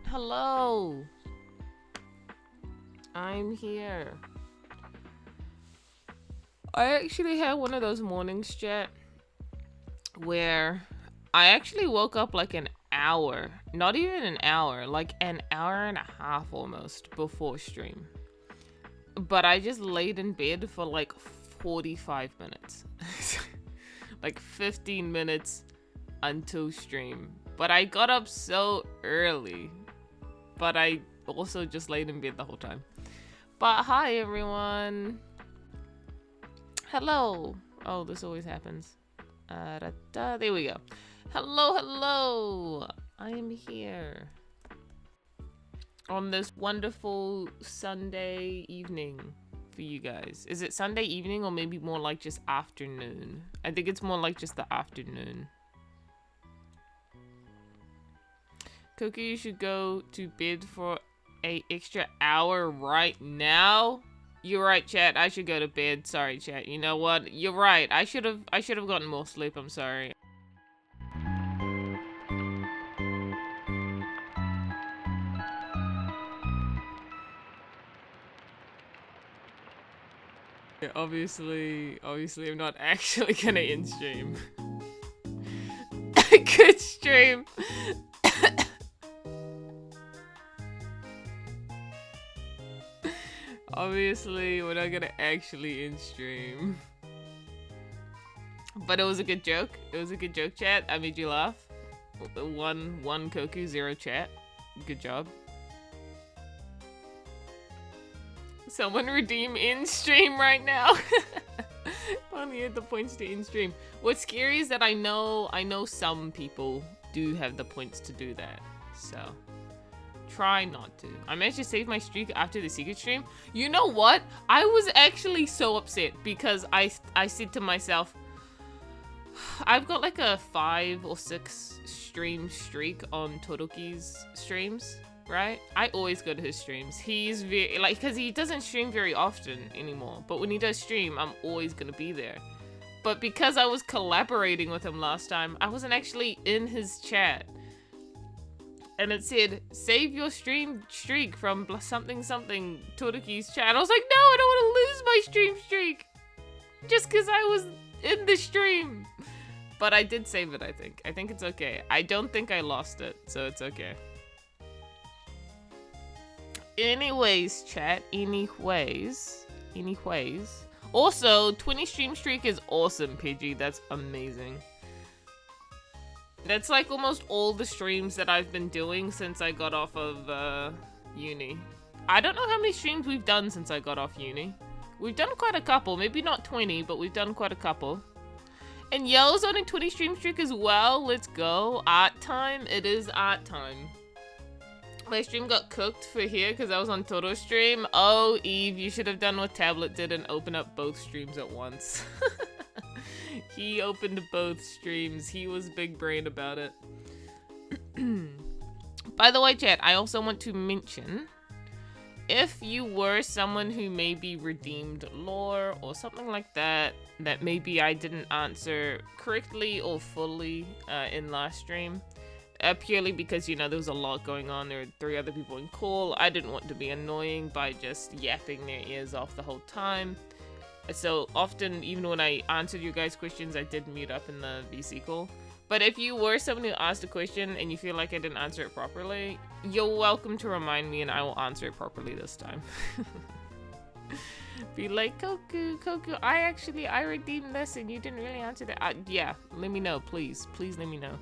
Hello. I'm here. I actually had one of those mornings, chat, where I actually woke up like an hour, not even an hour, like an hour and a half almost before stream. But I just laid in bed for like 45 minutes. Like 15 minutes until stream. But I got up so early. But I also just laid in bed the whole time. But hi everyone. Hello. Oh, this always happens. There we go. Hello. I am here. On this wonderful Sunday evening for you guys. Is it Sunday evening or maybe more like just afternoon? I think it's more like just the afternoon. Koku, you should go to bed for an extra hour right now. You're right, chat. I should go to bed. Sorry, chat. You know what? You're right. I should have gotten more sleep. I'm sorry. Yeah, obviously I'm not actually gonna end stream. Good stream. Obviously, we're not gonna actually end stream. But it was a good joke. It was a good joke, chat. I made you laugh. One Koku, 0 chat. Good job. Someone redeem in stream right now. Only had the points to in stream. What's scary is that I know some people do have the points to do that. So try not to. I managed to save my streak after the secret stream. You know what? I was actually so upset because I said to myself, I've got like a 5 or 6 stream streak on Todoroki's streams, right? I always go to his streams. He's very, like, because he doesn't stream very often anymore. But when he does stream, I'm always going to be there. But because I was collaborating with him last time, I wasn't actually in his chat. And it said, save your stream streak from something Todoroki's chat. And I was like, no, I don't want to lose my stream streak. Just because I was in the stream. But I did save it, I think. I think it's okay. I don't think I lost it, so it's okay. Anyways, chat. Anyways. Also, 20 stream streak is awesome, Pidgey. That's amazing. That's like almost all the streams that I've been doing since I got off of uni. I don't know how many streams we've done since I got off uni. We've done quite a couple. Maybe not 20, but we've done quite a couple. And Yell's on a 20 stream streak as well. Let's go. Art time. It is art time. My stream got cooked for here because I was on Toro's stream. Oh, Eve, you should have done what Tablet did and open up both streams at once. He opened both streams. He was big brain about it. By the way, chat, I also want to mention, if you were someone who maybe redeemed lore or something like that, that maybe I didn't answer correctly or fully in last stream, purely because, you know, there was a lot going on, there were 3 other people in call, I didn't want to be annoying by just yapping their ears off the whole time. So often, even when I answered you guys' questions, I did mute up in the VC call. But if you were someone who asked a question and you feel like I didn't answer it properly, you're welcome to remind me and I will answer it properly this time. Be like, Koku, I redeemed this and you didn't really answer that. Yeah, let me know, please. Please let me know.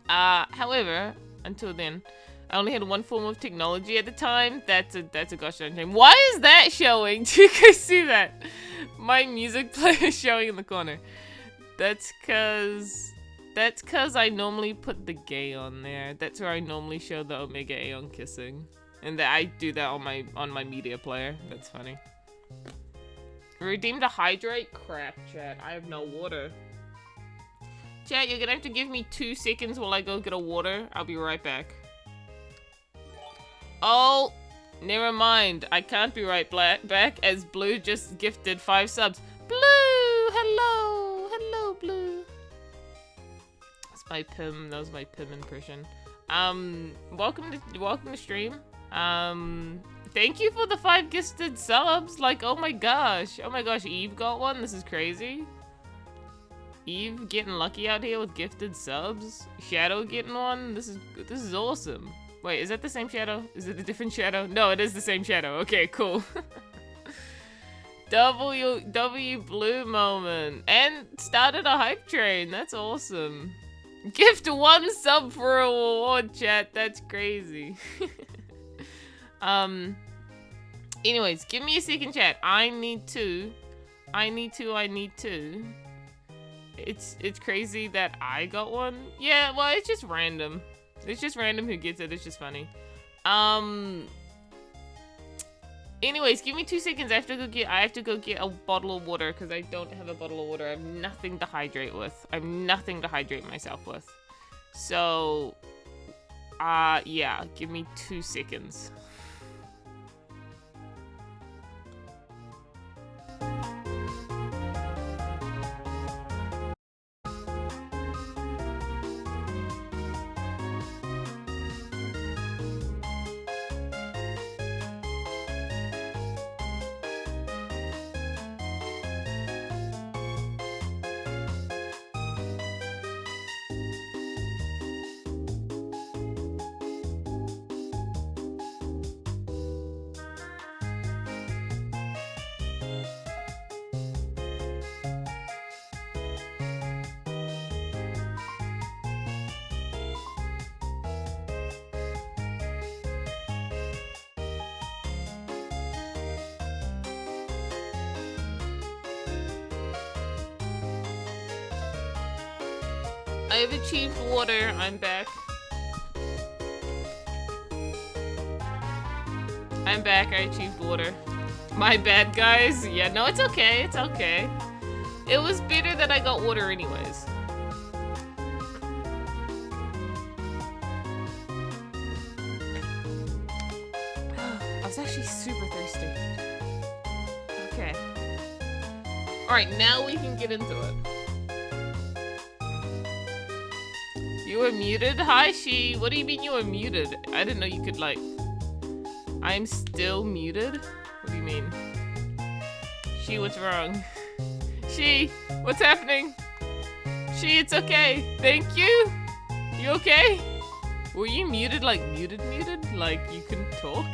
However, until then, I only had one form of technology at the time. That's a gosh darn shame. Why is that showing? Do you guys see that? My music player is showing in the corner. That's cause I normally put the gay on there. That's where I normally show the Omega Aeon kissing. And that I do that on my media player. That's funny. Redeemed a hydrate? Crap, chat. I have no water. Chat, you're gonna have to give me 2 seconds while I go get a water. I'll be right back. Oh, never mind. I can't be right back as Blue just gifted 5 subs. Blue, hello. Hello, Blue. That's my Pim. That was my Pim impression. Welcome to stream. Thank you for the 5 gifted subs. Like, oh my gosh, Eve got one. This is crazy. Eve getting lucky out here with gifted subs. Shadow getting one. This is awesome. Wait, is that the same Shadow? Is it a different Shadow? No, it is the same Shadow. Okay, cool. W Blue moment. And started a hype train. That's awesome. Gift 1 sub for a reward, chat. That's crazy. Anyways, give me a second, chat. I need to. It's crazy that I got one. Yeah, well, it's just random. It's just random who gets it. It's just funny. Anyways, give me 2 seconds. I have to go get a bottle of water because I don't have a bottle of water. I have nothing to hydrate with. I have nothing to hydrate myself with. So, yeah, give me 2 seconds. I have achieved water. I'm back. I'm back. I achieved water. My bad, guys. Yeah, no, it's okay. It's okay. It was better that I got water anyways. I was actually super thirsty. Okay. Alright, now we can get into it. You were muted? Hi, She. What do you mean you were muted? I didn't know you could, like... I'm still muted? What do you mean? She, what's wrong? She, what's happening? She, it's okay. Thank you. You okay? Were you muted, like, muted? Like, you couldn't talk?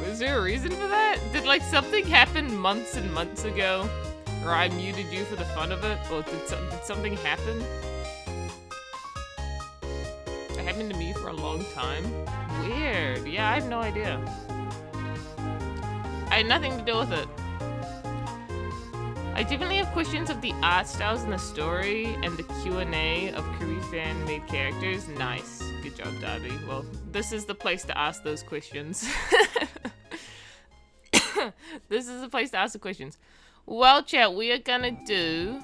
Was there a reason for that? Did, like, something happen months and months ago? Or I muted you for the fun of it? Or did something happen? It happened to me for a long time. Weird. Yeah, I have no idea. I had nothing to do with it. I definitely have questions of the art styles in the story and the Q&A of Kirby fan-made characters. Nice. Good job, Darby. Well, this is the place to ask those questions. This is the place to ask the questions. Well, chat, we are gonna do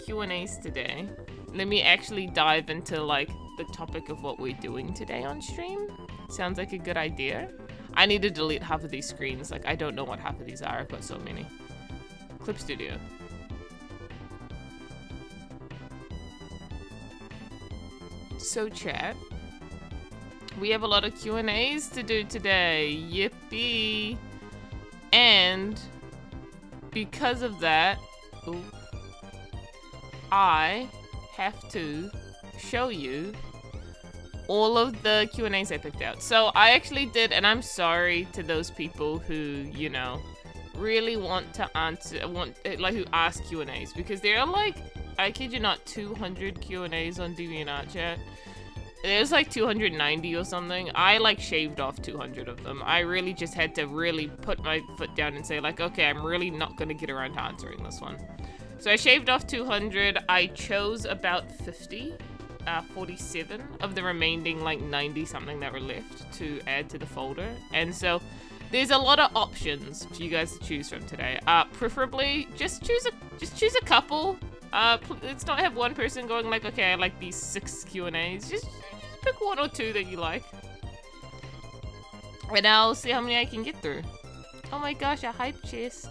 Q&As today. let me actually dive into like the topic of what we're doing today on stream. Sounds like a good idea. I need to delete half of these screens. Like, I don't know what half of these are. I've got so many. Clip Studio. So chat, we have a lot of Q&As to do today. Yippee! And because of that, I have to show you all of the Q&As I picked out. So I actually did, and I'm sorry to those people who, you know, really want to answer, who ask Q&As, because there are like, I kid you not, 200 Q&As on DeviantArt chat. There's like 290 or something. I like shaved off 200 of them. I really just had to really put my foot down and say like, okay, I'm really not gonna get around to answering this one. So I shaved off 200. I chose about 47 of the remaining like 90 something that were left to add to the folder. And so there's a lot of options for you guys to choose from today. Preferably just choose a couple. Let's not have one person going like, okay, I like these 6 Q&As. Just pick 1 or 2 that you like. And I'll see how many I can get through. Oh my gosh, a hype chest.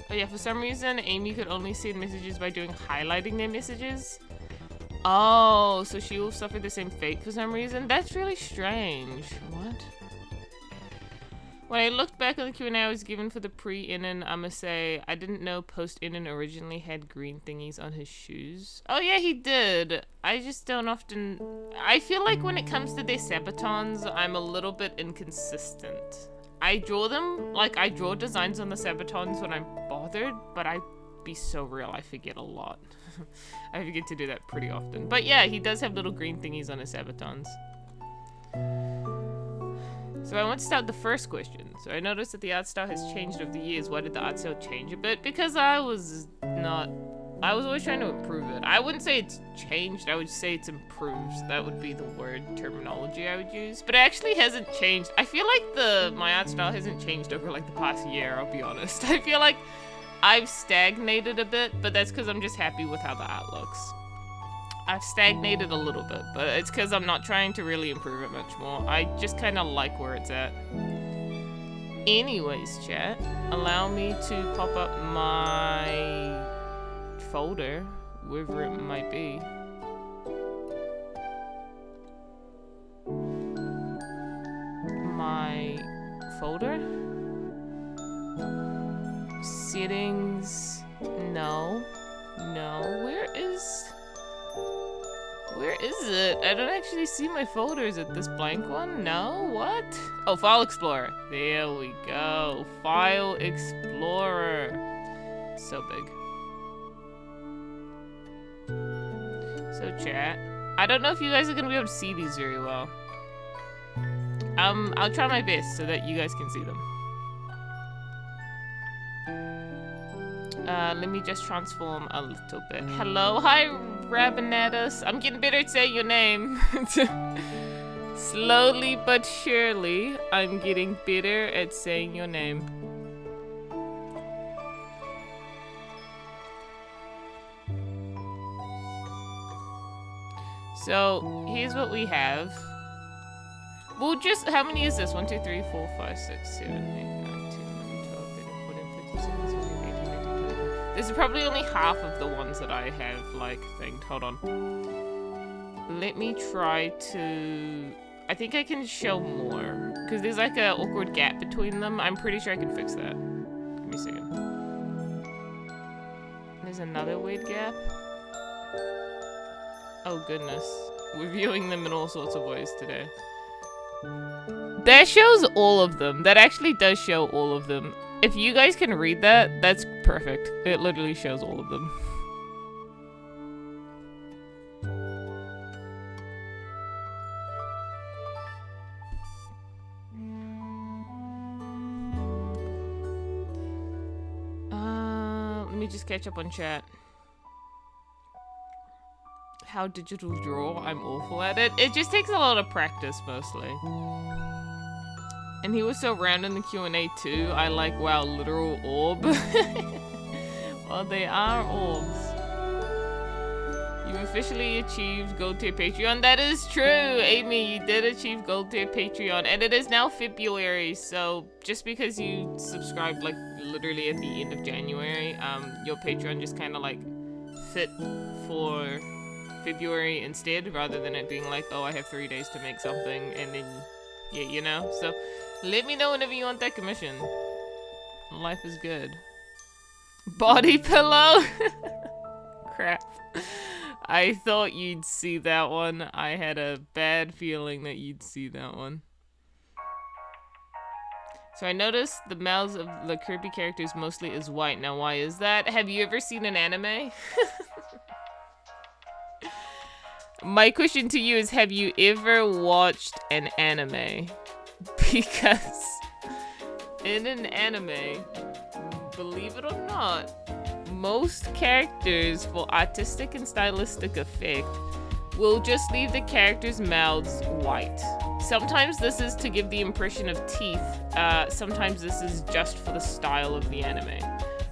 Oh yeah, for some reason, Amy could only send messages by highlighting their messages. Oh, so she will suffer the same fate for some reason? That's really strange. What? When I looked back on the Q&A I was given for the pre-Innan, I'ma say, I didn't know post-Innan originally had green thingies on his shoes. Oh yeah, he did. I just don't often... I feel like when it comes to their Sabatons, I'm a little bit inconsistent. I draw them, like I draw designs on the Sabatons when I'm bothered, but I be so real, I forget a lot. I forget to do that pretty often. But yeah, he does have little green thingies on his Sabatons. So I want to start the first question. So I noticed that the art style has changed over the years. Why did the art style change a bit? Because I was always trying to improve it. I wouldn't say it's changed, I would say it's improved. That would be the word terminology I would use. But it actually hasn't changed. I feel like my art style hasn't changed over like the past year, I'll be honest. I feel like I've stagnated a bit, but that's because I'm just happy with how the art looks. I've stagnated a little bit, but it's because I'm not trying to really improve it much more. I just kind of like where it's at. Anyways, chat, allow me to pop up my folder, wherever it might be. My folder? Settings, no, where is it? I don't actually see my folder. Is it this blank one? No, what? Oh, File Explorer. There we go. File Explorer. So big. So chat, I don't know if you guys are gonna be able to see these very well. I'll try my best so that you guys can see them. Let me just transform a little bit. Hello, hi Rabinatus. I'm getting better at saying your name. Slowly but surely, I'm getting better at saying your name. So, here's what we have. We'll just, how many is this? 1, 2, 3, 4, 5, 6, 7, 8, 9, 10, 11, 12, 13, 14, 15, 16, 17, 18, 19, 20. This is probably only half of the ones that I have, like, thinged. Hold on. Let me try to... I think I can show more. Because there's, like, an awkward gap between them. I'm pretty sure I can fix that. Give me a second. There's another weird gap. Oh, goodness. We're viewing them in all sorts of ways today. That shows all of them. That actually does show all of them. If you guys can read that, that's perfect. It literally shows all of them. Let me just catch up on chat. How digital draw? I'm awful at it. It just takes a lot of practice, mostly. And he was so round in the Q&A too. I like, wow, literal orb. Well, they are orbs. You officially achieved gold tier Patreon. That is true, Amy. You did achieve gold tier Patreon, and it is now February. So just because you subscribed like literally at the end of January, your Patreon just kind of like fit for February instead, rather than it being like, oh, I have 3 days to make something, and then yeah, you know. So let me know whenever you want that commission. Life is good. Body pillow. Crap. I thought you'd see that one. I had a bad feeling that you'd see that one. So I noticed the mouths of the Kirby characters mostly is white. Now why is that? Have you ever seen an anime? My question to you is, have you ever watched an anime? Because in an anime, believe it or not, most characters, for artistic and stylistic effect, will just leave the characters' mouths white. Sometimes this is to give the impression of teeth. Sometimes this is just for the style of the anime.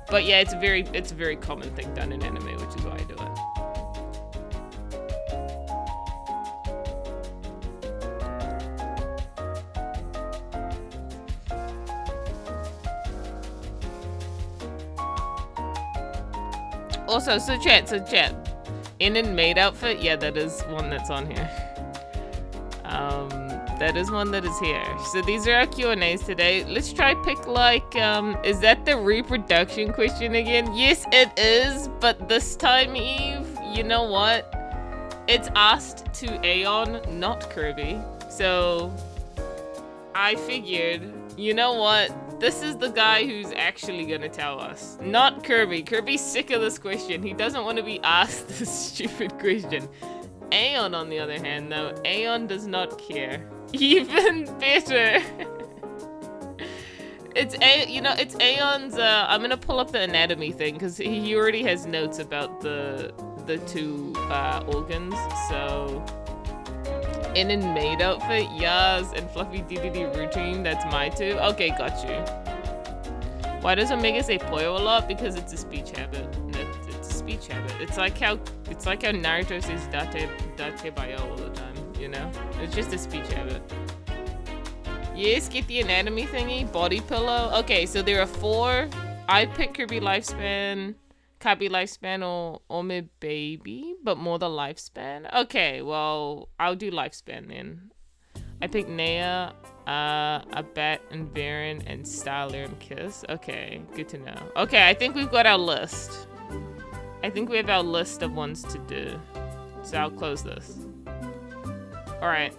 But yeah, it's a very common thing done in anime, which is why I do it. Also, so chat. In and maid outfit, yeah, that is one that's on here. That is one that is here. So these are our Q&As today. Let's try pick like, is that the reproduction question again? Yes, it is, but this time, Eve, you know what? It's asked to Aeon, not Kirby. So I figured, you know what? This is the guy who's actually gonna tell us, not Kirby. Kirby's sick of this question. He doesn't want to be asked this stupid question. Aeon, on the other hand, though, Aeon does not care. Even better. It's Aeon's. I'm gonna pull up the anatomy thing because he already has notes about the two organs. So. In and maid outfit, yes, and fluffy DDD routine, that's my two. Okay, got you. Why does Omega say Poyo a lot? Because it's a speech habit. It's a speech habit. It's like how Naruto says date bayo all the time, you know? It's just a speech habit. Yes, get the anatomy thingy, body pillow. Okay, so there are 4. I picked Kirby Lifespan, Kabi Lifespan, or Ome Baby, but more the Lifespan. Okay, well, I'll do Lifespan then. I picked Nea, Abat and Baron, and Styler and Kiss. Okay, good to know. Okay, I think we've got our list. I think we have our list of ones to do. So I'll close this. Alright.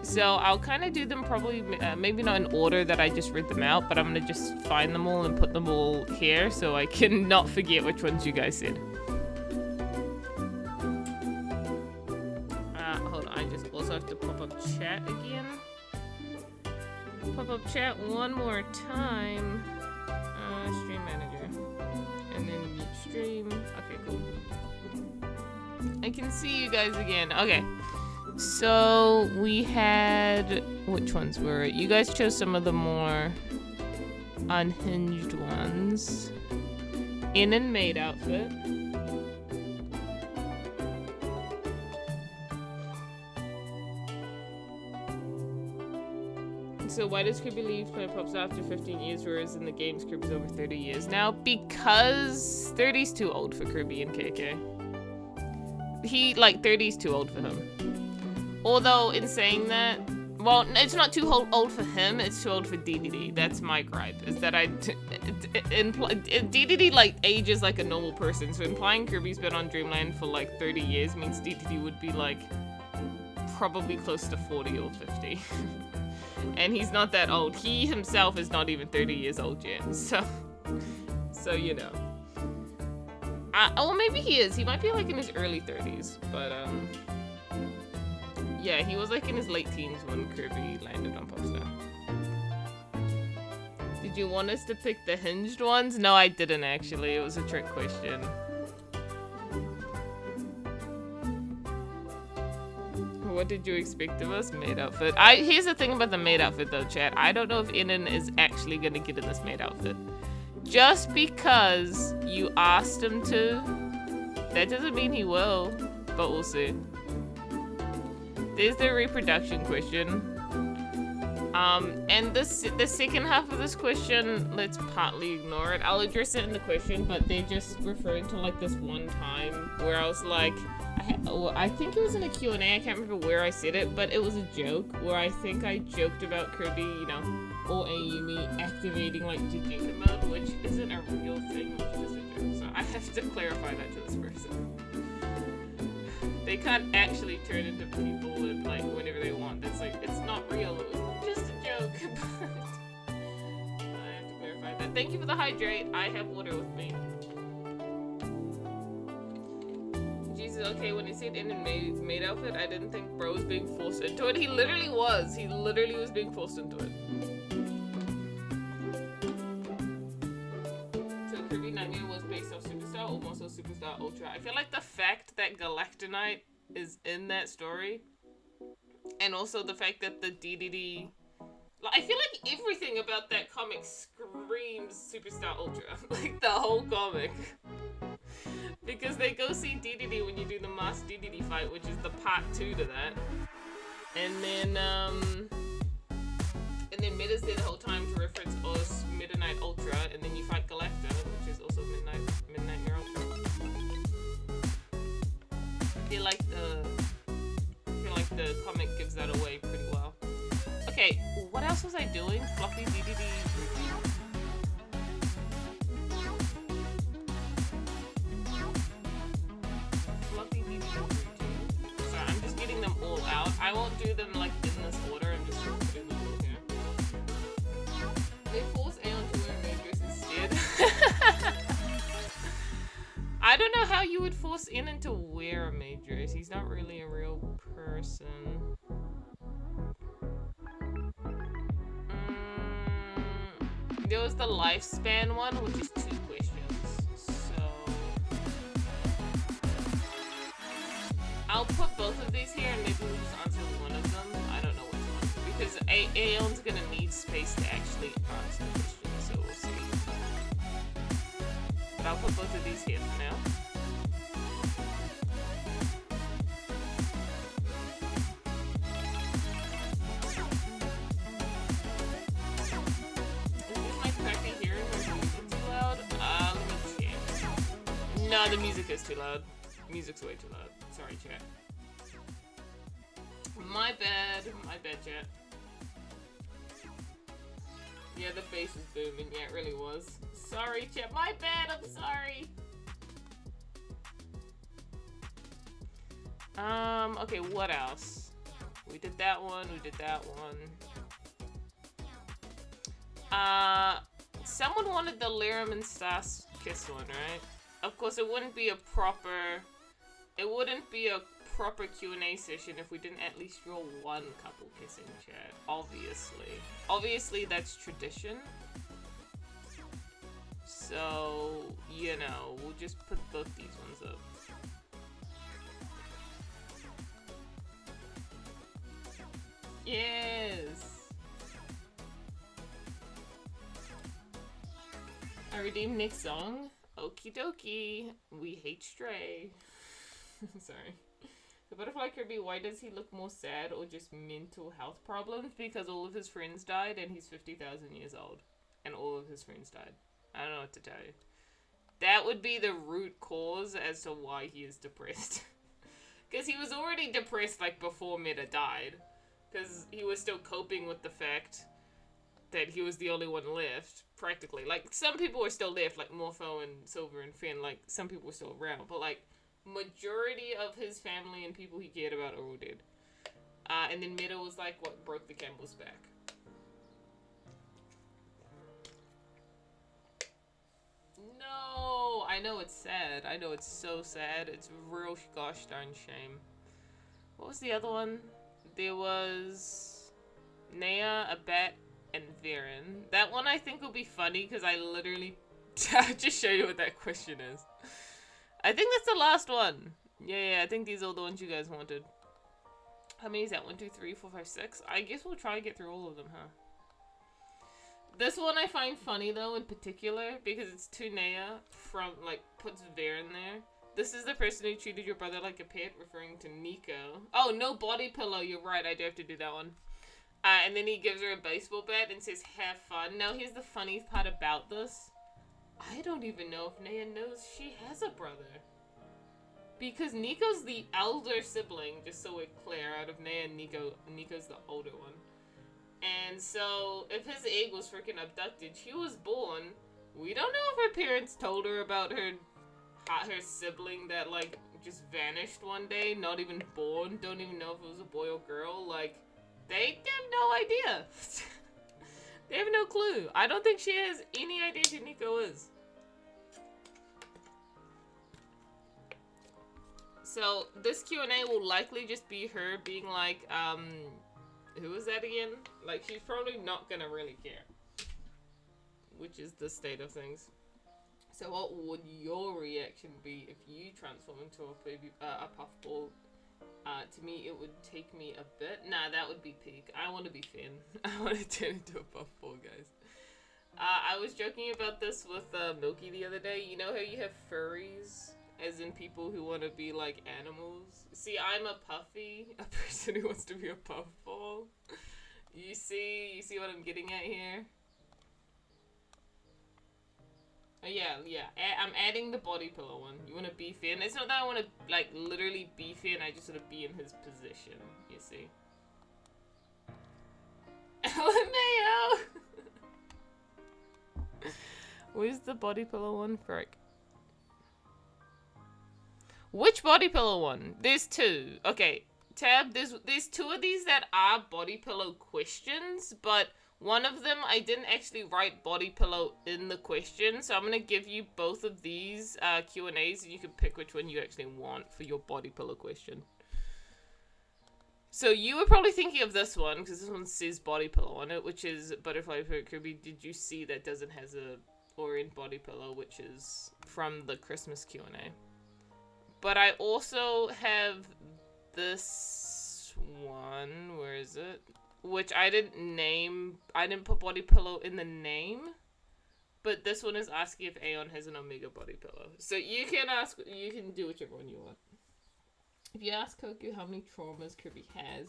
So I'll kind of do them probably, maybe not in order that I just read them out, but I'm going to just find them all and put them all here so I can not forget which ones you guys said. Hold on, I just also have to pop up chat again. Pop up chat one more time. Stream manager. And then mute stream. Okay, cool. I can see you guys again. Okay. So we had, which ones were it? You guys chose some of the more unhinged ones. In and maid outfit. So why does Kirby leave Planet Pops after 15 years, whereas in the games Kirby's over 30 years now? Because 30's too old for Kirby and KK. 30's too old for him. Although, in saying that, well, it's not too old for him, it's too old for DDD. That's my gripe, is that DDD, ages like a normal person, so implying Kirby's been on Dreamland for, 30 years means DDD would be, probably close to 40 or 50. And he's not that old. He himself is not even 30 years old yet, so you know. Oh, maybe he is. He might be, in his early 30s, but, yeah, he was in his late teens when Kirby landed on Popstar. Did you want us to pick the hinged ones? No, I didn't actually. It was a trick question. what did you expect of us? Maid outfit. Here's the thing about the maid outfit though, chat. I don't know if Inan is actually gonna get in this maid outfit. Just because you asked him to, that doesn't mean he will, but we'll see. There's the reproduction question. And the second half of this question, let's partly ignore it. I'll address it in the question, but they're just referring to like this one time where I was like, I think it was in a Q&A, I can't remember where I said it, but it was a joke where I think I joked about Kirby, you know, or Ayumi activating like Jujutsu mode, which isn't a real thing, which is just a joke. So I have to clarify that to this person. They can't actually turn into people and like whenever they want. It's like, it's not real, it was just a joke. I have to clarify that. Thank you for the hydrate. I have water with me. Jesus, okay, when he said in a maid outfit, I didn't think bro was being forced into it. He literally was. He literally was being forced into it. So Kirby Nightmare was based off Superstar, almost on Superstar Ultra. I feel like the fact that Galactonite is in that story, and also the fact that the DDD, I feel like everything about that comic screams Superstar Ultra. Like the whole comic. Because they go see DDD when you do the Mask DDD fight, which is the part 2 to that. And then Mida's there the whole time to reference Oz Midnight Ultra, and then you fight Galacta, which is also Midnight Mirror Ultra. I feel like the comic gives that away pretty well. Okay, what else was I doing? Floppy DDD routine. Floppy DDD routine. Sorry, I'm just getting them all out. I won't do them like in this order. I'm just putting them all here. They force Aeon to wear a maid dress instead. I don't know how you would force Inan to wear a maid dress. He's not really a real person. There was the lifespan one, which is 2 questions. So I'll put both of these here and maybe we'll just answer one of them. I don't know which one. Because Aeon's gonna need space to actually answer the question, so we'll see. But I'll put both of these here for now. No, the music is too loud. Music's way too loud. Sorry, chat. My bad, chat. Yeah, the bass is booming. Yeah, it really was. Sorry, chat. My bad. I'm sorry. Okay, what else? We did that one. Someone wanted the Lirim and Stas kiss one, right? Of course, it wouldn't be a proper Q&A session if we didn't at least draw one couple kissing, chat. Obviously, that's tradition. So, you know, we'll just put both these ones up. Yes! I redeemed next song. Okie dokie. We hate Stray. Sorry. The Butterfly Kirby, why does he look more sad or just mental health problems? Because all of his friends died and he's 50,000 years old. And all of his friends died. I don't know what to tell you. That would be the root cause as to why he is depressed. Because he was already depressed like before Mida died. Because he was still coping with the fact that he was the only one left, practically. Like, some people were still left, like Morpho and Silver and Finn, like, some people were still around, but, like, majority of his family and people he cared about are all dead. And then Mida was, like, what broke the camel's back. No! I know it's sad. I know it's so sad. It's a real gosh darn shame. What was the other one? There was Nea, a bat, and Varen. That one I think will be funny because I literally I'll just show you what that question is. I think that's the last one. Yeah, I think these are the ones you guys wanted. How many is that? 1, 2, 3, 4, 5, 6? I guess we'll try and get through all of them, huh? This one I find funny, though, in particular, because it's Tunea from, like, puts Ver in there. This is the person who treated your brother like a pet, referring to Nico. Oh, no body pillow, you're right, I do have to do that one. And then he gives her a baseball bat and says, have fun. Now, here's the funny part about this. I don't even know if Nea knows she has a brother. Because Nico's the elder sibling, just so we're clear, out of Nea and Nico. Nico's the older one. And so, if his egg was freaking abducted, she was born. We don't know if her parents told her about her sibling that, like, just vanished one day, not even born, don't even know if it was a boy or girl. Like, they have no idea. They have no clue. I don't think she has any idea who Nico is. So, this Q&A will likely just be her being like, who is that again? Like, she's probably not gonna really care. Which is the state of things. So what would your reaction be if you transform into a puffball? To me, it would take me a bit. Nah, that would be peak. I want to be Finn. I want to turn into a puffball, guys. I was joking about this with Milky the other day. You know how you have furries? As in people who want to be like animals? See, I'm a puffy. A person who wants to be a puffball. You see what I'm getting at here? Yeah. I'm adding the body pillow one. You want to be Finn? It's not that I want to, like, literally be Finn. I just want to be in his position. You see? LMAO! Where's the body pillow one? Frick. Which body pillow one? There's two. Okay. Tab, there's two of these that are body pillow questions, but one of them, I didn't actually write body pillow in the question, so I'm going to give you both of these Q&As, and you can pick which one you actually want for your body pillow question. So you were probably thinking of this one, because this one says body pillow on it, which is Butterfly Fruit Kirby. Did you see that doesn't has a Orient body pillow, which is from the Christmas Q&A. But I also have this one, where is it? Which I didn't name. I didn't put body pillow in the name. But this one is asking if Aeon has an Omega body pillow. So you can ask, you can do whichever one you want. If you ask Koku how many traumas Kirby has,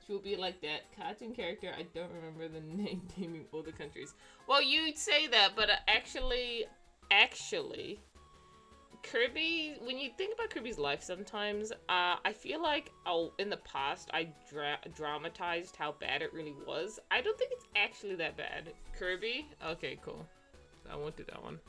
she will be like that cartoon character. I don't remember the name, naming all the countries. Well, you'd say that, but actually, Kirby, when you think about Kirby's life sometimes, I feel like in the past I dramatized how bad it really was. I don't think it's actually that bad. Kirby? Okay, cool. I won't do that one.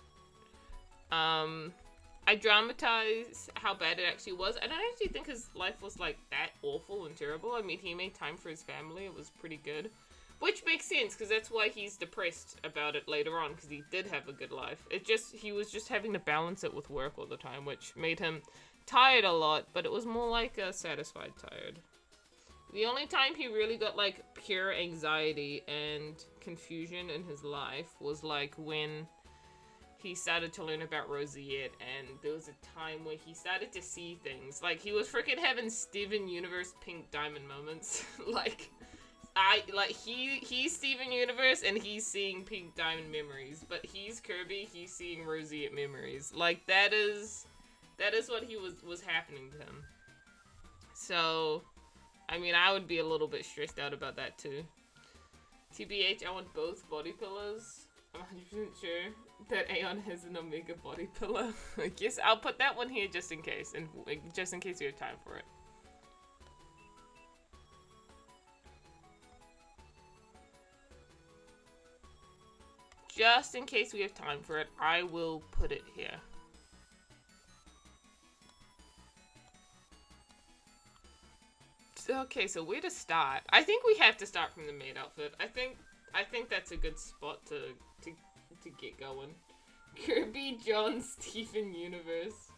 I dramatized how bad it actually was. I don't actually think his life was like that awful and terrible. I mean, he made time for his family. It was pretty good. Which makes sense, because that's why he's depressed about it later on, because he did have a good life. He was just having to balance it with work all the time, which made him tired a lot, but it was more like a satisfied tired. The only time he really got, like, pure anxiety and confusion in his life was, like, when he started to learn about Rosette, and there was a time where he started to see things. Like, he was freaking having Steven Universe Pink Diamond moments. He's Steven Universe and he's seeing Pink Diamond memories, but he's Kirby, he's seeing Rosette memories. Like, that is what he was happening to him. So, I mean, I would be a little bit stressed out about that too. TBH, I want both body pillows. I'm 100% sure that Aeon has an Omega body pillow. I guess I'll put that one here just in case, and just in case we have time for it. Just in case we have time for it, I will put it here. Okay, so where to start? I think we have to start from the maid outfit. I think that's a good spot to get going. Kirby, John, Steven Universe.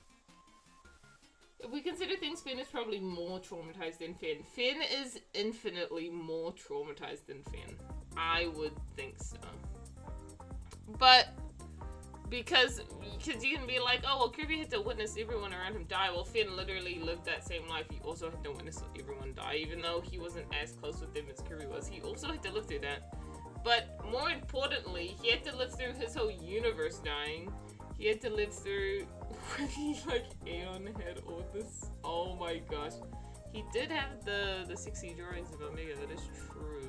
If we consider things, Finn is probably more traumatized than Finn. Finn is infinitely more traumatized than Finn. I would think so. But Because you can be like, oh, well, Kirby had to witness everyone around him die. Well, Finn literally lived that same life. He also had to witness everyone die. Even though he wasn't as close with them as Kirby was, he also had to live through that. But more importantly, he had to live through his whole universe dying. He had to live through when he, like, Aeon had all this. Oh my gosh. He did have the 60 drawings of Omega, that is true.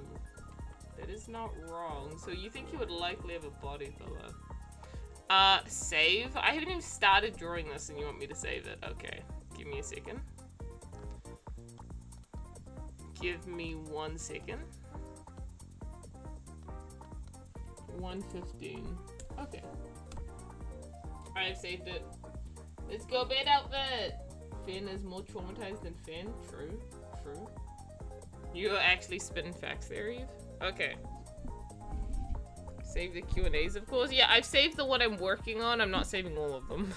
That is not wrong. So you think he would likely have a body filler. Save? I haven't even started drawing this and you want me to save it. Okay, give me a second. Give me 1 second. 1:15. Okay. I've saved it. Let's go bed outfit! Finn is more traumatized than Finn. True. True. You're actually spitting facts there, Eve? Okay. Save the Q&As, of course. Yeah, I've saved the one I'm working on. I'm not saving all of them.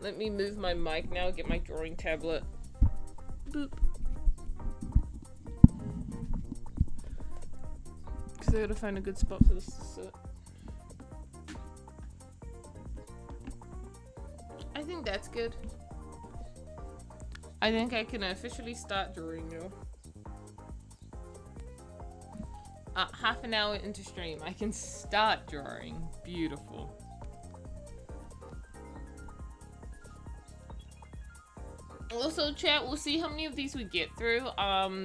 Let me move my mic now, get my drawing tablet. Boop. Because I gotta find a good spot for this to sit. I think that's good. I think I can officially start drawing now. Half an hour into stream, I can start drawing. Beautiful. Also, chat, we'll see how many of these we get through.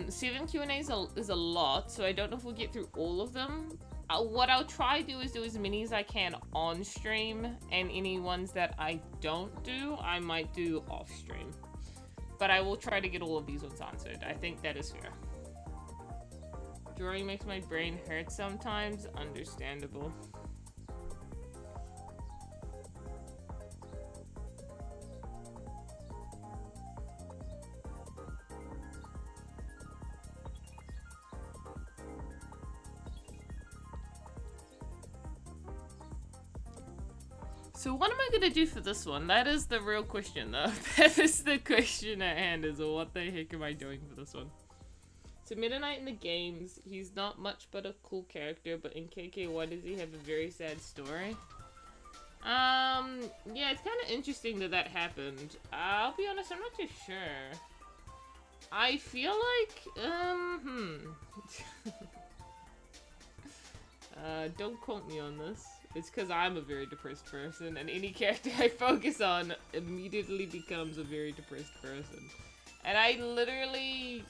7 Q&As is a lot, so I don't know if we'll get through all of them. What I'll try to do is do as many as I can on stream, and any ones that I don't do, I might do off stream. But I will try to get all of these ones answered. I think that is fair. Drawing makes my brain hurt sometimes. Understandable. So what am I gonna do for this one? That is the real question though. That is the question at hand, is what the heck am I doing for this one? So Meta Knight in the games, he's not much but a cool character, but in KK, why does he have a very sad story? Yeah, it's kind of interesting that that happened. I'll be honest, I'm not too sure. I feel like, don't quote me on this. It's because I'm a very depressed person, and any character I focus on immediately becomes a very depressed person. And I literally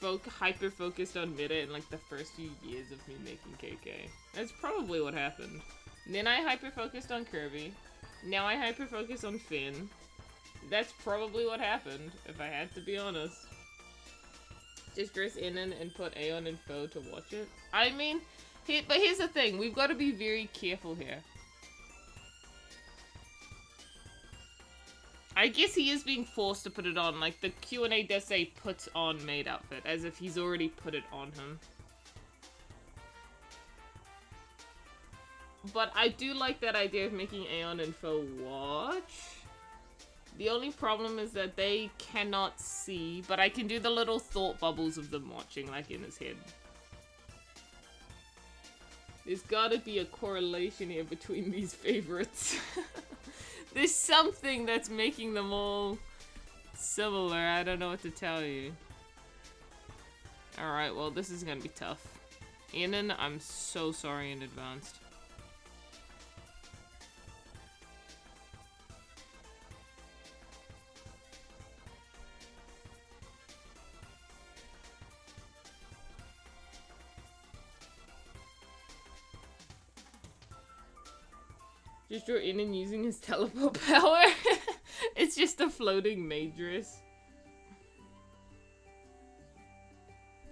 hyper-focused on Meta in like the first few years of me making KK. That's probably what happened. And then I hyper-focused on Kirby. Now I hyper-focus on Finn. That's probably what happened, if I had to be honest. Just dress in and put Aeon and Foe to watch it. I mean, but here's the thing, we've got to be very careful here. I guess he is being forced to put it on, like the Q&A does say puts on maid outfit, as if he's already put it on him. But I do like that idea of making Aeon and Foe watch. The only problem is that they cannot see, but I can do the little thought bubbles of them watching, like in his head. There's gotta be a correlation here between these favorites. There's something that's making them all similar. I don't know what to tell you. Alright, well, this is gonna be tough. Anon, I'm so sorry in advance. Just draw in and using his teleport power. It's just a floating maid dress.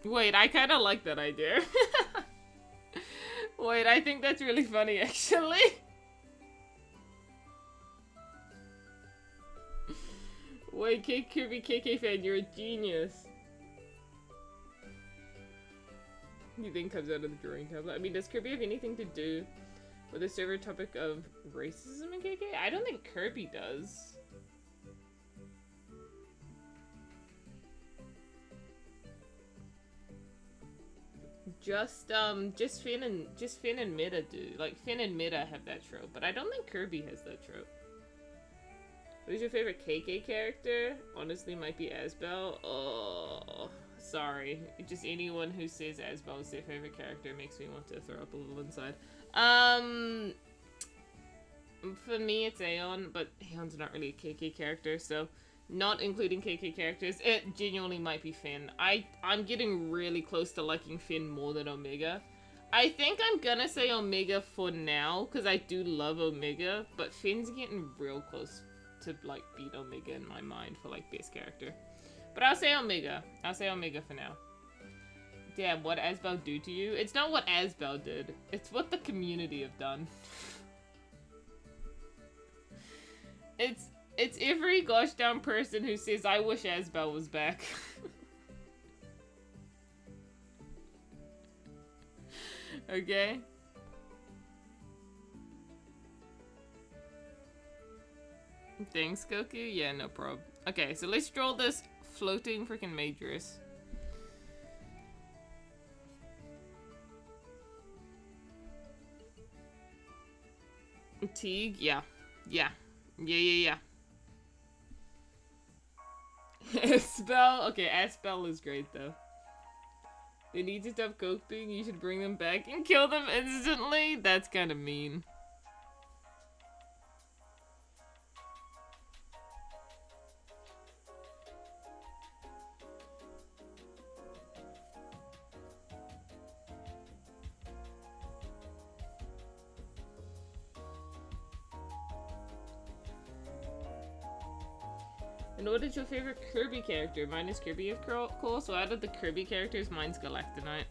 Wait, I kind of like that idea. Wait, I think that's really funny, actually. Wait, Kirby KK fan, you're a genius. You think comes out of the drawing tablet? I mean, does Kirby have anything to do with the server topic of racism in KK? I don't think Kirby does. Just Finn and Meta do. Like, Finn and Meta have that trope, but I don't think Kirby has that trope. Who's your favorite KK character? Honestly, might be Asbel. Oh, sorry. Just anyone who says Asbel is their favorite character makes me want to throw up a little inside. For me, it's Aeon, but Aeon's not really a KK character, so not including KK characters, it genuinely might be Finn. I'm getting really close to liking Finn more than Omega. I think I'm gonna say Omega for now, because I do love Omega, but Finn's getting real close to, like, beat Omega in my mind for, like, best character. But I'll say Omega. I'll say Omega for now. Damn, what Asbel do to you? It's not what Asbel did. It's what the community have done. It's every gosh darn person who says, I wish Asbel was back. Okay? Thanks, Koku. Yeah, no prob. Okay, so let's draw this floating freaking Majorus. Teague? Yeah. Yeah. Yeah. Aspel? Okay, Aspel is great, though. They need to stop coping. You should bring them back and kill them instantly? That's kind of mean. And what is your favorite Kirby character? Mine is Kirby, of course. So out of the Kirby characters, mine's Galactonite.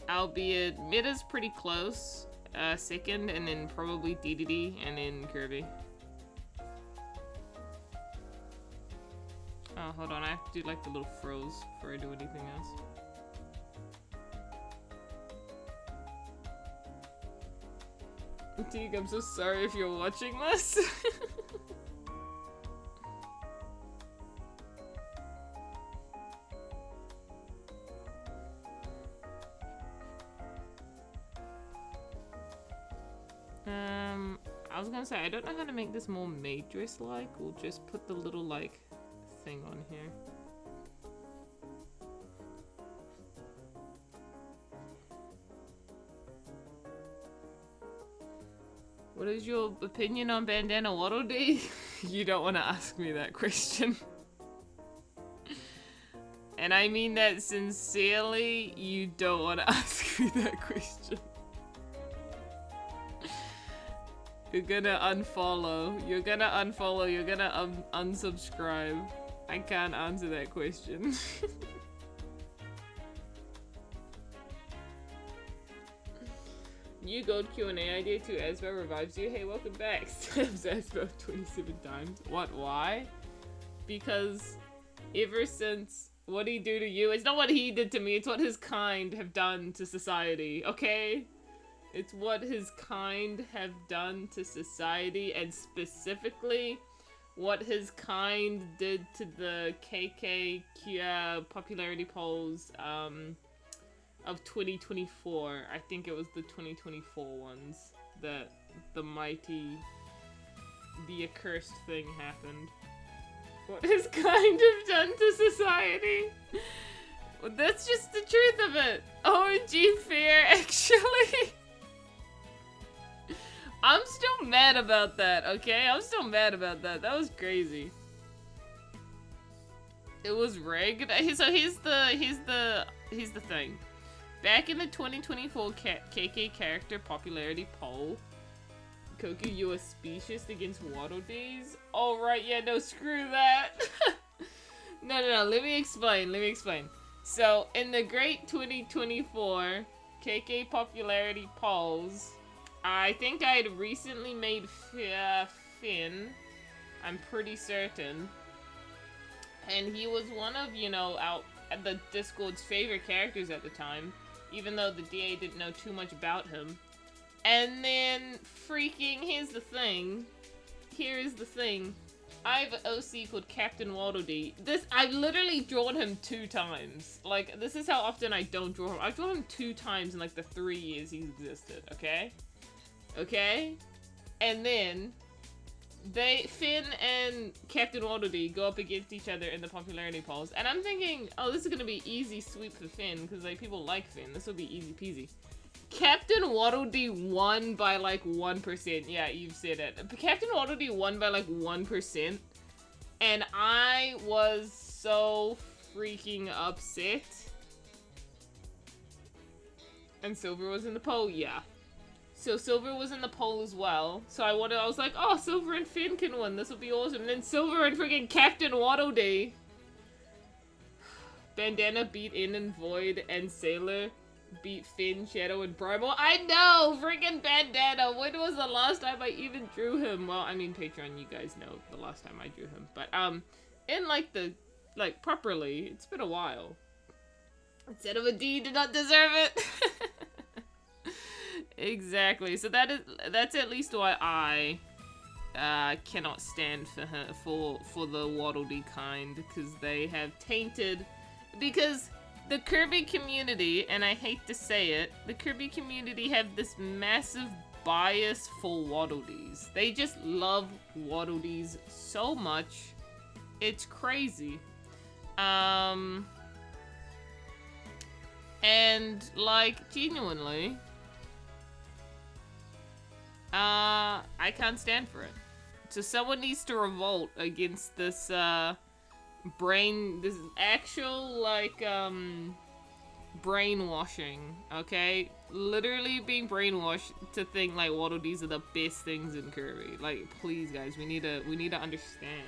Albeit, Meta's pretty close. Second, and then probably DDD, and then Kirby. Oh, hold on. I have to do like the little froze before I do anything else. Teague, I'm so sorry if you're watching this. I was gonna say, I don't know how to make this more Matrix-like. We'll just put the little, like, thing on here. What is your opinion on Bandana Waddle Dee? You don't want to ask me that question. And I mean that sincerely, you don't want to ask me that question. You're gonna unfollow. You're gonna unfollow. You're gonna unsubscribe. I can't answer that question. New gold Q&A idea to Asbel revives you. Hey, welcome back. Stabs Asbel 27 times. What? Why? Because ever since what he do to you, it's not what he did to me, it's what his kind have done to society, okay? It's what his kind have done to society, and specifically what his kind did to the KK popularity polls, of 2024. I think it was the 2024 ones that the accursed thing happened. What his kind have done to society? Well, that's just the truth of it. OMG fair, actually. I'm still mad about that, okay? I'm still mad about that. That was crazy. It was rigged. So here's the thing. Back in the 2024 KK character popularity poll, Koku, you were specious against Waddle Dees? Oh, right, yeah, no, screw that. No, let me explain. So, in the great 2024 KK popularity polls, I think I had recently made Finn, I'm pretty certain, and he was one of, you know, the Discord's favorite characters at the time, even though the DA didn't know too much about him. And then, freaking, here's the thing. I have an OC called Captain Waddle Dee. I've literally drawn him 2 times. Like, this is how often I don't draw him. I've drawn him 2 times in like the 3 years he's existed, okay? Okay? And then Finn and Captain Waddle Dee go up against each other in the popularity polls. And I'm thinking, oh, this is gonna be easy sweep for Finn, because like people like Finn. This will be easy peasy. Captain Waddle Dee won by like 1%. Yeah, you've said it. Captain Waddle Dee won by like 1%. And I was so freaking upset. And Silver was in the poll, yeah. So Silver was in the poll as well. So I was like, oh, Silver and Finn can win. This will be awesome. And then Silver and freaking Captain Waddle Dee. Bandana beat In and Void, and Sailor beat Finn, Shadow, and Primal. I know! Freaking Bandana! When was the last time I even drew him? Well, I mean, Patreon, you guys know the last time I drew him. But, in, like, properly, it's been a while. Instead of a D, did not deserve it! Exactly. So that's at least why I cannot stand for her, for the Waddle Dee kind, because they have tainted, because the Kirby community, and I hate to say it, the Kirby community have this massive bias for Waddle Dees. They just love Waddle Dees so much. It's crazy. And, like, genuinely, I can't stand for it. So someone needs to revolt against this, this actual, like, brainwashing, okay? Literally being brainwashed to think, like, Waddle Dees are the best things in Kirby. Like, please, guys, we need to understand.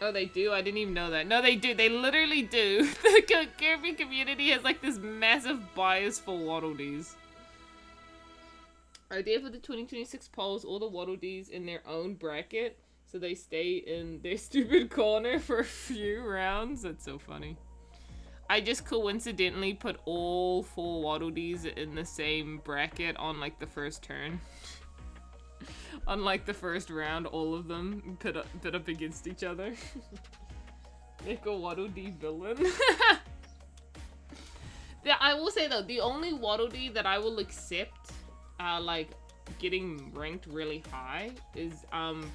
Oh, they do? I didn't even know that. No, they do. They literally do. The Kirby community has, like, this massive bias for Waddle Dees. Idea for the 2026 polls, all the Waddle Dees in their own bracket, so they stay in their stupid corner for a few rounds. That's so funny. I just coincidentally put all 4 Waddle Dees in the same bracket on, like, the first turn. On, like, the first round, all of them put up against each other. Make a Waddle Dee villain. Yeah, I will say, though, the only Waddle Dee that I will accept, like, getting ranked really high is,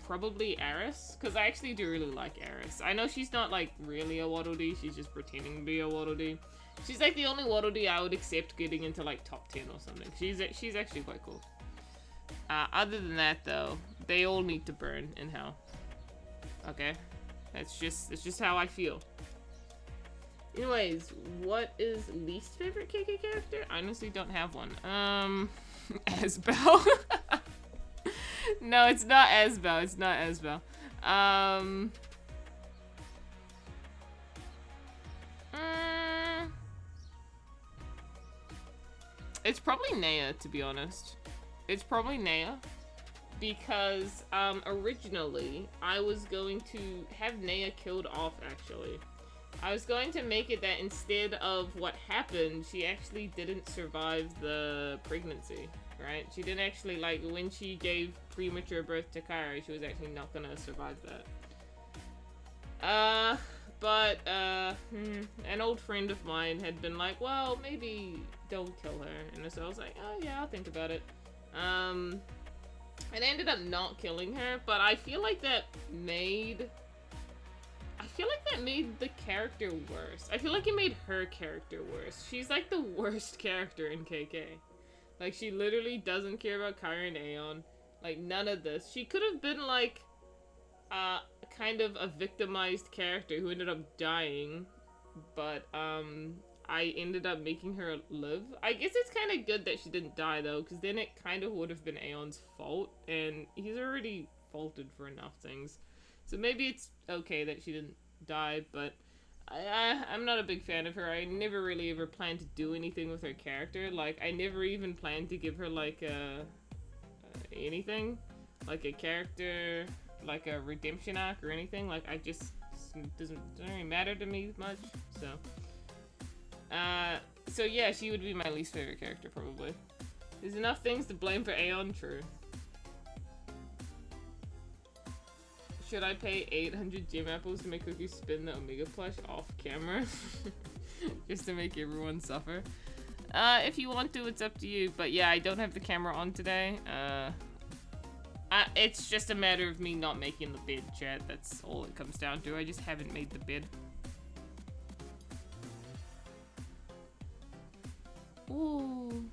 probably Aris, because I actually do really like Aris. I know she's not, like, really a Waddle Dee, she's just pretending to be a Waddle Dee. She's, like, the only Waddle Dee I would accept getting into, like, top 10 or something. She's actually quite cool. Other than that, though, they all need to burn in hell. Okay? It's just how I feel. Anyways, what is least favorite KK character? I honestly don't have one. Asbel. No, it's not Asbel. It's not Asbel. It's probably Naya, to be honest. It's probably Naya, because originally I was going to have Naya killed off, actually. I was going to make it that instead of what happened, she actually didn't survive the pregnancy, right? She didn't actually, like, when she gave premature birth to Kairi, she was actually not gonna survive that. But an old friend of mine had been like, well, maybe don't kill her. And so I was like, oh yeah, I'll think about it. And I ended up not killing her, but I feel like that made the character worse. I feel like it made her character worse. She's like the worst character in KK. Like, she literally doesn't care about Kairi and Aeon. Like, none of this. She could have been like, kind of a victimized character who ended up dying, but, I ended up making her live. I guess it's kind of good that she didn't die, though, because then it kind of would have been Aeon's fault, and he's already faulted for enough things. So maybe it's okay that she didn't die, but I'm not a big fan of her. I never really ever planned to do anything with her character. Like, I never even planned to give her, like, anything. Like a character, like a redemption arc or anything. Like, it doesn't really matter to me much, so... So yeah, she would be my least favorite character, probably. There's enough things to blame for Aeon, true. Should I pay 800 gem apples to make Cookie spin the Omega plush off camera? Just to make everyone suffer? If you want to, it's up to you. But yeah, I don't have the camera on today. It's just a matter of me not making the bed, chat. That's all it comes down to. I just haven't made the bed. Ooh.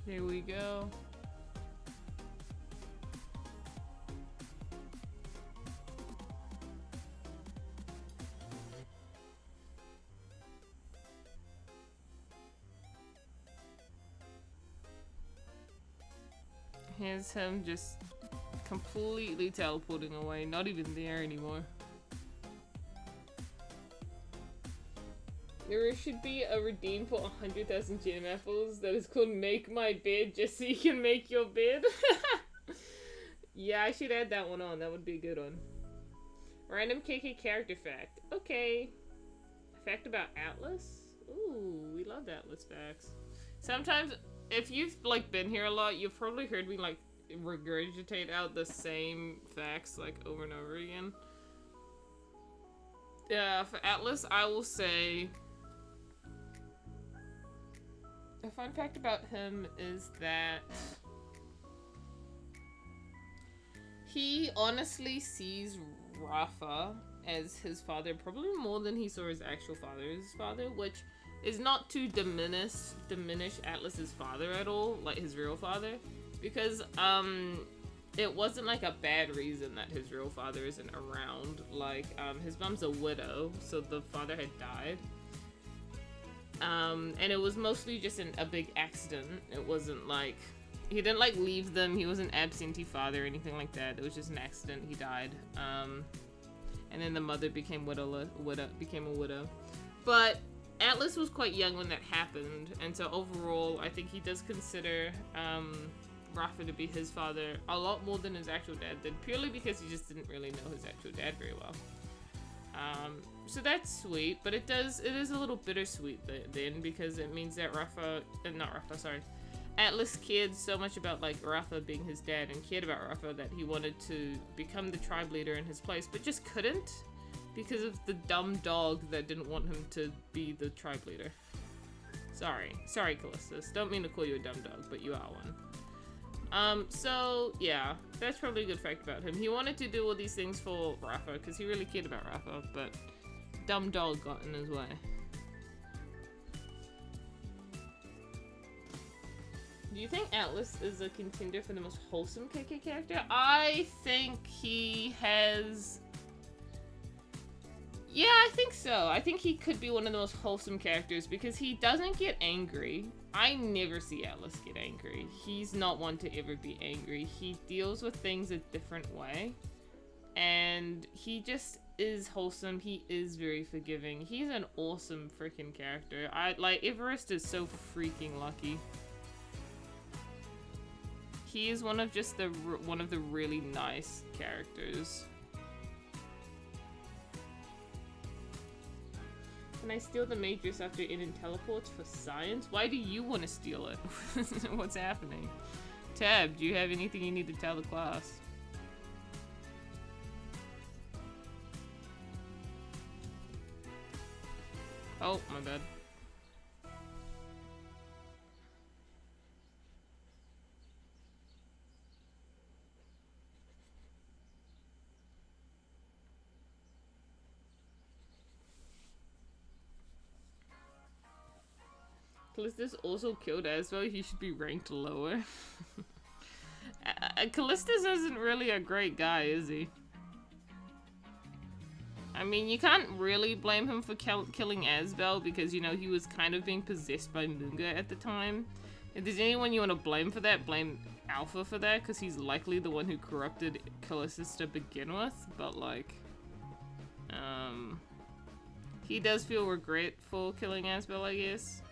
Here we go. Here's him just completely teleporting away, not even there anymore. There should be a redeem for 100,000 gem apples that is called Make My Bed just so you can make your bed. Yeah, I should add that one on. That would be a good one. Random KK character fact. Okay. Fact about Atlas? Ooh, we love Atlas facts. Sometimes, if you've like been here a lot, you've probably heard me like regurgitate out the same facts like over and over again. Yeah, for Atlas, I will say a fun fact about him is that he honestly sees Rafa as his father, probably more than he saw his actual father as his father, which is not to diminish Atlas's father at all, like his real father, because it wasn't like a bad reason that his real father isn't around. Like his mom's a widow, so the father had died. And it was mostly just a big accident. It wasn't like, he didn't like leave them, he wasn't absentee father or anything like that. It was just an accident, he died. And then the mother became a widow. But Atlas was quite young when that happened, and so overall, I think he does consider Rafa to be his father a lot more than his actual dad did, purely because he just didn't really know his actual dad very well. So that's sweet, but it is a little bittersweet then, because it means that Atlas cared so much about like Rafa being his dad and cared about Rafa that he wanted to become the tribe leader in his place, but just couldn't because of the dumb dog that didn't want him to be the tribe leader. Sorry, Callistus. Don't mean to call you a dumb dog, but you are one. So yeah, that's probably a good fact about him. He wanted to do all these things for Rafa because he really cared about Rafa, but dumb dog got in his way. Do you think Atlas is a contender for the most wholesome KK character? I think he has... Yeah, I think so. I think he could be one of the most wholesome characters because he doesn't get angry. I never see Atlas get angry. He's not one to ever be angry. He deals with things a different way. And he just is wholesome. He is very forgiving. He's an awesome freaking character. Everest is so freaking lucky. He is one of the really nice characters. Can I steal the Matrix after Eden teleports for science? Why do you want to steal it? What's happening? Tab, do you have anything you need to tell the class? Oh, my bad. Callistus also killed Asbo. He should be ranked lower. Callistus isn't really a great guy, is he? I mean, you can't really blame him for killing Asbel because, you know, he was kind of being possessed by Munga at the time. If there's anyone you want to blame for that, blame Alpha for that, because he's likely the one who corrupted Callistus to begin with. But, like, He does feel regretful killing Asbel, I guess.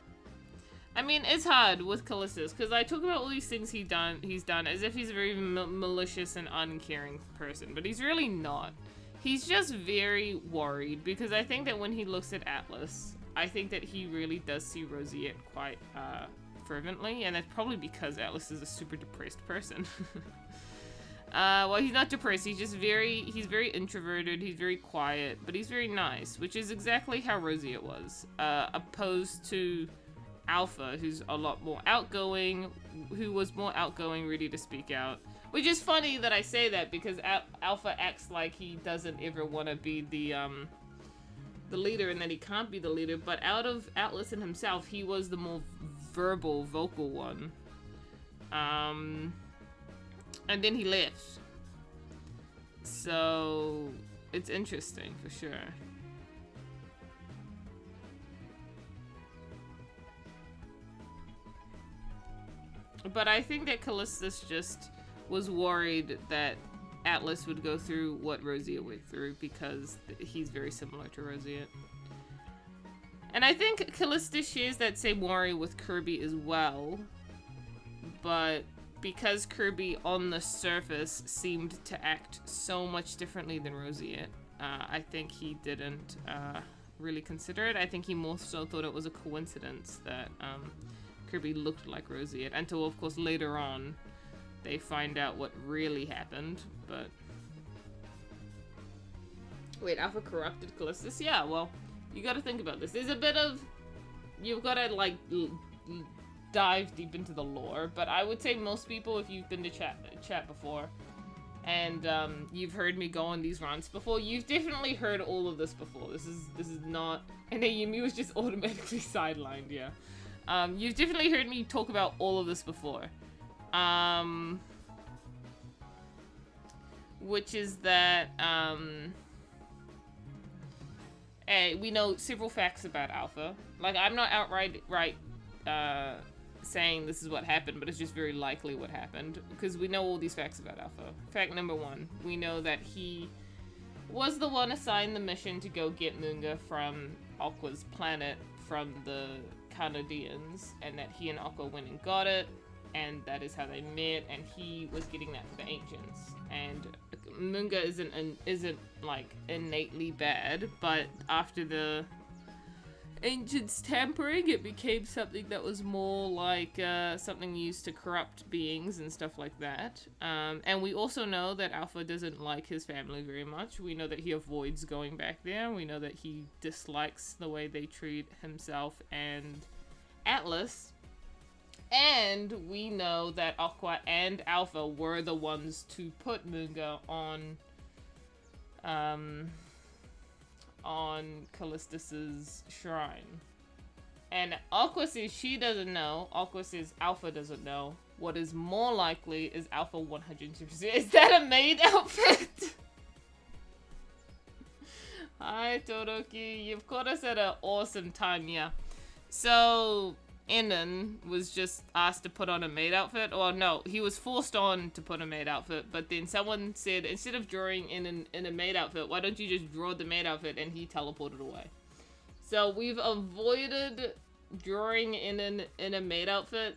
I mean, it's hard with Callistus, because I talk about all these things he's done as if he's a very malicious and uncaring person, but he's really not. He's just very worried, because I think that when he looks at Atlas, I think that he really does see Rosiette quite fervently, and that's probably because Atlas is a super depressed person. Well, he's not depressed, he's very introverted, he's very quiet, but he's very nice, which is exactly how Rosiette was, opposed to Alpha, who's a lot more outgoing, ready to speak out. Which is funny that I say that, because Alpha acts like he doesn't ever want to be the leader, and that he can't be the leader, but out of Atlas and himself, he was the more vocal one. And then he left. So, it's interesting, for sure. But I think that Callistus just was worried that Atlas would go through what Rosiette went through, because he's very similar to Rosiette. And I think Callistus shares that same worry with Kirby as well, but because Kirby on the surface seemed to act so much differently than Rosiette, I think he didn't really consider it. I think he more so thought it was a coincidence that Kirby looked like Rosiette, until of course later on they find out what really happened. But wait, Alpha corrupted Callistus? Yeah, well, you gotta think about this. There's a bit of, you've gotta like dive deep into the lore, but I would say most people, if you've been to chat before, and you've heard me go on these rants before, you've definitely heard all of this before. This is not, and Ayumi was just automatically sidelined, yeah. You've definitely heard me talk about all of this before. Which is that, we know several facts about Alpha. Like, I'm not outright saying this is what happened, but it's just very likely what happened, because we know all these facts about Alpha. Fact number one, we know that he was the one assigned the mission to go get Munga from Aqua's planet from the Canadians, and that he and Aqua went and got it, and that is how they met, and he was getting that for the Ancients. And Munga isn't like innately bad, but after the Ancients tampering, it became something that was more like something used to corrupt beings and stuff like that. And we also know that Alpha doesn't like his family very much. We know that he avoids going back there. We know that he dislikes the way they treat himself and Atlas. And we know that Aqua and Alpha were the ones to put Munga on Callistus's shrine. And Aqua says she doesn't know. Aqua says Alpha doesn't know. What is more likely is Alpha 100%. Is that a maid outfit? Hi, Todoroki. You've caught us at an awesome time, yeah. So, Enon was just asked to put on a maid outfit. Or no, he was forced on to put a maid outfit, but then someone said, instead of drawing in a maid outfit, why don't you just draw the maid outfit, and he teleported away. So we've avoided drawing in a maid outfit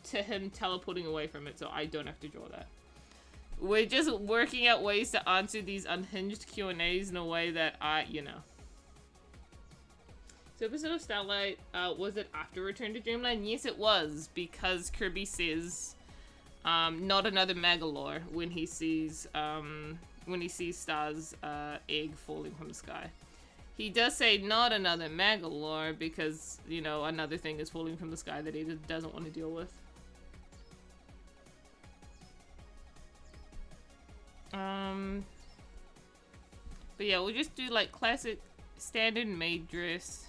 to him teleporting away from it, so I don't have to draw that. We're just working out ways to answer these unhinged Q&As in a way that you know. So episode of Starlight, was it after Return to Dreamland? Yes, it was, because Kirby says, not another Magalore when he sees Star's egg falling from the sky. He does say not another Magalore because, you know, another thing is falling from the sky that he doesn't want to deal with. But yeah, we'll just do like classic standard maid dress.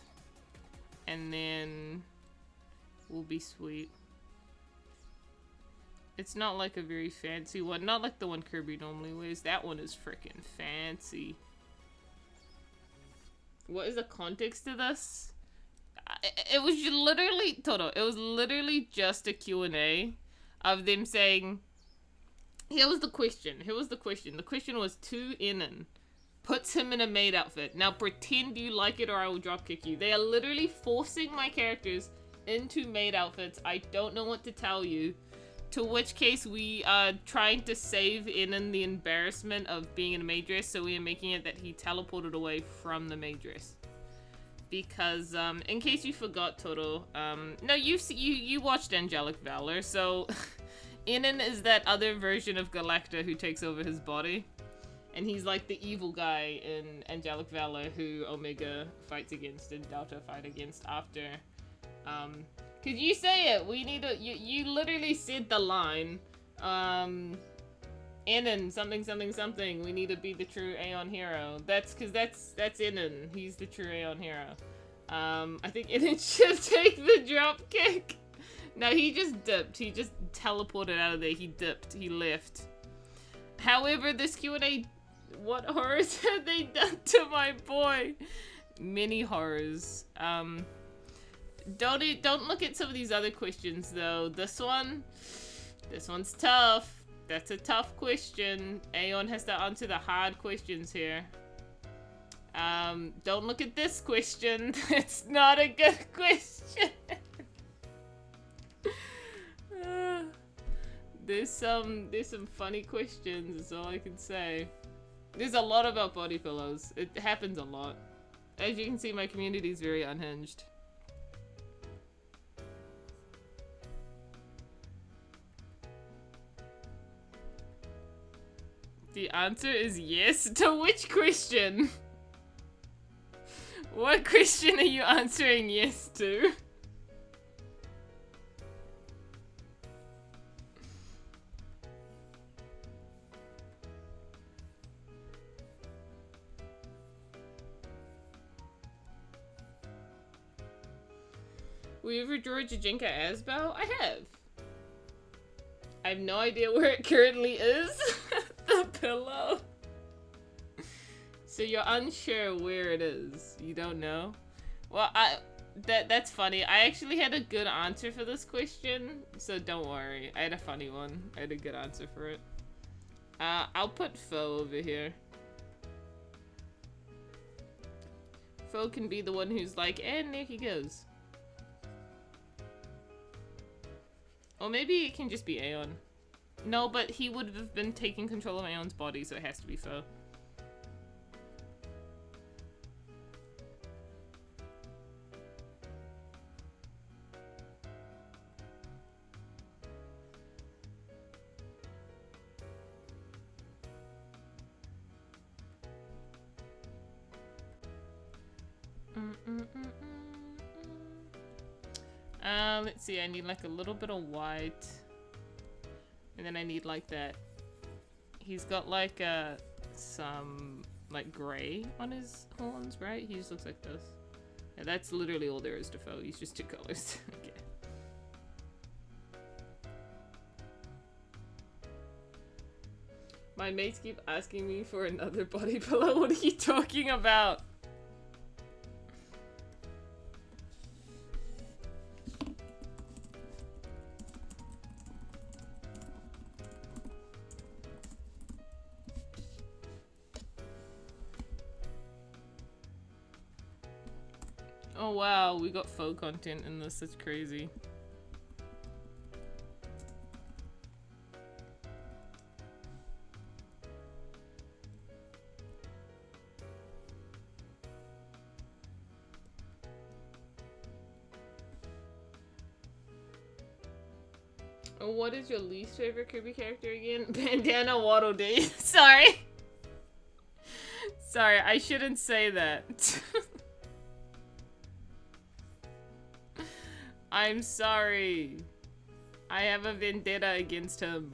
And then we'll be sweet. It's not like a very fancy one. Not like the one Kirby normally wears. That one is freaking fancy. What is the context to this? It was literally, Toto, it was literally just a Q&A of them saying, here was the question. The question was to Enon. puts him in a maid outfit. Now pretend you like it or I will dropkick you. They are literally forcing my characters into maid outfits. I don't know what to tell you. To which case we are trying to save Inan the embarrassment of being in a maid dress, so we are making it that he teleported away from the maid dress. Because, in case you forgot, Toto, no, you watched Angelic Valor, so Inan is that other version of Galacta who takes over his body. And he's like the evil guy in Angelic Valor who Omega fights against and Delta fight against after. Could you say it? We need to, you literally said the line, Inan, something, something, something. We need to be the true Aeon hero. That's Inan. He's the true Aeon hero. I think Inan should take the drop kick. No, he just dipped. He just teleported out of there. He dipped. He left. However, this Q&A, what horrors have they done to my boy? Many horrors. Don't look at some of these other questions though. This one's tough. That's a tough question. Aeon has to answer the hard questions here. Don't look at this question. It's not a good question. There's some funny questions, is all I can say. There's a lot about body pillows. It happens a lot. As you can see, my community is very unhinged. The answer is yes. To which question? What question are you answering yes to? Will you ever draw Jajinka Asbel? I have. I have no idea where it currently is. The pillow. So you're unsure where it is. You don't know? Well, that's funny. I actually had a good answer for this question, so don't worry. I had a funny one. I had a good answer for it. I'll put Foe over here. Foe can be the one who's like, and there he goes. Or maybe it can just be Aeon. No, but he would have been taking control of Aeon's body, so it has to be Foe. Let's see, I need like a little bit of white. And then I need like that. He's got like some like gray on his horns, right? He just looks like this. Yeah, that's literally all there is to Foe. He's just two colors. Okay. My mates keep asking me for another body pillow. What are you talking about? Oh wow, we got faux content in this, that's crazy. Oh, what is your least favorite Kirby character again? Bandana Waddle Dee. Sorry. Sorry, I shouldn't say that. I'm sorry. I have a vendetta against him.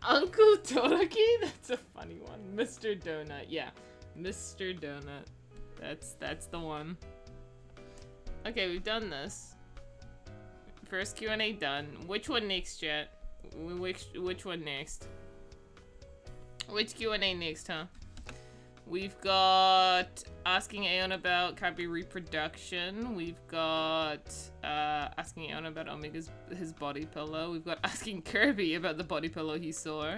Uncle Todaki? That's a funny one. Mr. Donut. Yeah. Mr. Donut. That's the one. Okay, we've done this. First Q&A done. Which one next, chat? Which one next? Which Q&A next, huh? We've got asking Aeon about Kirby reproduction. We've got asking Aeon about his body pillow. We've got asking Kirby about the body pillow he saw.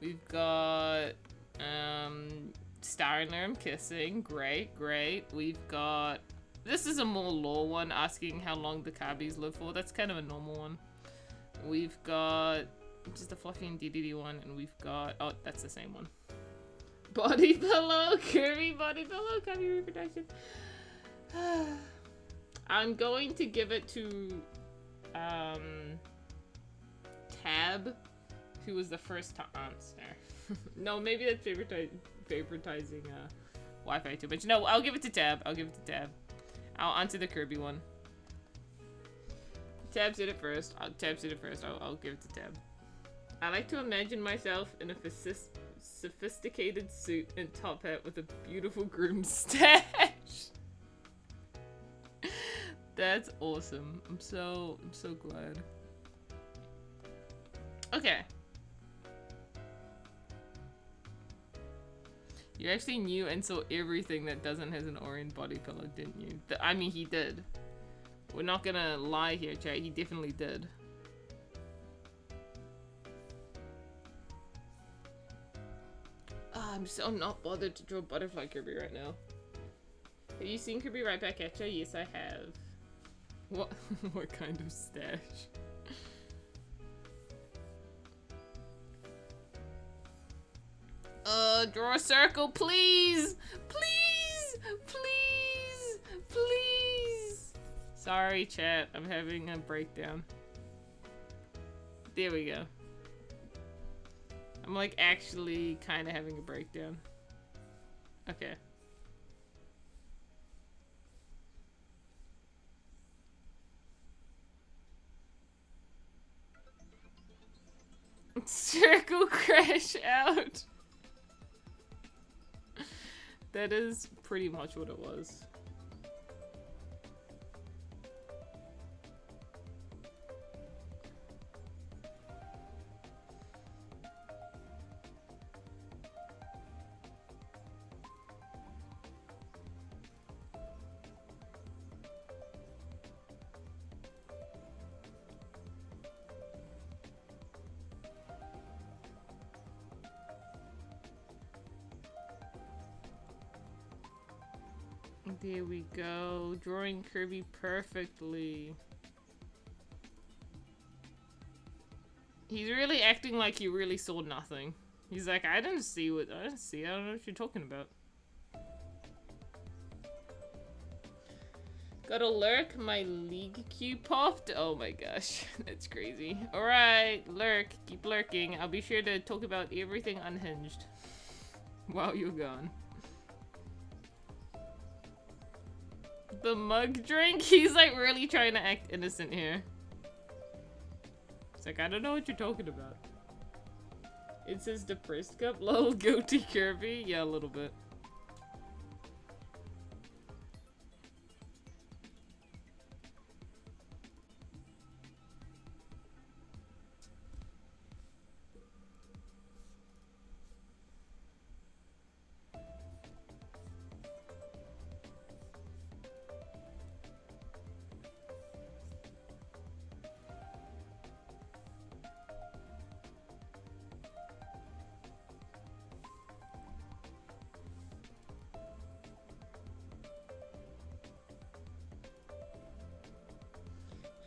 We've got Star and Lerm kissing. Great, great. We've got, this is a more lore one, asking how long the Kirbys live for. That's kind of a normal one. We've got just a Fluffy and DDD one, and we've got, oh, that's the same one. Body pillow, Kirby body pillow, Kirby reproduction. I'm going to give it to Tab, who was the first to answer. No, maybe that's favoritizing Wi-Fi too much. No, I'll give it to Tab. I'll give it to Tab. I'll answer the Kirby one. Tab did it first. I'll give it to Tab. I like to imagine myself in a sophisticated suit and top hat with a beautiful groom stash. That's awesome. I'm so glad. Okay. You actually knew and saw everything that doesn't has an Orion body pillow, didn't you? I mean, he did. We're not gonna lie here, chat. He definitely did. I'm so not bothered to draw butterfly Kirby right now. Have you seen Kirby right back at you? Yes, I have. What? What kind of stash? Draw a circle, please! Please! Please! Please! Sorry, chat. I'm having a breakdown. There we go. I'm like actually kind of having a breakdown. Okay. Circle crash out. That is pretty much what it was. There we go. Drawing Kirby perfectly. He's really acting like he really saw nothing. He's like, I didn't see. I don't know what you're talking about. Got a lurk, my league queue popped. Oh my gosh, that's crazy. Alright, lurk, keep lurking. I'll be sure to talk about everything unhinged while you're gone. The mug drink? He's like really trying to act innocent here. It's like, I don't know what you're talking about. It says depressed cup, lol, goatee Kirby. Yeah, a little bit.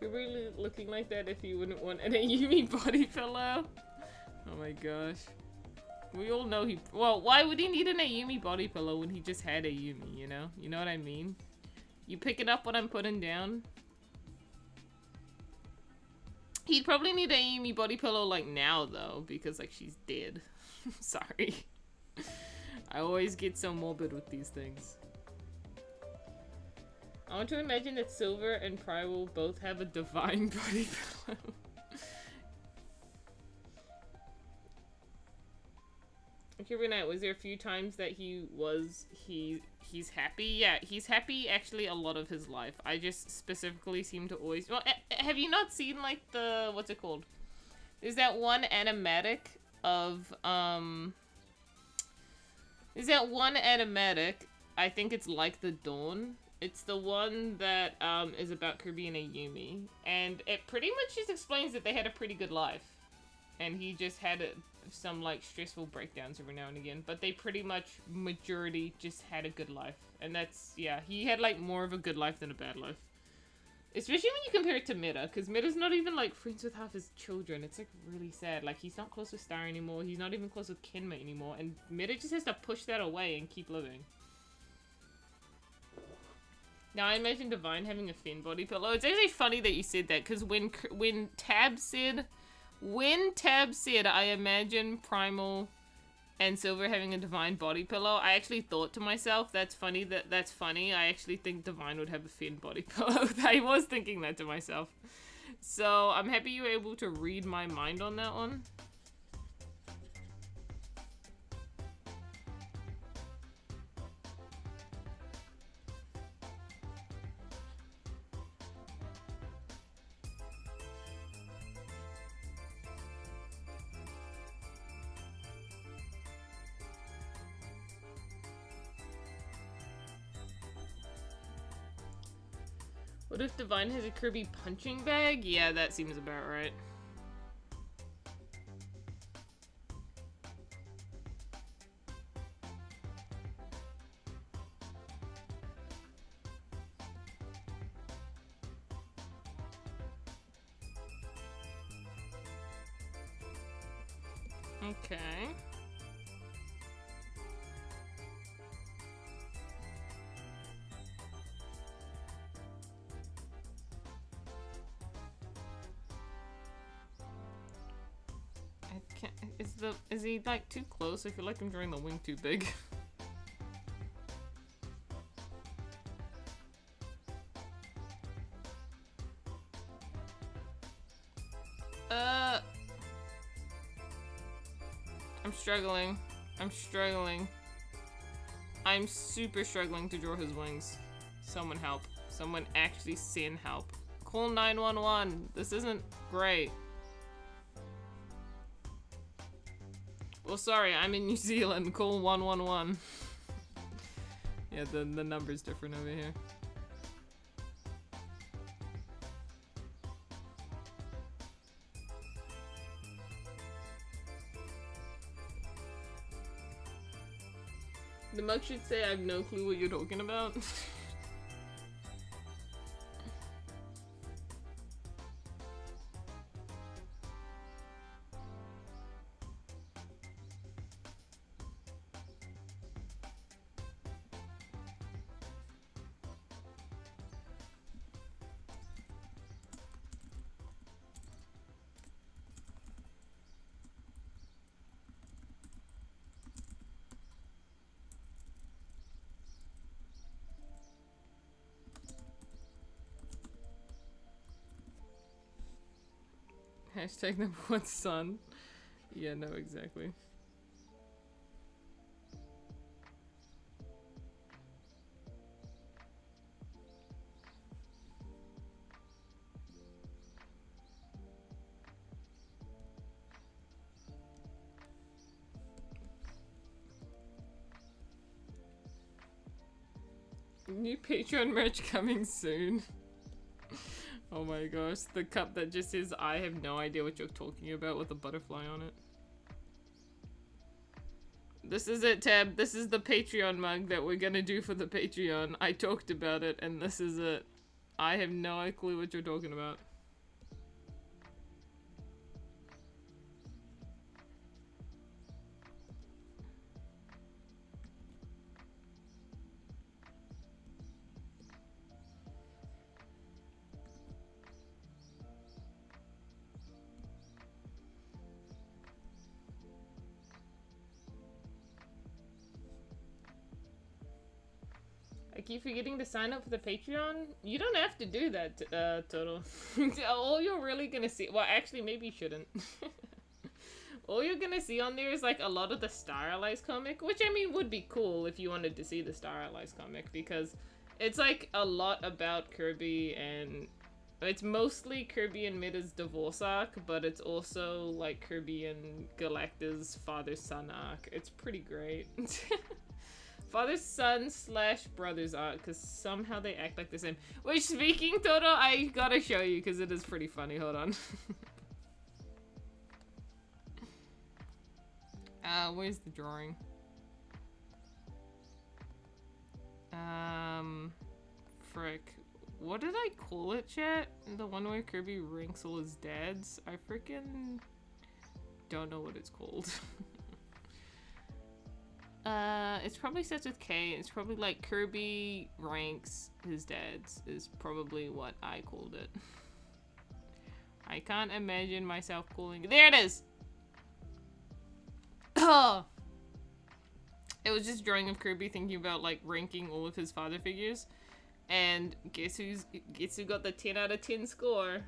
You're really looking like that if you wouldn't want an Ayumi body pillow. Oh my gosh. We all know he- well, why would he need an Ayumi body pillow when he just had Ayumi, you know? You know what I mean? You picking up what I'm putting down? He'd probably need an Ayumi body pillow like now though, because like she's dead. Sorry. I always get so morbid with these things. I want to imagine that Silver and Pry will both have a divine body pillow. Okay, Renate, was there a few times that he's happy? Yeah, he's happy actually a lot of his life. I just specifically seem to always... Well, have you not seen like the... what's it called? There's that one animatic of, Is that one animatic? I think it's Like the Dawn. It's the one that is about Kirby and Ayumi, and it pretty much just explains that they had a pretty good life, and he just had some like stressful breakdowns every now and again. But they pretty much majority just had a good life, and that's yeah. He had like more of a good life than a bad life. Especially when you compare it to Meta, because Meta's not even, like, friends with half his children. It's, like, really sad. Like, he's not close with Star anymore. He's not even close with Kenma anymore. And Meta just has to push that away and keep living. Now, I imagine Divine having a Finn body pillow. It's actually funny that you said that, because when Tab said, I imagine Primal and Silver having a Divine body pillow, I actually thought to myself, that's funny. I actually think Divine would have a Finn body pillow. I was thinking that to myself. So I'm happy you were able to read my mind on that one. What if Divine has a Kirby punching bag? Yeah, that seems about right. Okay. Is he like too close? I feel like I'm drawing the wing too big. I'm struggling. I'm super struggling to draw his wings. Someone help. Someone actually send help. Call 911. This isn't great. Well, sorry, I'm in New Zealand. Call 111. Yeah, the number's different over here. The mug should say I have no clue what you're talking about. Hashtag #1 son. Yeah, no, exactly. New Patreon merch coming soon. Oh my gosh, the cup that just says I have no idea what you're talking about with a butterfly on it. This is it, Tab. This is the Patreon mug that we're gonna do for the Patreon. I talked about it and this is it. I have no clue what you're talking about. I keep forgetting to sign up for the Patreon. You don't have to do that, Total. All you're really gonna see... Well, actually, maybe you shouldn't. All you're gonna see on there is, like, a lot of the Star Allies comic. Which, I mean, would be cool if you wanted to see the Star Allies comic. Because it's, like, a lot about Kirby and It's mostly Kirby and Mida's divorce arc, but it's also like Kirby and Galacta's father-son arc. It's pretty great. Father-son / brother's arc, because somehow they act like the same. Which, speaking, Toto, I gotta show you, because it is pretty funny. Hold on. Where's the drawing? Frick. What did I call it, chat? The one where Kirby ranks all his dads? I freaking don't know what it's called. It's probably starts with K. It's probably like Kirby ranks his dads is probably what I called it. I can't imagine myself calling it. There it is! Oh! It was just drawing of Kirby thinking about like ranking all of his father figures. And guess who got the 10 out of 10 score?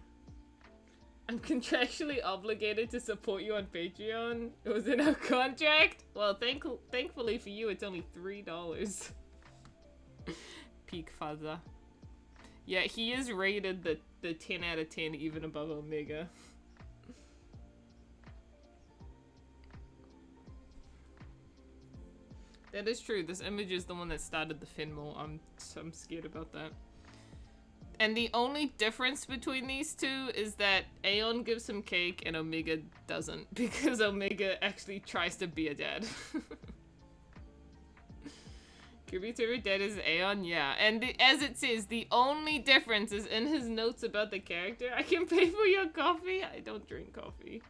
I'm contractually obligated to support you on Patreon. It was in our contract. Well, thankfully for you, it's only $3. Peak father. Yeah, he is rated the 10 out of 10 even above Omega. That is true. This image is the one that started the Finmore. I'm scared about that. And the only difference between these two is that Aeon gives him cake and Omega doesn't, because Omega actually tries to be a dad. Kirby's favorite dad is Aeon, yeah. And as it says, the only difference is in his notes about the character. I can pay for your coffee. I don't drink coffee.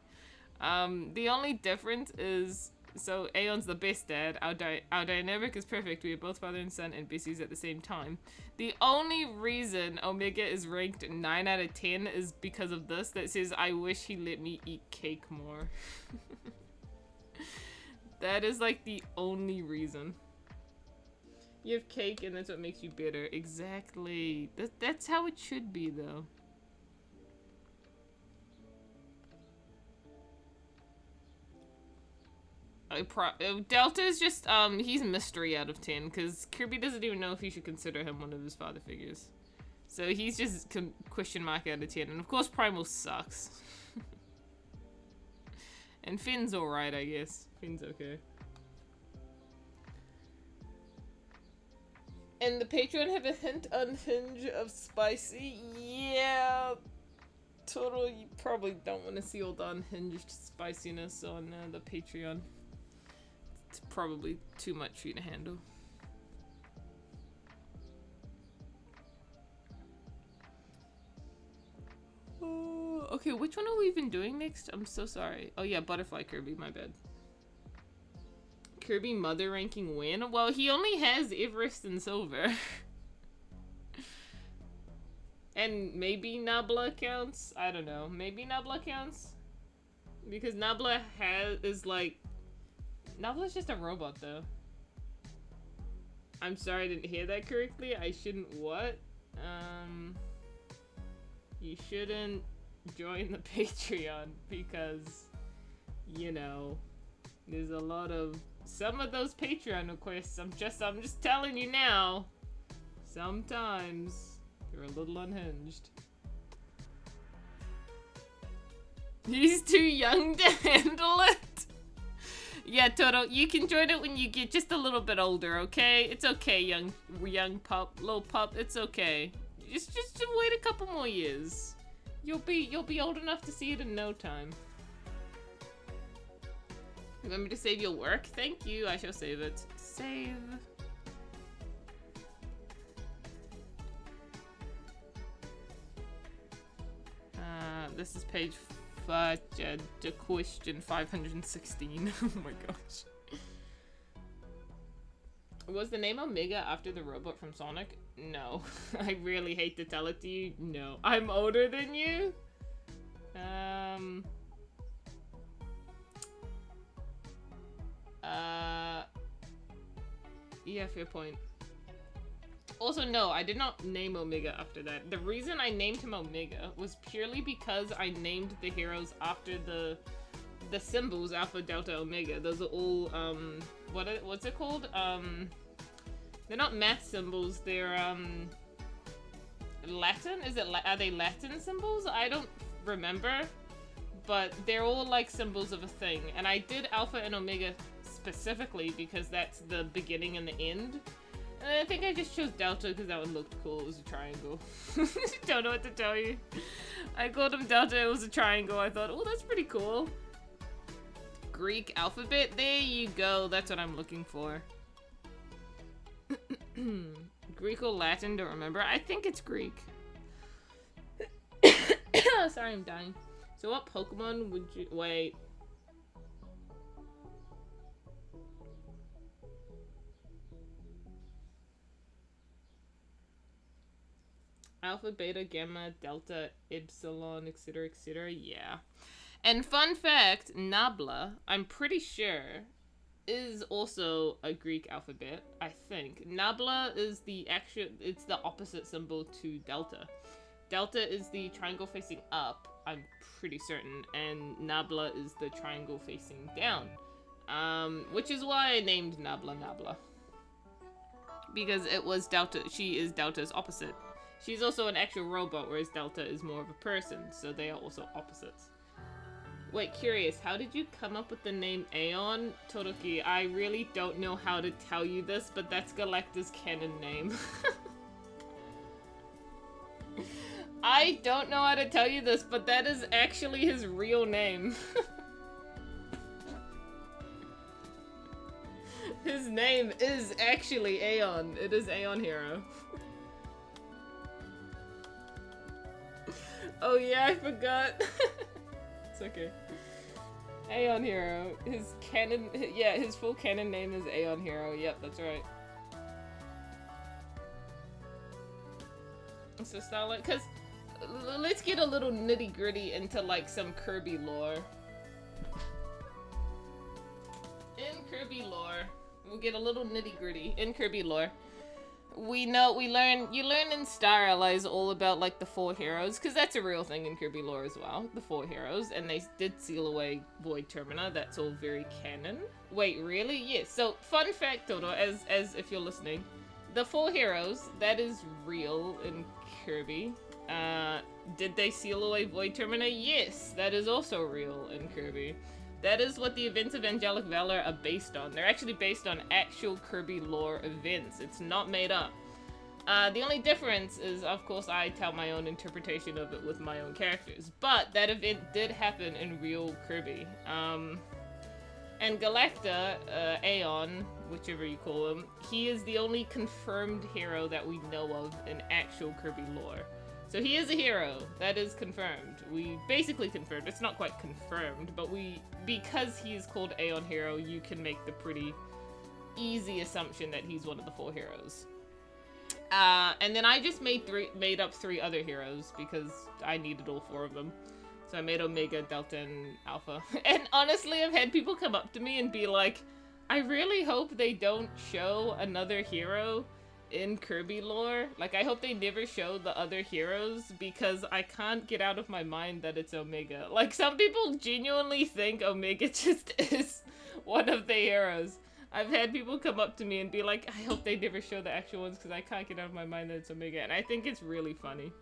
The only difference is, so Aeon's the best dad. Our dynamic is perfect. We are both father and son and besties at the same time. The only reason Omega is ranked 9 out of 10 is because of this that says, I wish he let me eat cake more. That is like the only reason. You have cake and that's what makes you bitter. Exactly. That's how it should be though. Delta is just, he's mystery out of 10, because Kirby doesn't even know if he should consider him one of his father figures. So he's just question mark out of 10, and of course Primal sucks. And Finn's alright, I guess. Finn's okay. And the Patreon have a hint unhinge of spicy? Yeah. Total, you probably don't want to see all the unhinged spiciness on the Patreon. It's probably too much for you to handle. Oh, okay, which one are we even doing next? I'm so sorry. Oh yeah, Butterfly Kirby, my bad. Kirby mother ranking win? Well, he only has Everest and Silver. And maybe Nabla counts? I don't know. Maybe Nabla counts? Because Nabla is like... Nabla's just a robot, though. I'm sorry I didn't hear that correctly. I shouldn't what? You shouldn't join the Patreon because, you know, there's a lot of... Some of those Patreon requests, I'm just telling you now. Sometimes they're a little unhinged. He's too young to handle it. Yeah, Toto, you can join it when you get just a little bit older, okay? It's okay, young pup, little pup. It's okay. Just wait a couple more years. You'll be old enough to see it in no time. Remember to save your work? Thank you. I shall save it. Save. This is page 5, the question 516. Oh my gosh. Was the name Omega after the robot from Sonic? No. I really hate to tell it to you. No. I'm older than you? Yeah, fair point. Also, no, I did not name Omega after that. The reason I named him Omega was purely because I named the heroes after the symbols Alpha, Delta, Omega. Those are all, what's it called? They're not math symbols, they're, Latin? Are they Latin symbols? I don't remember, but they're all like symbols of a thing. And I did Alpha and Omega specifically because that's the beginning and the end. And I think I just chose Delta because that one looked cool. It was a triangle. Don't know what to tell you. I called him Delta. It was a triangle. I thought, oh, that's pretty cool. Greek alphabet. There you go. That's what I'm looking for. Greek or Latin? Don't remember. I think it's Greek. Sorry, I'm dying. So what Pokemon would you... Wait. Alpha, Beta, Gamma, Delta, Epsilon, etc., etc. Yeah. And fun fact, Nabla, I'm pretty sure, is also a Greek alphabet, I think. Nabla is the actual, it's the opposite symbol to Delta. Delta is the triangle facing up, I'm pretty certain, and Nabla is the triangle facing down. Which is why I named Nabla Nabla. Because it was Delta, she is Delta's opposite. She's also an actual robot, whereas Delta is more of a person, so they are also opposites. Wait, curious, how did you come up with the name Aeon? Todoroki, I really don't know how to tell you this, but that's Galacta's canon name. I don't know how to tell you this, but that is actually his real name. His name is actually Aeon. It is Aeon Hero. Oh yeah, I forgot. It's okay. Aeon Hero. His canon, yeah, his full canon name is Aeon Hero. Yep, that's right. So Starlight, cause let's get a little nitty gritty into like some Kirby lore. In Kirby lore, we'll get a little nitty gritty in Kirby lore. You learn in Star Allies all about like the 4 heroes, because that's a real thing in Kirby lore as well, the 4 heroes, and they did seal away Void Termina. That's all very canon. Wait, really? Yes. So fun fact, Toto, as if you're listening, the 4 heroes, that is real in Kirby. Did they seal away Void Termina? Yes, that is also real in Kirby. That is what the events of Angelic Valor are based on. They're actually based on actual Kirby lore events. It's not made up. The only difference is, of course, I tell my own interpretation of it with my own characters. But that event did happen in real Kirby. And Galacta, Aeon, whichever you call him, he is the only confirmed hero that we know of in actual Kirby lore. So he is a hero. That is confirmed. We basically confirmed. It's not quite confirmed, but because he is called Aeon Hero, you can make the pretty easy assumption that he's one of the 4 heroes. And then I just made up 3 other heroes because I needed all 4 of them. So I made Omega, Delta, and Alpha. And honestly, I've had people come up to me and be like, I really hope they don't show another hero in Kirby lore. Like, I hope they never show the other heroes because I can't get out of my mind that it's Omega. Like, some people genuinely think Omega just is one of the heroes. I've had people come up to me and be like, I hope they never show the actual ones because I can't get out of my mind that it's Omega. And I think it's really funny.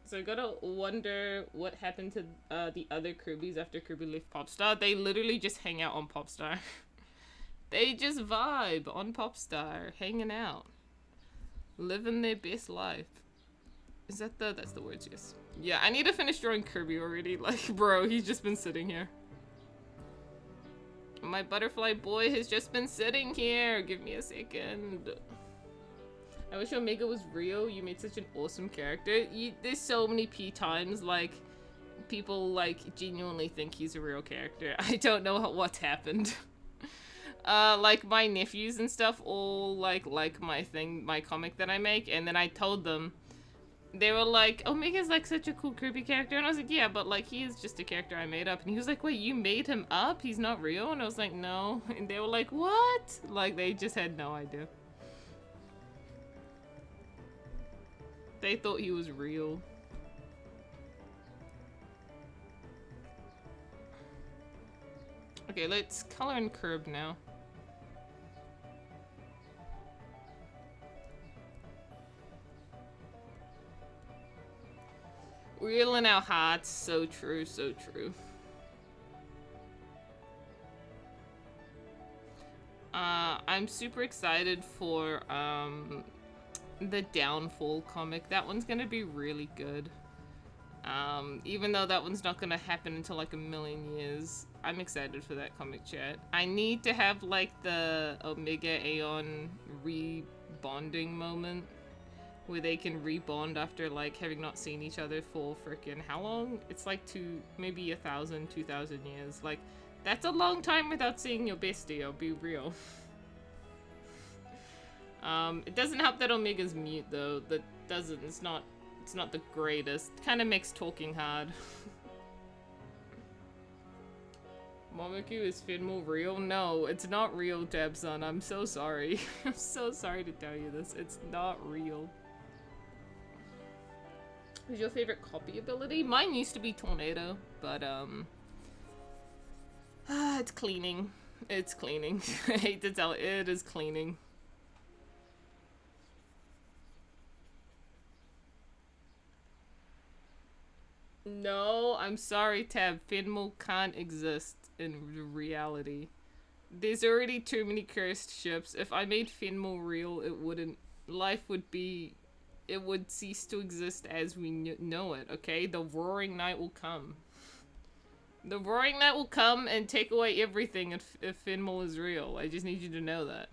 So I gotta wonder what happened to the other Kirbys after Kirby left Popstar. They literally just hang out on Popstar. They just vibe on Popstar, hanging out. Living their best life. Is that that's the words, yes. Yeah, I need to finish drawing Kirby already. Like, bro, he's just been sitting here. My butterfly boy has just been sitting here. Give me a second. I wish Omega was real. You made such an awesome character. There's so many times, like, people, like, genuinely think he's a real character. I don't know what's happened. Like, my nephews and stuff all, like my comic that I make, and then I told them, they were like, Omega's, like, such a cool Kirby character, and I was like, yeah, but, like, he is just a character I made up, and he was like, wait, you made him up? He's not real? And I was like, no, and they were like, what? Like, they just had no idea. They thought he was real. Okay, let's color in Curb now. real in our hearts. So true, so true. I'm super excited for the Downfall comic. That one's gonna be really good. Even though that one's not gonna happen until like a million years, I'm excited for that comic, chat. I need to have like the Omega Aeon rebonding moment where they can rebond after like having not seen each other for frickin' how long? It's like maybe 1,000, 2,000 years. Like, that's a long time without seeing your bestie, I'll be real. It doesn't help that Omega's mute though. That doesn't, it's not the greatest. Kind of makes talking hard. Momoku, is Finmo real? No, it's not real, Tabson. I'm so sorry. I'm so sorry to tell you this. It's not real. Who's your favorite copy ability? Mine used to be Tornado, but it's cleaning. It's cleaning. I hate to tell it is cleaning. No, I'm sorry, Tab. Finmo can't exist in reality. There's already too many cursed ships. If I made Finmo real, it wouldn't. Life would be. It would cease to exist as we know it, okay? The Roaring Night will come. The Roaring Night will come and take away everything if Finmo is real. I just need you to know that.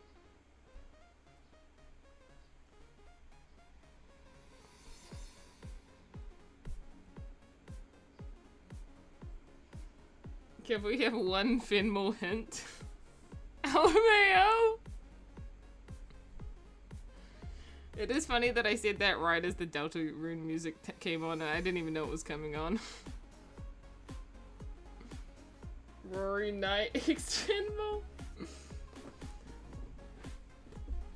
Can we have one Finmo hint? LMAO! It is funny that I said that right as the Delta Rune music came on and I didn't even know it was coming on. Rory Knight X Finmo.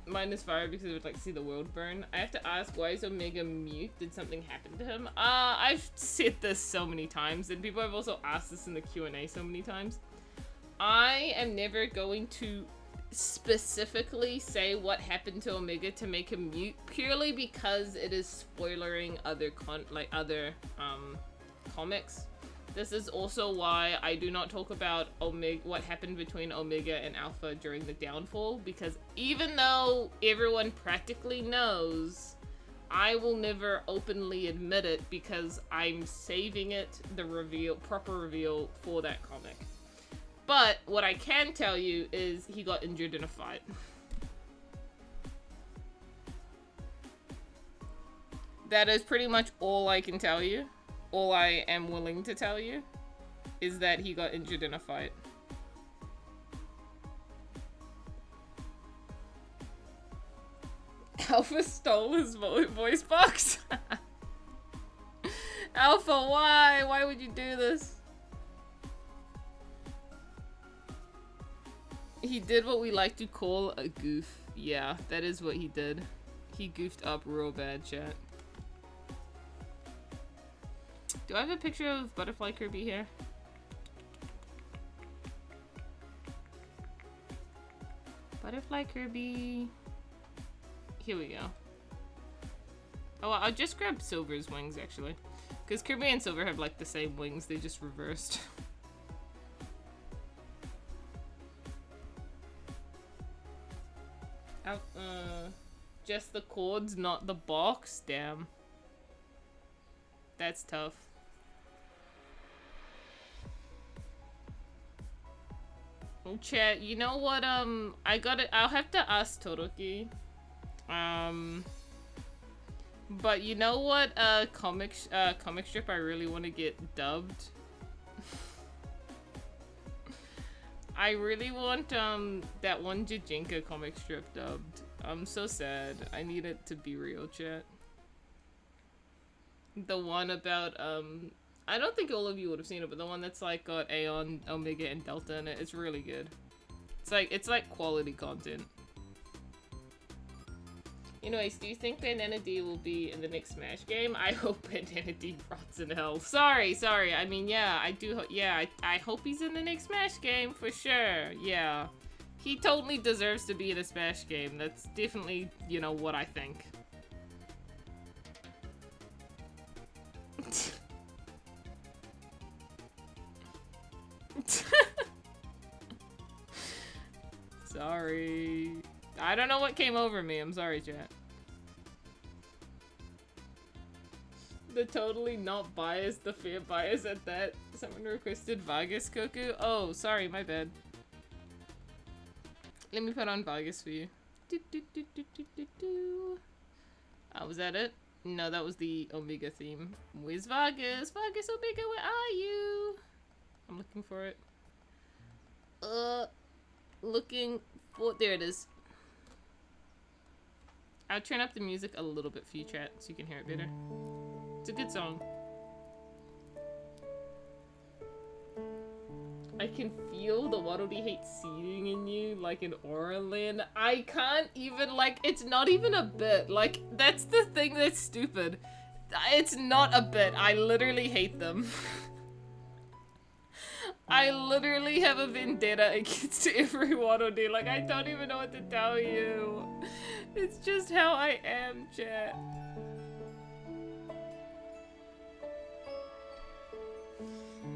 Mine is fire because I would like to see the world burn. I have to ask, why is Omega mute? Did something happen to him? I've said this so many times, and people have also asked this in the Q&A so many times. I am never going to specifically say what happened to Omega to make him mute, purely because it is spoilering other comics. This is also why I do not talk about what happened between Omega and Alpha during the Downfall, because even though everyone practically knows, I will never openly admit it because I'm saving it, the proper reveal for that comic. But what I can tell you is he got injured in a fight. That is pretty much all I can tell you. All I am willing to tell you is that he got injured in a fight. Alpha stole his voice box? Alpha, why? Why would you do this? He did what we like to call a goof. Yeah, that is what he did. He goofed up real bad, chat. Do I have a picture of Butterfly Kirby here? Butterfly Kirby. Here we go. Oh, I'll just grab Silver's wings, actually. Because Kirby and Silver have, like, the same wings. They just reversed. Just the cords, not the box? Damn. That's tough. Chat, you know what, I'll have to ask Toroki. But you know what, comic strip I really want to get dubbed? I really want, that one Jijinka comic strip dubbed. I'm so sad. I need it to be real, chat. The one about, I don't think all of you would have seen it, but the one that's like got Aeon, Omega, and Delta in it. It's really good. It's like quality content. Anyways, do you think Bandana D will be in the next Smash game? I hope Bandana D rots in hell. Sorry. I mean, yeah, I do. Yeah, I hope he's in the next Smash game for sure. Yeah, he totally deserves to be in a Smash game. That's definitely, you know, what I think. Sorry. I don't know what came over me. I'm sorry, chat. The totally not biased, the fair bias at that. Someone requested Vargas Koku. Oh, sorry, my bad. Let me put on Vargas for you. Was that it? No, that was the Omega theme. Where's Vargas? Vargas Omega, where are you? I'm looking for it. Looking for... There it is. I'll turn up the music a little bit for you, chat, so you can hear it better. It's a good song. I can feel the Waddle Dee hate seeding in you like an aura, Lynn. I can't even, like, it's not even a bit. Like, that's the thing that's stupid. It's not a bit. I literally hate them. I literally have a vendetta against every Waddle Dee. Like, I don't even know what to tell you. It's just how I am, chat.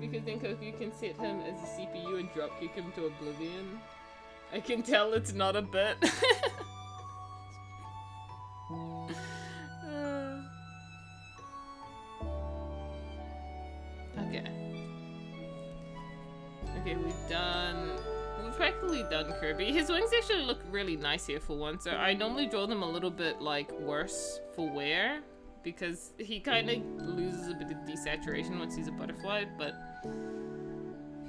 Because then Koku can set him as a CPU and dropkick him to oblivion. I can tell it's not a bit. Okay. Okay, we've practically done Kirby. His wings actually look really nice here for once. So I normally draw them a little bit, like, worse for wear. Because he kind of loses a bit of desaturation once he's a butterfly, but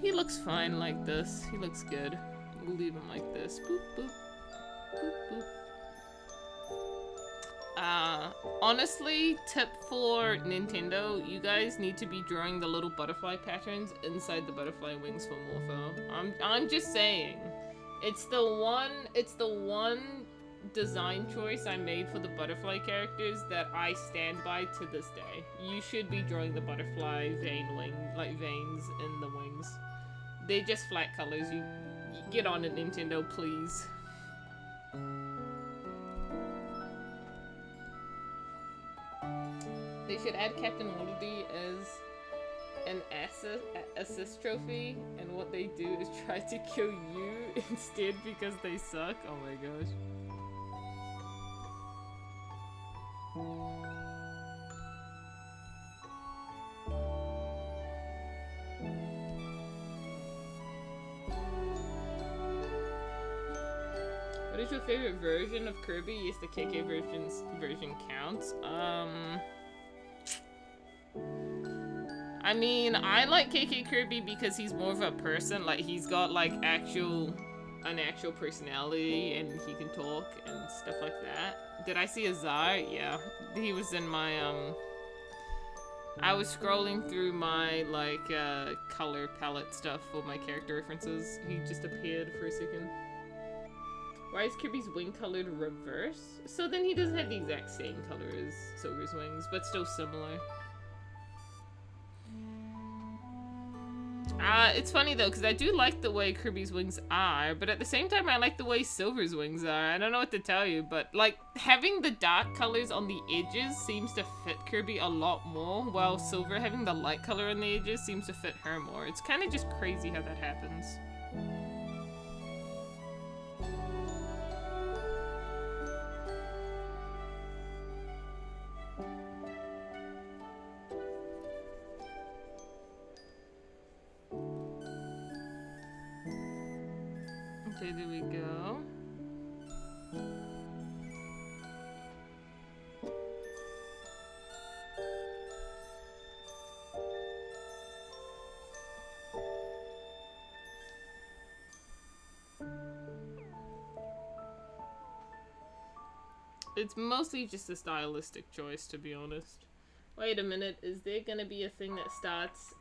he looks fine like this. He looks good. We'll leave him like this. Boop, boop. Boop, boop. Honestly, tip for Nintendo, you guys need to be drawing the little butterfly patterns inside the butterfly wings for Morpho. I'm just saying. It's the one design choice I made for the butterfly characters that I stand by to this day. You should be drawing the butterfly veins in the wings. They're just flat colors. You get on it, Nintendo, please. They should add Captain Waddle Dee as an assist trophy, and what they do is try to kill you instead because they suck. Oh my gosh. What is your favorite version of Kirby? Yes, the KK version counts. I mean, I like KK Kirby because he's more of a person. Like, he's got like an actual personality, and he can talk and stuff like that. Did I see Azar? Yeah, he was in my I was scrolling through my like color palette stuff for my character references. He just appeared for a second. Why is Kirby's wing colored reverse? So then he doesn't have the exact same color as Silver's wings, but still similar. It's funny though, because I do like the way Kirby's wings are, but at the same time I like the way Silver's wings are. I don't know what to tell you, but like having the dark colors on the edges seems to fit Kirby a lot more, while Silver having the light color on the edges seems to fit her more. It's kind of just crazy how that happens. Okay, there we go. It's mostly just a stylistic choice, to be honest. Wait a minute, is there gonna be a thing that starts,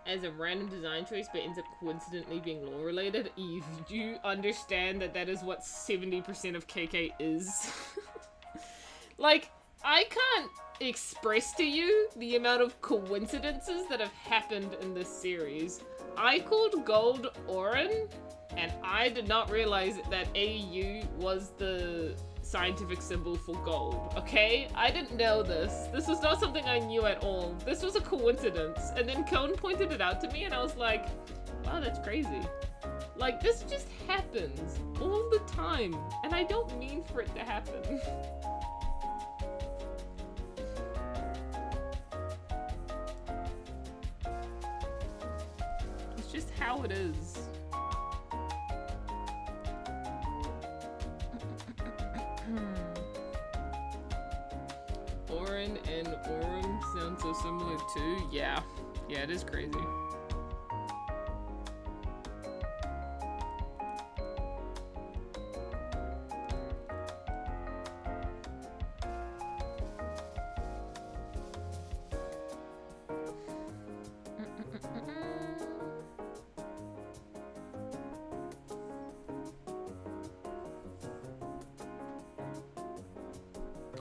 as a random design choice but ends up coincidentally being lore related? Eve, do you understand that that is what 70% of KK is? Like, I can't express to you the amount of coincidences that have happened in this series. I called gold Orin, and I did not realize that AU was the scientific symbol for gold, okay? I didn't know this. This was not something I knew at all. This was a coincidence. And then Cone pointed it out to me and I was like, wow, that's crazy. Like, this just happens all the time. And I don't mean for it to happen. It's just how it is. Orin and Orin sound so similar too. Yeah, it is crazy.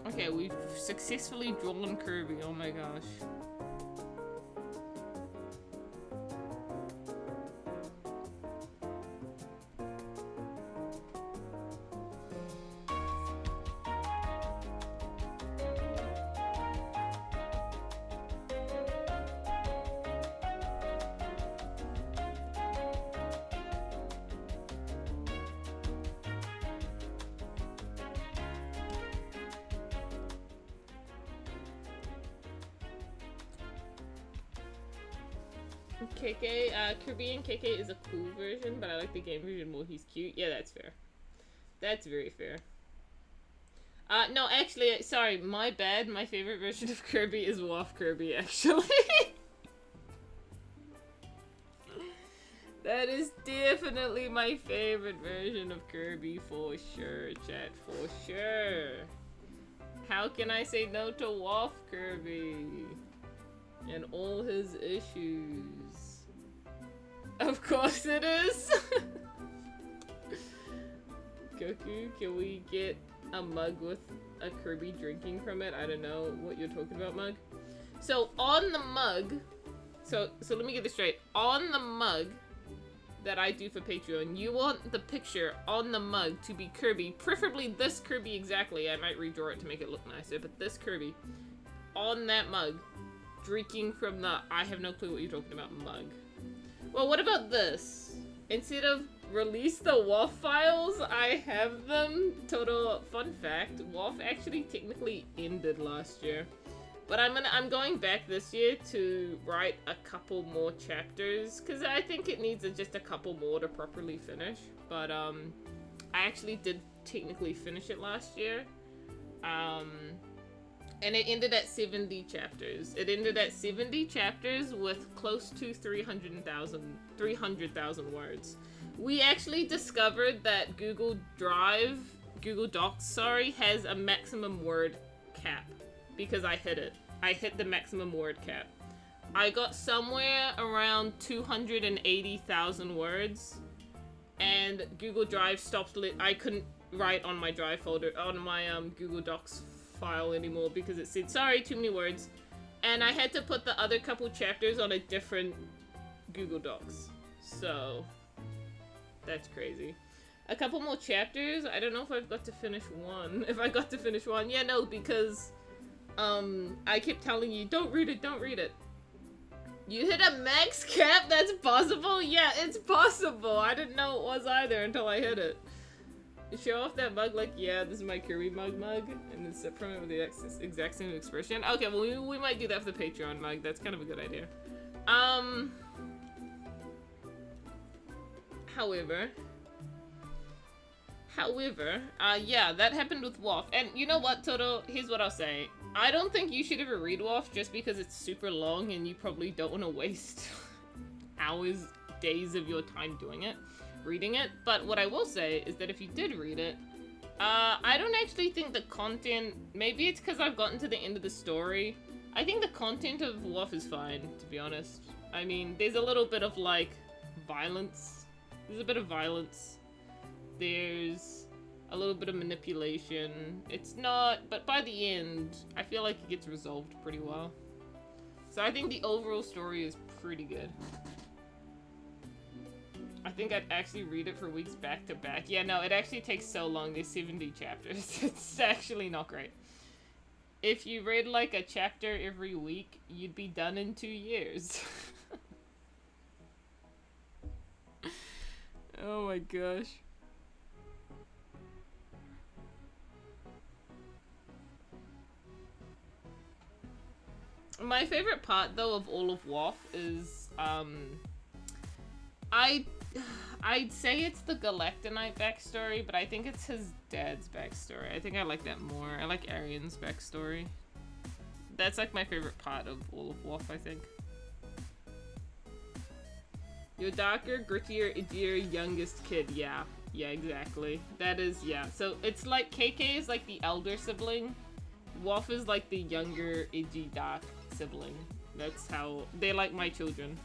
Okay, we've successfully drawn Kirby. Oh my gosh. KK, Kirby and KK is a cool version, but I like the game version more. He's cute. Yeah, that's fair. That's very fair. No, actually, sorry, my bad. My favorite version of Kirby is Waff Kirby, actually. That is definitely my favorite version of Kirby, for sure, chat, for sure. How can I say no to Waff Kirby? And all his issues. Of course it is! Koku, can we get a mug with a Kirby drinking from it? I don't know what you're talking about, mug. So, on the mug... So let me get this straight. On the mug that I do for Patreon, you want the picture on the mug to be Kirby. Preferably this Kirby exactly. I might redraw it to make it look nicer, but this Kirby. On that mug. Drinking from the I have no clue what you're talking about mug. Well, what about this? Instead of release the WAF files, I have them. Total fun fact, WAF actually technically ended last year. But I'm going back this year to write a couple more chapters because I think it needs just a couple more to properly finish. But I actually did technically finish it last year. And it ended at 70 chapters. It ended at 70 chapters with close to 300,000 words. We actually discovered that Google Docs, sorry, has a maximum word cap because I hit it. I hit the maximum word cap. I got somewhere around 280,000 words and Google Drive stopped I couldn't write on my Drive folder, on my Google Docs file anymore because it said sorry, too many words, and I had to put the other couple chapters on a different Google Docs. So that's crazy. A couple more chapters. I don't know if I've got to finish one. If I got to finish one, yeah, no, because I kept telling you don't read it, don't read it. You hit a max cap? That's possible? Yeah, it's possible. I didn't know it was either until I hit it. Show off that mug like, yeah, this is my Kirby mug, and then sip from it with the exact same expression. Okay, well, we might do that for the Patreon mug. That's kind of a good idea. However, yeah, that happened with WAF. And you know what, Toto? Here's what I'll say. I don't think you should ever read WAF just because it's super long and you probably don't want to waste hours, days of your time reading it. But what I will say is that if you did read it, I don't actually think the content, maybe it's because I've gotten to the end of the story. I think the content of WAF is fine, to be honest. I mean, there's a little bit of, like, violence. There's a bit of violence. There's a little bit of manipulation. It's not, but by the end, I feel like it gets resolved pretty well. So I think the overall story is pretty good. I think I'd actually read it for weeks back to back. Yeah, no, it actually takes so long. There's 70 chapters. It's actually not great. If you read like a chapter every week, you'd be done in 2 years. Oh my gosh. My favorite part though of all of WoF is I'd say it's the Galactonite backstory, but I think it's his dad's backstory. I think I like that more. I like Arian's backstory. That's like my favorite part of all of WoF, I think. You're darker, grittier, edgier, youngest kid. Yeah, exactly. That is, yeah. So it's like KK is like the elder sibling. WoF is like the younger, edgy, dark sibling. That's how they like my children.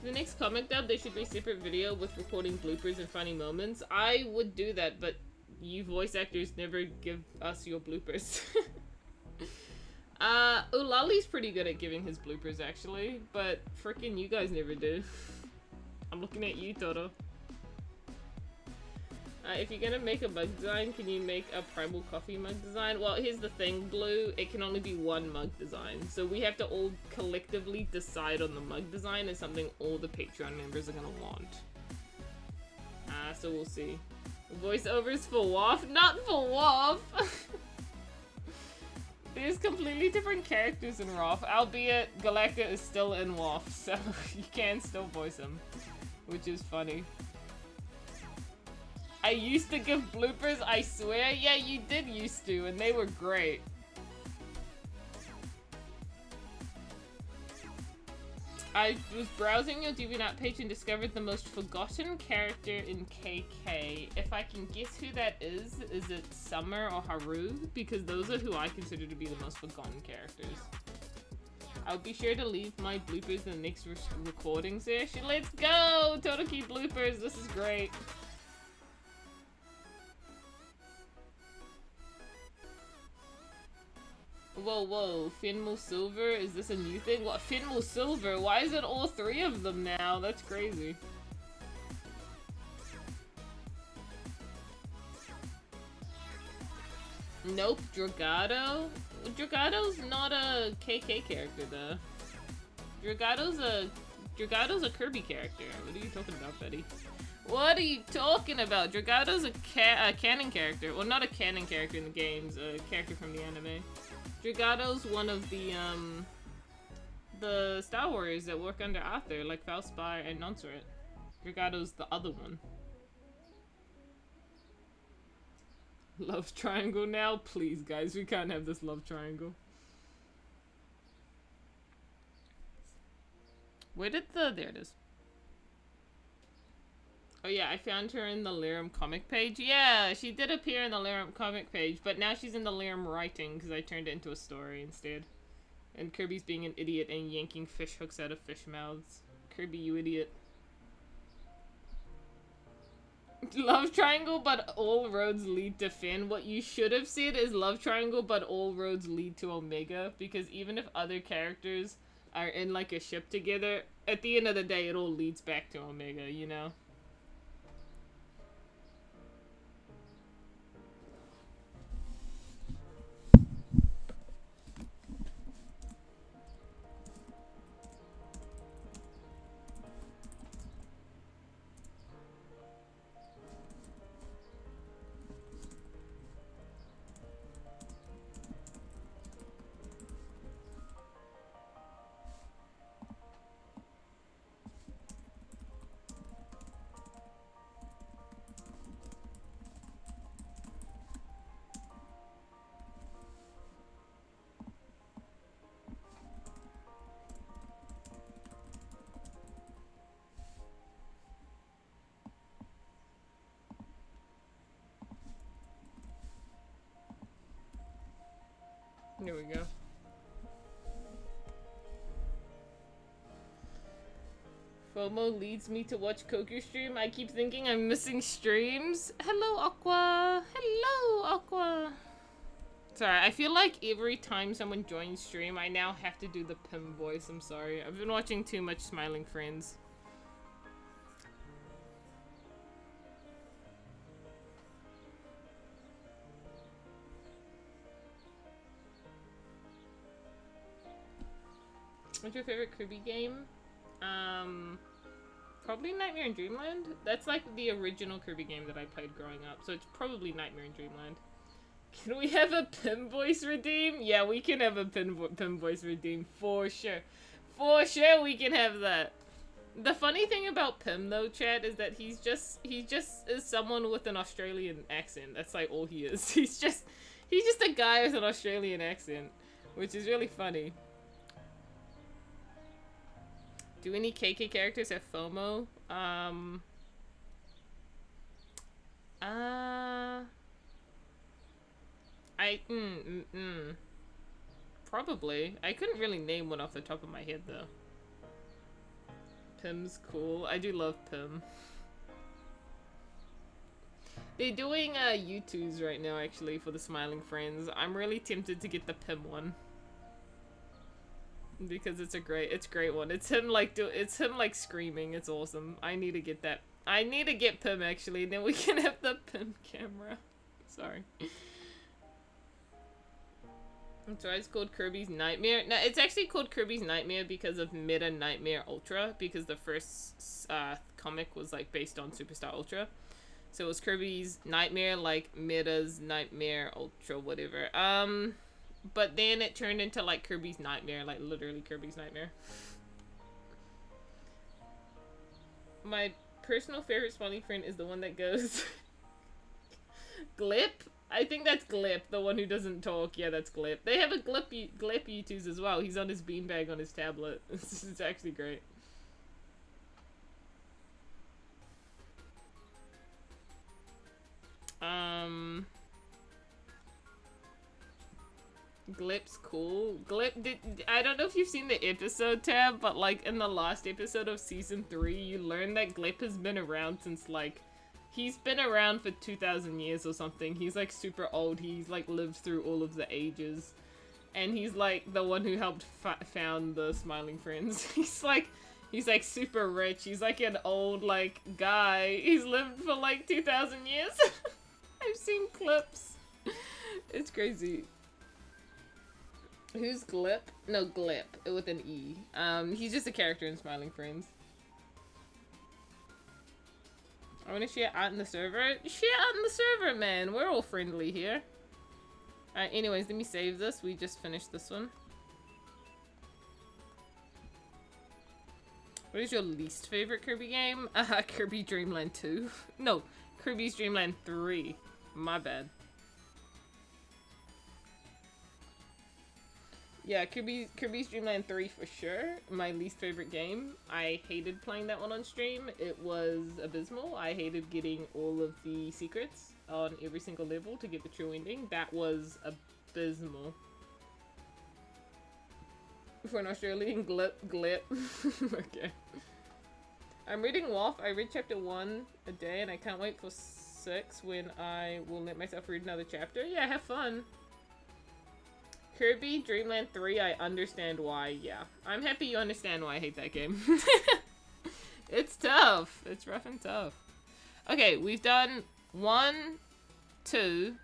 The next comic dub, there should be a separate video with recording bloopers and funny moments. I would do that, but you voice actors never give us your bloopers. Ulali's pretty good at giving his bloopers actually, but frickin' you guys never do. I'm looking at you, Toto. If you're gonna make a mug design, can you make a Primal Coffee mug design? Well, here's the thing, Blue. It can only be one mug design. So we have to all collectively decide on the mug design as something all the Patreon members are gonna want. So we'll see. Voiceovers for WoF? Not for WoF! There's completely different characters in WoF, albeit Galacta is still in WoF, so you can still voice him. Which is funny. I used to give bloopers, I swear. Yeah, you did used to, and they were great. I was browsing your DeviantArt page and discovered the most forgotten character in KK. If I can guess who that is it Summer or Haru? Because those are who I consider to be the most forgotten characters. I'll be sure to leave my bloopers in the next recording session. Let's go! Totoki bloopers, this is great. Whoa, Finmal Silver? Is this a new thing? What, Finmal Silver? Why is it all 3 of them now? That's crazy. Nope, Dragado? Dragado's not a KK character, though. Dragado's a Kirby character. What are you talking about, Betty? What are you talking about? Dragado's a canon character. Well, not a canon character in the games, a character from the anime. Dragado's one of the Star Warriors that work under Arthur, like Valspar and Nonseret. Dragado's the other one. Love triangle now? Please, guys, we can't have this love triangle. Where did there it is. Oh yeah, I found her in the Lyrum comic page. Yeah, she did appear in the Lyrum comic page, but now she's in the Lyrum writing because I turned it into a story instead. And Kirby's being an idiot and yanking fish hooks out of fish mouths. Kirby, you idiot. Love triangle, but all roads lead to Finn. What you should have said is love triangle, but all roads lead to Omega, because even if other characters are in like a ship together, at the end of the day, it all leads back to Omega, you know? Here we go. FOMO leads me to watch Koku stream. I keep thinking I'm missing streams. Hello, Aqua. Hello, Aqua. Sorry, I feel like every time someone joins stream, I now have to do the Pim voice. I'm sorry. I've been watching too much Smiling Friends. What's your favorite Kirby game? Probably Nightmare in Dreamland. That's like the original Kirby game that I played growing up, so it's probably Nightmare in Dreamland. Can we have a Pim voice redeem? Yeah, we can have a Pim voice redeem for sure. For sure we can have that. The funny thing about Pim though, Chad, is that he just is someone with an Australian accent. That's like all he is. He's just a guy with an Australian accent, which is really funny. Do any KK characters have FOMO? Probably. I couldn't really name one off the top of my head though. Pim's cool. I do love Pim. They're doing U2s right now actually for the Smiling Friends. I'm really tempted to get the Pim one. Because it's a great one. It's him like screaming. It's awesome. I need to get that. I need to get Pim actually, then we can have the Pim camera. Sorry. That's why it's called Kirby's Nightmare. No, it's actually called Kirby's Nightmare because of Meta Nightmare Ultra, because the first comic was like based on Superstar Ultra. So it was Kirby's Nightmare, like Meta's Nightmare Ultra, whatever. But then it turned into like Kirby's Nightmare, like literally Kirby's Nightmare. My personal favorite Smiling Friend is the one that goes Glip? I think that's Glip, the one who doesn't talk. Yeah, that's Glip. They have a Glip U2s as well. He's on his beanbag on his tablet. It's actually great. Glip's cool. I don't know if you've seen the episode tab, but like in the last episode of season 3, you learn that Glip has been around since like, he's been around for 2,000 years or something. He's like super old. He's like lived through all of the ages. And he's like the one who helped found the Smiling Friends. He's like super rich. He's like an old like guy. He's lived for like 2,000 years. I've seen clips. It's crazy. Who's Glip? No, Glip with an E. He's just a character in Smiling Friends. I want to share out in the server. Share out in the server, man. We're all friendly here. Alright, anyways, let me save this. We just finished this one. What is your least favorite Kirby game? Kirby Dream Land 2. No, Kirby's Dream Land 3. My bad. Yeah, Kirby's Dream Land 3 for sure. My least favorite game. I hated playing that one on stream. It was abysmal. I hated getting all of the secrets on every single level to get the true ending. That was abysmal. For an Australian glip. Okay. I'm reading WoF. I read chapter 1 a day and I can't wait for 6 when I will let myself read another chapter. Yeah, have fun. Kirby Dream Land 3, I understand why. Yeah, I'm happy you understand why I hate that game. It's tough. It's rough and tough. Okay, we've done 1, 2,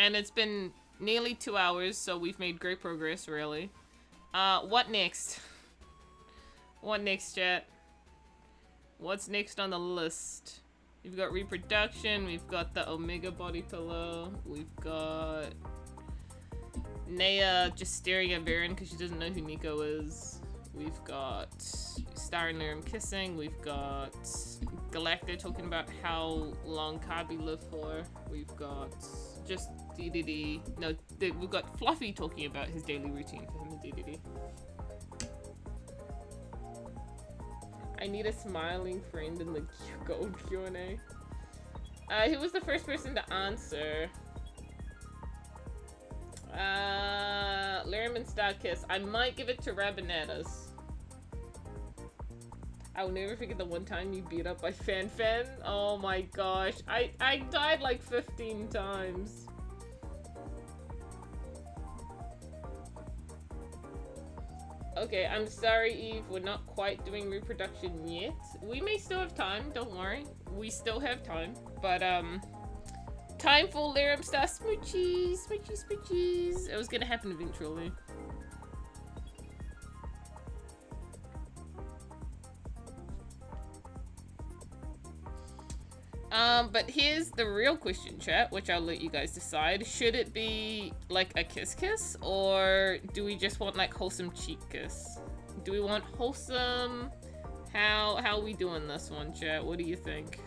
and it's been nearly 2 hours, so we've made great progress, really. What next? What next, chat? What's next on the list? We've got reproduction, we've got the Omega body pillow, we've got Naya just staring at Baron because she doesn't know who Nico is. We've got Star and Lirim kissing, we've got Galacta talking about how long Kabi lived for, we've got just DDD, no, we've got Fluffy talking about his daily routine for him and DDD. I need a smiling friend in the gold Q&A. Who was the first person to answer? Lirim and Starkiss. I might give it to Rabinetta's. I'll never forget the one time you beat up by Fan. Oh my gosh. I died like 15 times. Okay, I'm sorry, Eve. We're not quite doing reproduction yet. We may still have time. Don't worry. We still have time. But, time for Larum Star Smoochies. Smoochies, smoochies. It was gonna happen eventually. But here's the real question, chat, which I'll let you guys decide. Should it be like a kiss, or do we just want like wholesome cheek kiss? Do we want wholesome? How are we doing this one, chat? What do you think?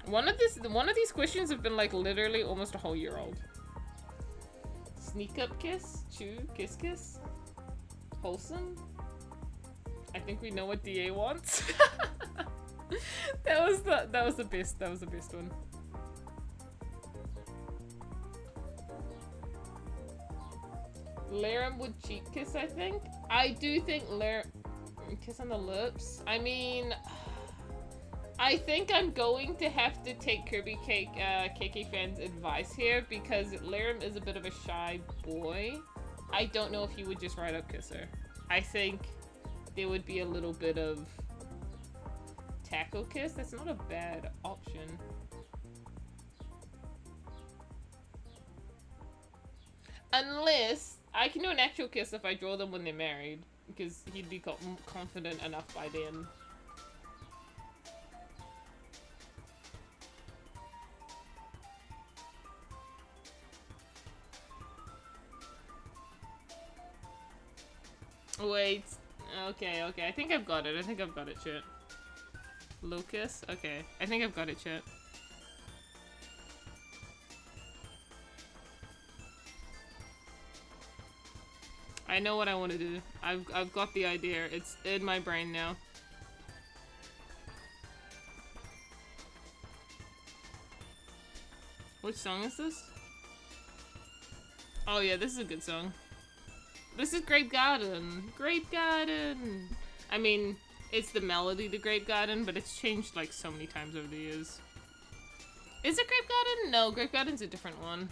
One of these questions have been like literally almost a whole year old. Sneak up kiss? Chew? Kiss kiss? Wholesome? I think we know what DA wants. that was the best one. Larum would cheek kiss, I think. I do think kiss on the lips. I mean, I think I'm going to have to take Kirby Cake, KK Fan's advice here, because Larum is a bit of a shy boy. I don't know if he would just right up kiss her. I think there would be a little bit of tackle kiss. That's not a bad option. Unless I can do an actual kiss if I draw them when they're married, because he'd be confident enough by then. Wait. Okay. I think I've got it. Chat. Lucas? Okay. I think I've got it, chat. I know what I want to do. I've got the idea. It's in my brain now. Which song is this? Oh yeah, this is a good song. This is Grape Garden. Grape Garden. I mean, it's the melody to Grape Garden, but it's changed like so many times over the years. Is it Grape Garden? No, Grape Garden's a different one.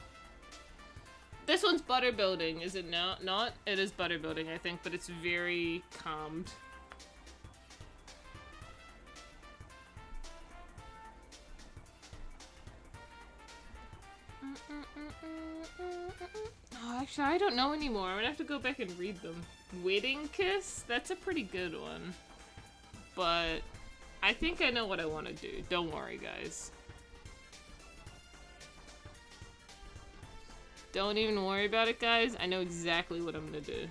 This one's Butter Building, is it not? It is Butter Building, I think, but it's very calmed. Oh, actually, I don't know anymore. I'm gonna have to go back and read them. Wedding Kiss? That's a pretty good one. But I think I know what I want to do. Don't worry, guys. Don't even worry about it, guys. I know exactly what I'm gonna do.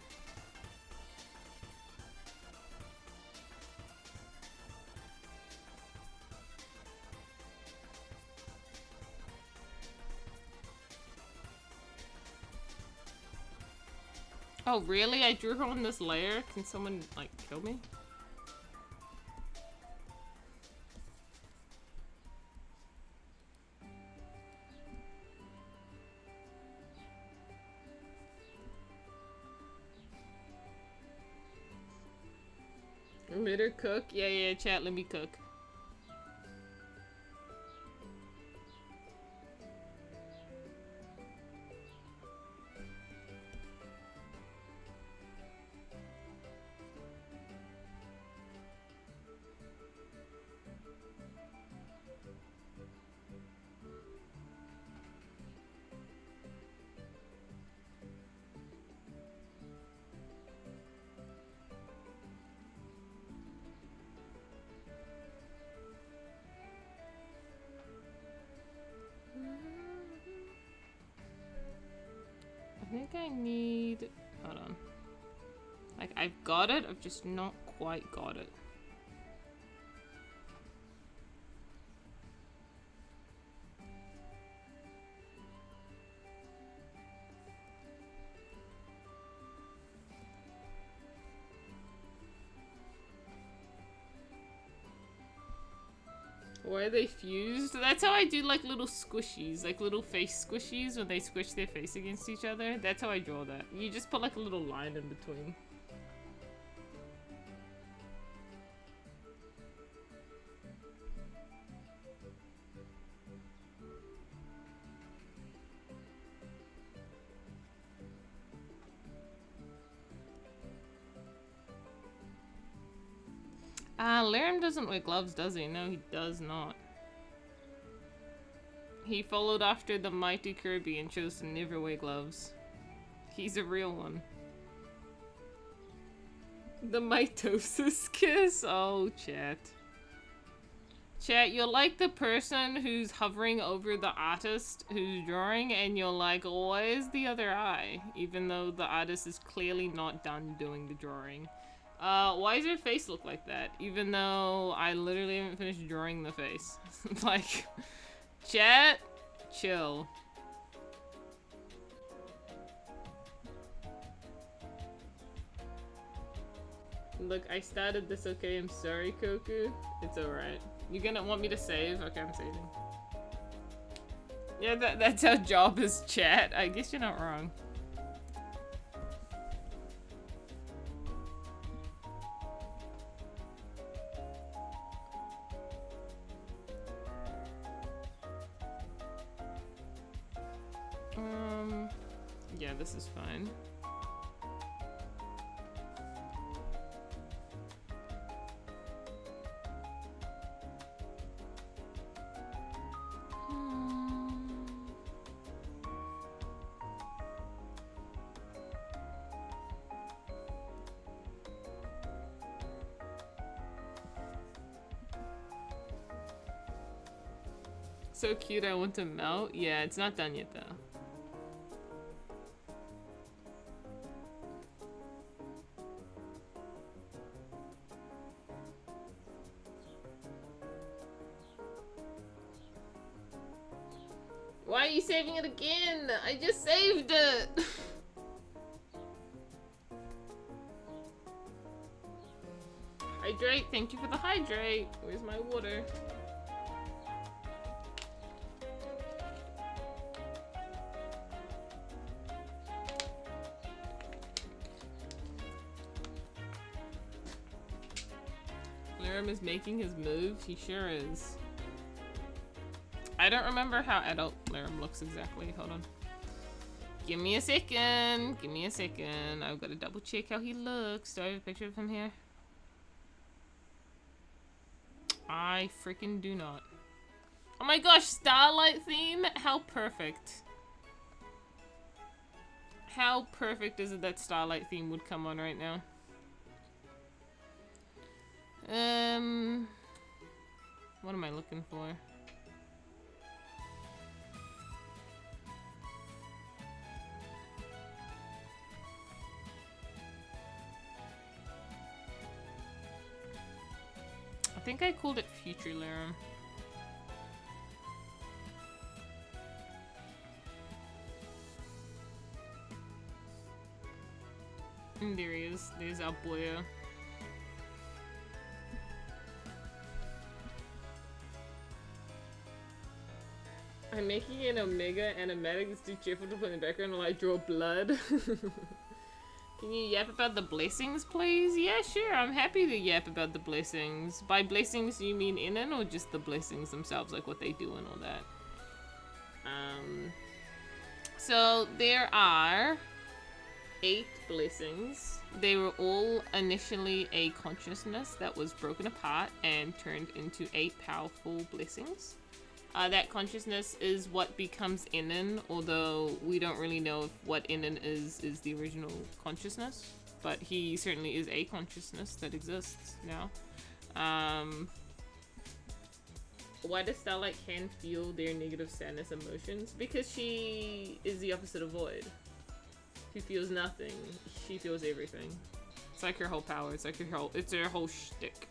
Oh, really? I drew her on this layer? Can someone, like, kill me? Let her cook? Yeah, chat, let me cook. I think I need... Hold on. Like, I've got it, I've just not quite got it. Why are they fused? That's how I do like little squishies, like little face squishies when they squish their face against each other. That's how I draw that. You just put like a little line in between. Laram doesn't wear gloves, does he? No, he does not. He followed after the mighty Kirby and chose to never wear gloves. He's a real one. The mitosis kiss? Oh, chat. Chat, you're like the person who's hovering over the artist who's drawing and you're like, oh, why is the other eye? Even though the artist is clearly not done doing the drawing. Why does your face look like that? Even though I literally haven't finished drawing the face. Like, chat, chill. Look, I started this, okay? I'm sorry, Koku. It's alright. You gonna want me to save? Okay, I'm saving. Yeah, that's our job as chat. I guess you're not wrong. Yeah, this is fine. So cute, I want to melt. Yeah, it's not done yet though. Why are you saving it again? I just saved it! Hydrate, thank you for the hydrate. Where's my water? Laram is making his move? He sure is. I don't remember how adult Laram looks exactly. Hold on. Give me a second. Give me a second. I've got to double check how he looks. Do I have a picture of him here? I freaking do not. Oh my gosh, Starlight theme? How perfect. How perfect is it that Starlight theme would come on right now? What am I looking for? I think I called it Future Laram. And there he is. There's our boy. I'm making an Omega animatic. It's too cheerful to put in the background while I draw blood. Can you yap about the blessings, please? Yeah, sure. I'm happy to yap about the blessings. By blessings, you mean in or just the blessings themselves, like what they do and all that? So there are 8 blessings. They were all initially a consciousness that was broken apart and turned into 8 powerful blessings. That consciousness is what becomes Inan, although we don't really know if what Inan is the original consciousness, but he certainly is a consciousness that exists now. Why does Starlight can feel their negative sadness emotions? Because she is the opposite of Void. She feels nothing. She feels everything. It's like her whole power. It's like her whole shtick.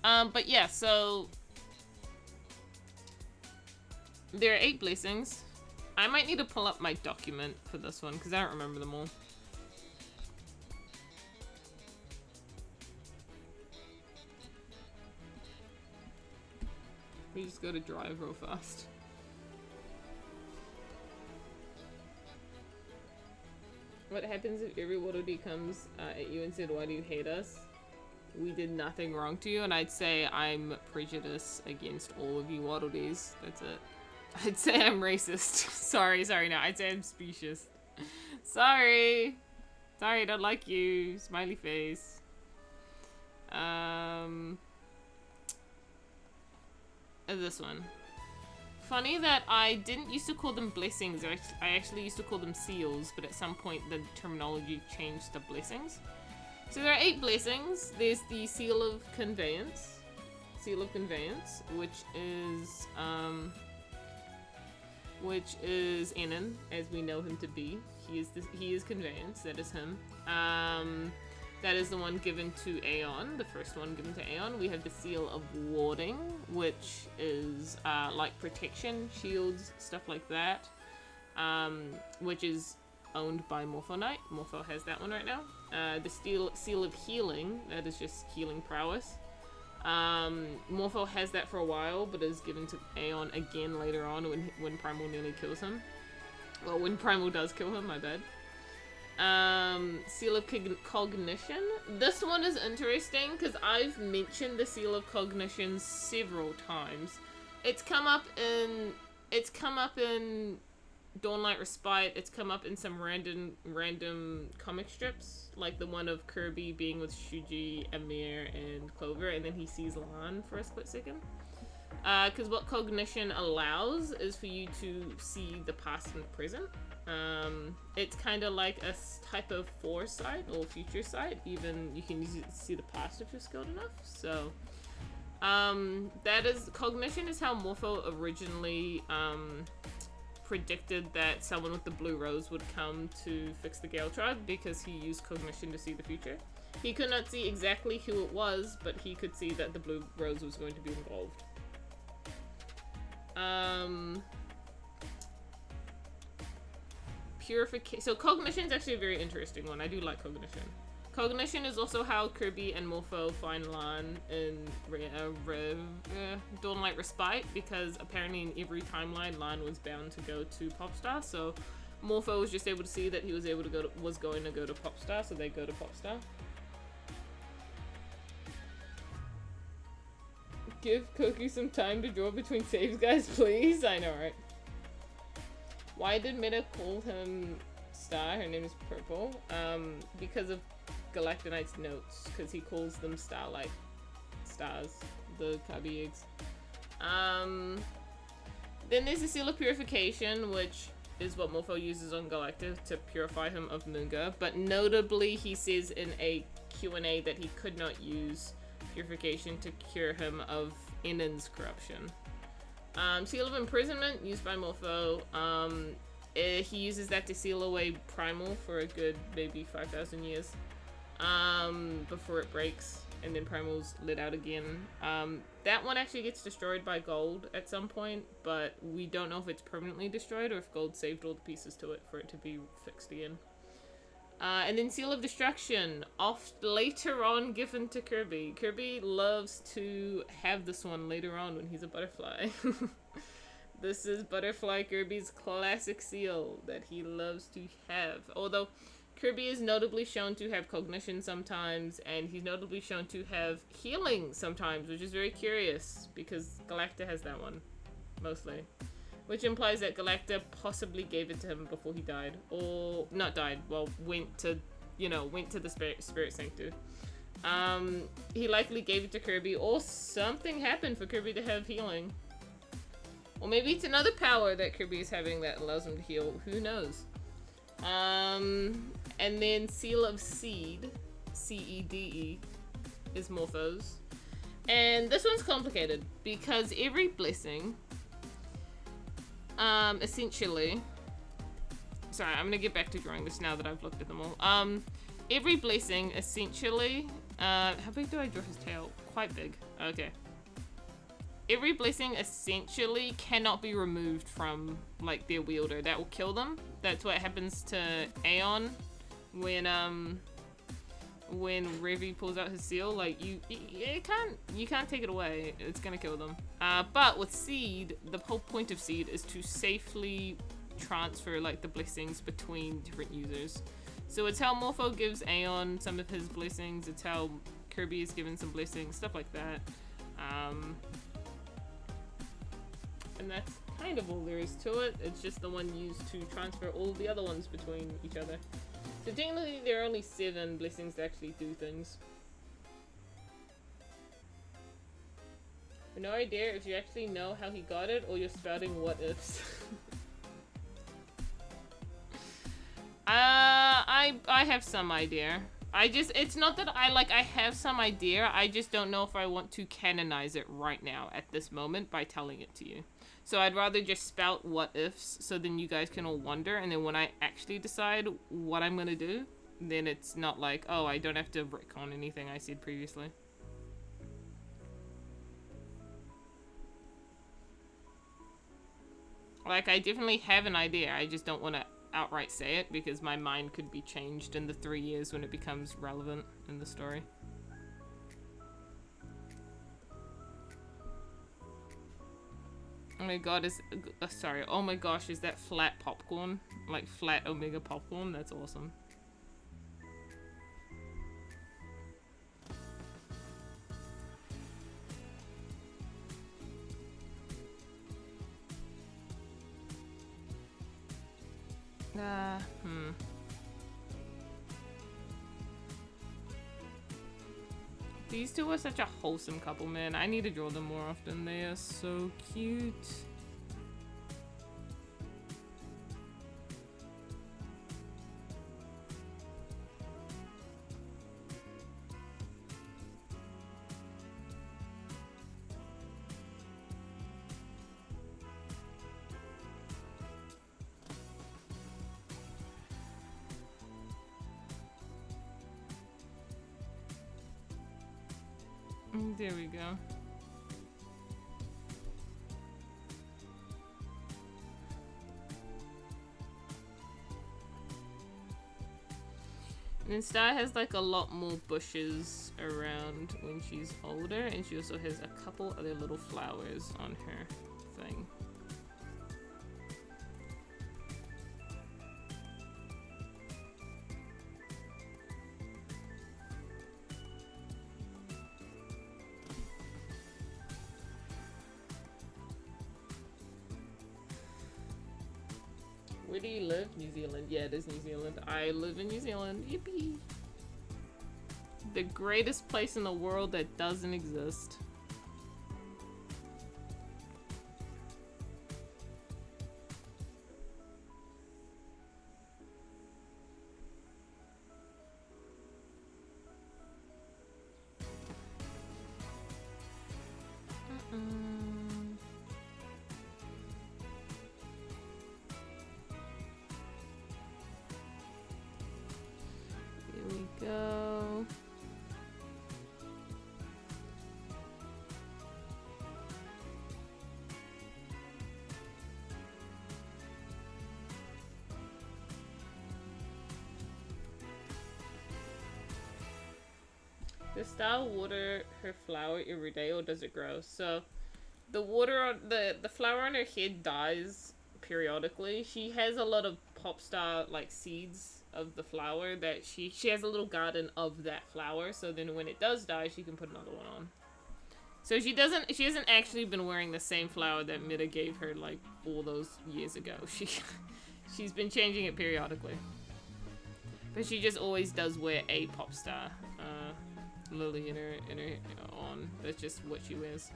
But yeah, so there are 8 blessings. I might need to pull up my document for this one because I don't remember them all. We just go to drive real fast. What happens if every Waddle comes at you and said, why do you hate us? We did nothing wrong to you, and I'd say I'm prejudiced against all of you Waddle-Dees. That's it. I'd say I'm racist. sorry, no. I'd say I'm specious. Sorry, I don't like you. Smiley face. This one. Funny that I didn't used to call them blessings. I actually used to call them seals, but at some point the terminology changed to blessings. So there are 8 blessings. There's the seal of conveyance, which is Enon, as we know him to be. He is conveyance. That is him. That is the one given to Aeon, the first one given to Aeon. We have the seal of warding, which is like protection, shields, stuff like that, which is owned by Morpho Knight. Morpho has that one right now. The seal of healing, that is just healing prowess. Morpho has that for a while, but is given to Aeon again later on when Primal nearly kills him. Well, when Primal does kill him, my bad. Seal of Cognition. This one is interesting because I've mentioned the Seal of Cognition several times. It's come up in Dawnlight Respite. It's come up in some random comic strips, like the one of Kirby being with Shuji, Amir, and Clover, and then he sees Lan for a split second. Because what Cognition allows is for you to see the past and the present. It's kind of like a type of foresight or future sight. Even you can see the past if you're skilled enough. So, that is Cognition is how Morpho originally predicted that someone with the blue rose would come to fix the Gale tribe, because he used Cognition to see the future. He could not see exactly who it was, but he could see that the blue rose was going to be involved. Purification. So Cognition is actually a very interesting one. I do like Cognition. Cognition is also how Kirby and Morpho find Lan in Dawnlight Respite, because apparently in every timeline Lan was bound to go to Popstar. So Morpho was just able to see that he was going to go to Popstar, so they go to Popstar. Give Koku some time to draw between saves, guys, please. I know, right? Why did Meta call him Star? Her name is Purple. Because of Galactonite's notes, because he calls them Starlight stars, the Kabi eggs. Then there's the Seal of Purification, which is what Morpho uses on Galacta to purify him of Munga. But notably, he says in a Q&A that he could not use Purification to cure him of Enon's corruption. Seal of Imprisonment, used by Morpho. He uses that to seal away Primal for a good maybe 5,000 years before it breaks, and then Primal's lit out again. That one actually gets destroyed by Gold at some point, but we don't know if it's permanently destroyed or if Gold saved all the pieces to it for it to be fixed again. And then Seal of Destruction, later on given to Kirby. Kirby loves to have this one later on when he's a butterfly. This is Butterfly Kirby's classic seal that he loves to have. Although Kirby is notably shown to have Cognition sometimes, and he's notably shown to have Healing sometimes, which is very curious because Galacta has that one, mostly. Which implies that Galacta possibly gave it to him before he died. Or, not died, well, went to the Spirit Sanctuary. He likely gave it to Kirby, or something happened for Kirby to have healing. Or maybe it's another power that Kirby is having that allows him to heal, who knows. And then Seal of Seed, C-E-D-E, is Morpho's. And this one's complicated, because every blessing... essentially, sorry, I'm gonna get back to drawing this now that I've looked at them all. Every blessing, essentially, how big do I draw his tail? Quite big. Okay. Every blessing, essentially, cannot be removed from, like, their wielder. That will kill them. That's what happens to Aeon when when Revy pulls out his seal, like you can't take it away. It's gonna kill them. But with Seed, the whole point of Seed is to safely transfer like the blessings between different users. So it's how Morpho gives Aeon some of his blessings. It's how Kirby is given some blessings, stuff like that. And that's kind of all there is to it. It's just the one used to transfer all the other ones between each other. So technically there are only 7 blessings to actually do things. But no idea if you actually know how he got it or you're spouting what ifs. I have some idea. It's not that I have some idea, I just don't know if I want to canonize it right now at this moment by telling it to you. So I'd rather just spout what ifs so then you guys can all wonder, and then when I actually decide what I'm gonna do, then it's not like, oh, I don't have to retcon anything I said previously. Like, I definitely have an idea, I just don't want to outright say it because my mind could be changed in the 3 years when it becomes relevant in the story. Oh my god, sorry, oh my gosh, is that flat popcorn? Like flat Omega popcorn? That's awesome. These two are such a wholesome couple, man. I need to draw them more often. They are so cute. There we go. And then Star has like a lot more bushes around when she's older, and she also has a couple other little flowers on her thing. Where do you live? New Zealand. Yeah, it is New Zealand. I live in New Zealand. Yippee! The greatest place in the world that doesn't exist. Does Star water her flower every day, or does it grow? So, the water on the flower on her head dies periodically. She has a lot of pop star like seeds of the flower that she has a little garden of that flower. So then when it does die, she can put another one on. So she hasn't actually been wearing the same flower that Mida gave her like all those years ago. She's been changing it periodically. But she just always does wear a pop star lily in her on. That's just what she wears.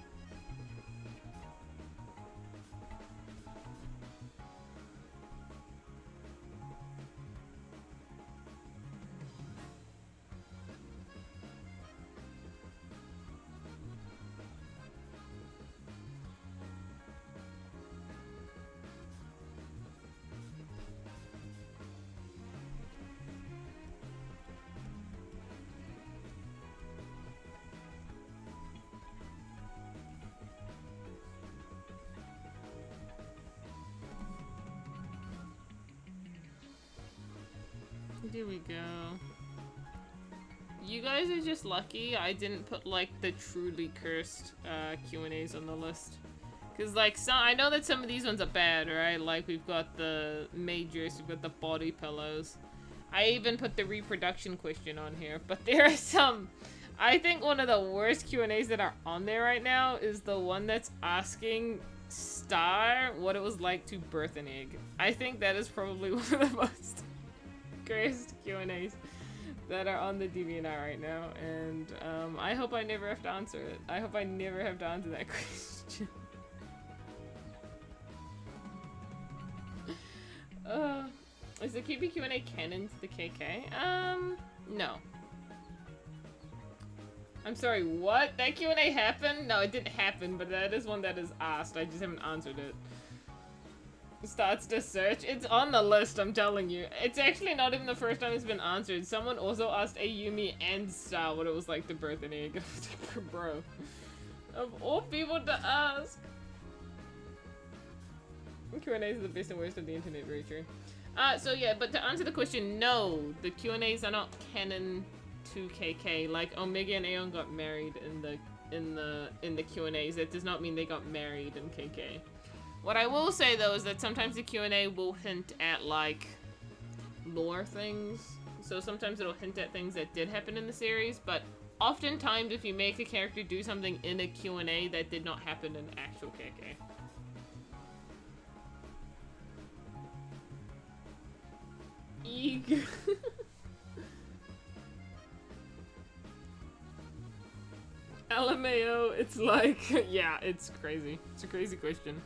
There we go. you guys are just lucky I didn't put like the truly cursed Q&As on the list. Cause like I know that some of these ones are bad, right? Like we've got the majors, we've got the body pillows. I even put the reproduction question on here, but there are some. I think one of the worst Q&As that are on there right now is the one that's asking Star what it was like to birth an egg. I think that is probably one of the most cursed Q&As that are on the DeviantArt right now, and I hope I never have to answer it. I hope I never have to answer that question. Is the QB Q&A canon to the KK? No. I'm sorry, what? That Q&A happened? No, it didn't happen, but that is one that is asked. I just haven't answered it. Starts to search. It's on the list, I'm telling you. It's actually not even the first time it's been answered. Someone also asked Ayumi and Star what it was like to birth an egg. Bro. Of all people to ask. Q&As are the best and worst of the internet, very true. So yeah, but to answer the question, no, the Q&As are not canon to KK. Like Omega and Aeon got married in the Q&As. That does not mean they got married in KK. What I will say though is that sometimes the Q&A will hint at like lore things. So sometimes it'll hint at things that did happen in the series, but oftentimes if you make a character do something in a Q&A that did not happen in actual KK. Eek. LMAO, it's like, yeah, it's crazy. It's a crazy question.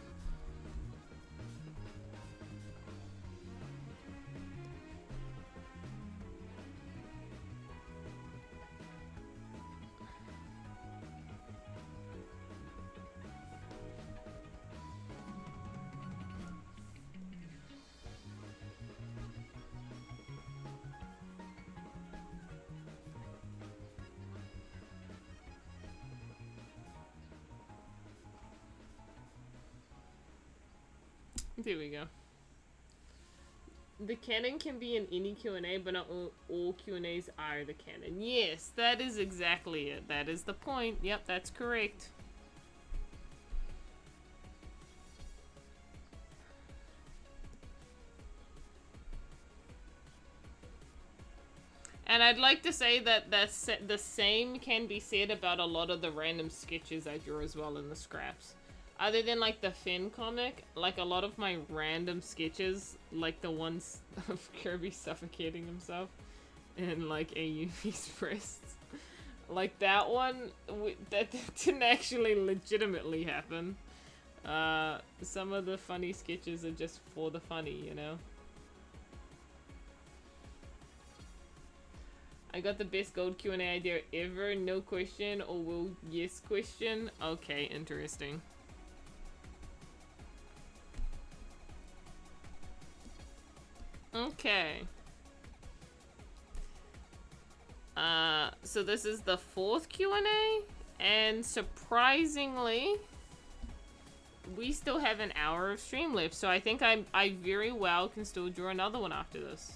There we go. The canon can be in any Q&A, but not all Q&As are the canon. Yes, that is exactly it. That is the point. Yep, that's correct. And I'd like to say that the same can be said about a lot of the random sketches I draw as well in the scraps. Other than like the Finn comic, like a lot of my random sketches, like the ones of Kirby suffocating himself and like Ayumi's breasts, like that one, that didn't actually legitimately happen. Some of the funny sketches are just for the funny, you know? I got the best gold Q&A idea ever, no question, or will yes question? Okay, interesting. Okay. So this is the 4th Q&A, and surprisingly, we still have an hour of stream left, so I think I very well can still draw another one after this.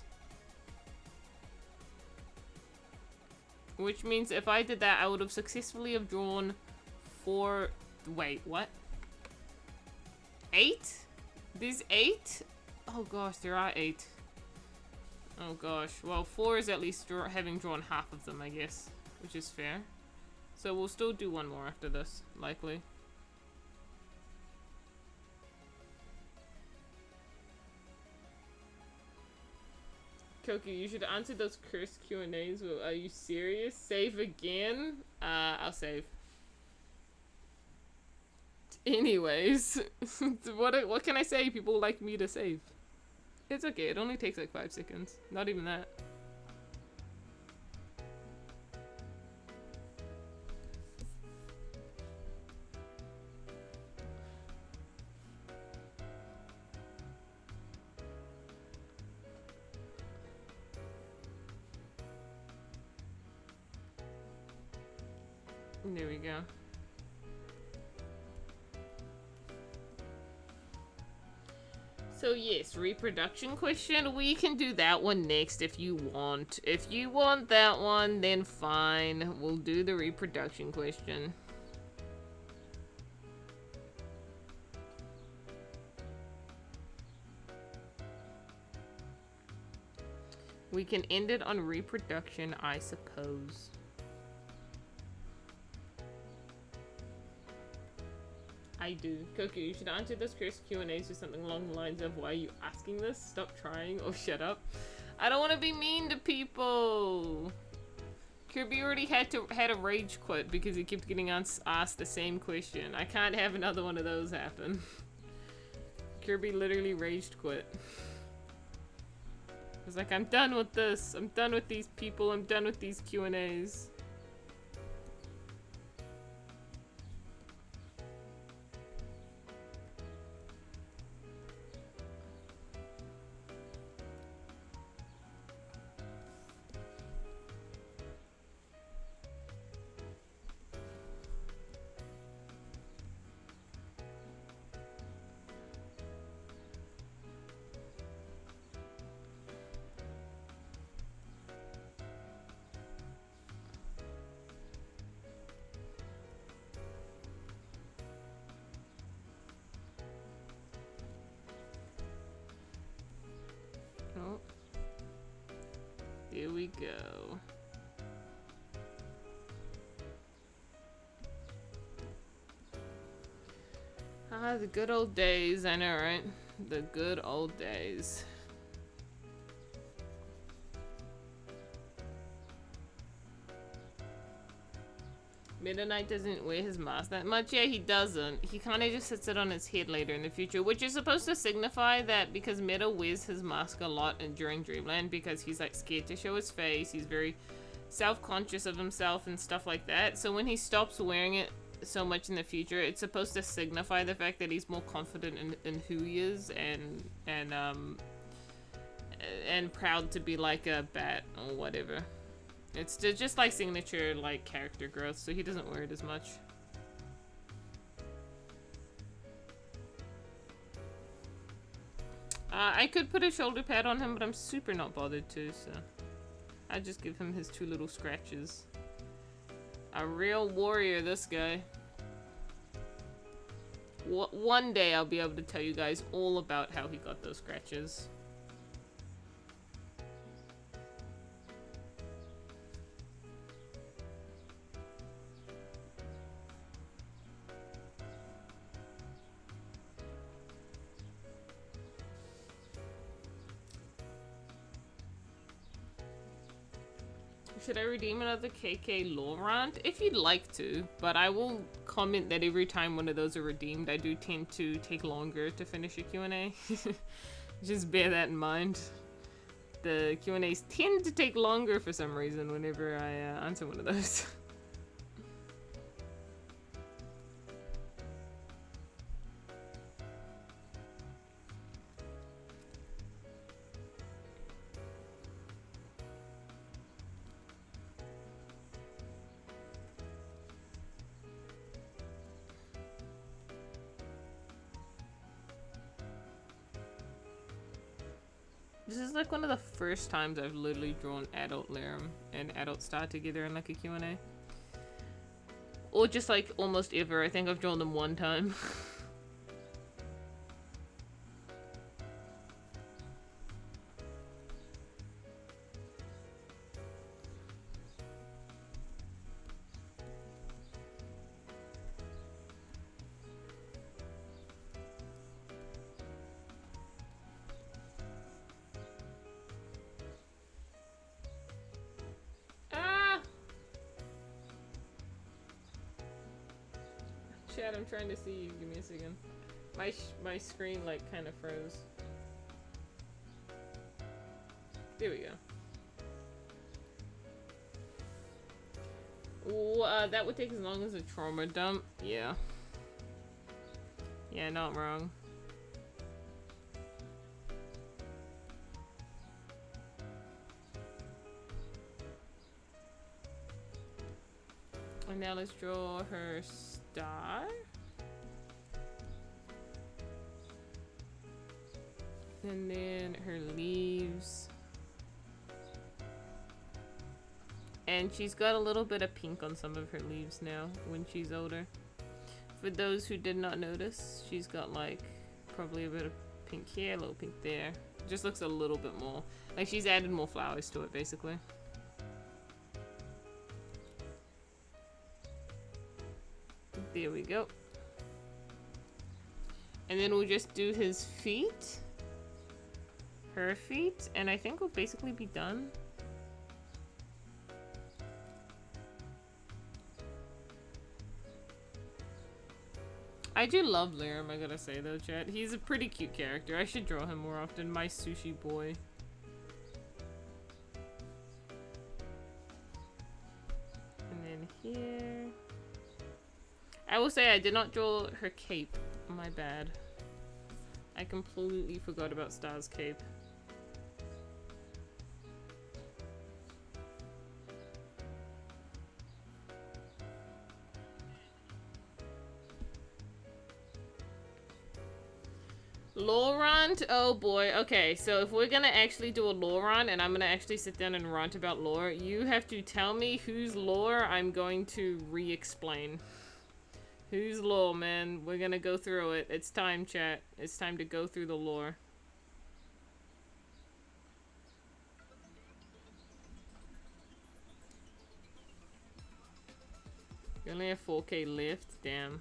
Which means if I did that, I would have successfully have drawn 4... Wait, what? 8? There's 8? Oh gosh, there are 8. Oh gosh, well 4 is at least having drawn half of them, I guess, which is fair. So we'll still do one more after this, likely. Koku, you should answer those cursed Q&As. Are you serious? Save again? I'll save. Anyways, what can I say? People like me to save. It's okay, it only takes like 5 seconds. Not even that. There we go. So yes, reproduction question. We can do that one next if you want. If you want that one, then fine. We'll do the reproduction question. We can end it on reproduction, I suppose. I do. Koku, you should answer this Chris Q&As with something along the lines of, why are you asking this? Stop trying or shut up. I don't want to be mean to people. Kirby already had a rage quit because he kept getting asked the same question. I can't have another one of those happen. Kirby literally raged quit. I was like, I'm done with this. I'm done with these people. I'm done with these Q&As. Oh. Here we go. Ah, the good old days, I know, right? The good old days. Meta Knight doesn't wear his mask that much. Yeah, he doesn't. He kind of just sits it on his head later in the future, which is supposed to signify that because Meta wears his mask a lot during Dreamland because he's like scared to show his face. He's very self-conscious of himself and stuff like that. So when he stops wearing it so much in the future, it's supposed to signify the fact that he's more confident in who he is and proud to be like a bat or whatever. It's just like signature like character growth, so he doesn't wear it as much. I could put a shoulder pad on him, but I'm super not bothered to, so I just give him his 2 little scratches. A real warrior, this guy. One day I'll be able to tell you guys all about how he got those scratches. Should I redeem another KK Laurent? If you'd like to, but I will comment that every time one of those are redeemed, I do tend to take longer to finish a Q&A. Just bear that in mind. The Q&As tend to take longer for some reason whenever I answer one of those. This is like one of the first times I've literally drawn adult Laram and adult Star together in like a Q&A. Or just like almost ever. I think I've drawn them one time. Chad, I'm trying to see you. Give me a second. My screen like kind of froze. There we go. Ooh, that would take as long as a trauma dump. Yeah. Yeah, not wrong. And now let's draw her star. And then her leaves. And she's got a little bit of pink on some of her leaves now when she's older. For those who did not notice, she's got like probably a bit of pink here, a little pink there. Just looks a little bit more like she's added more flowers to it basically. There we go. And then we'll just do his feet, her feet, and I think we'll basically be done. I do love Lirim, I gotta say though, chat. He's a pretty cute character. I should draw him more often. My sushi boy. And then here. I will say I did not draw her cape. My bad. I completely forgot about Star's cape. Lore rant? Oh boy. Okay, so if we're gonna actually do a lore rant and I'm gonna actually sit down and rant about lore, you have to tell me whose lore I'm going to re-explain. Whose lore, man? We're gonna go through it. It's time, chat. It's time to go through the lore. You only have 4K left? Damn.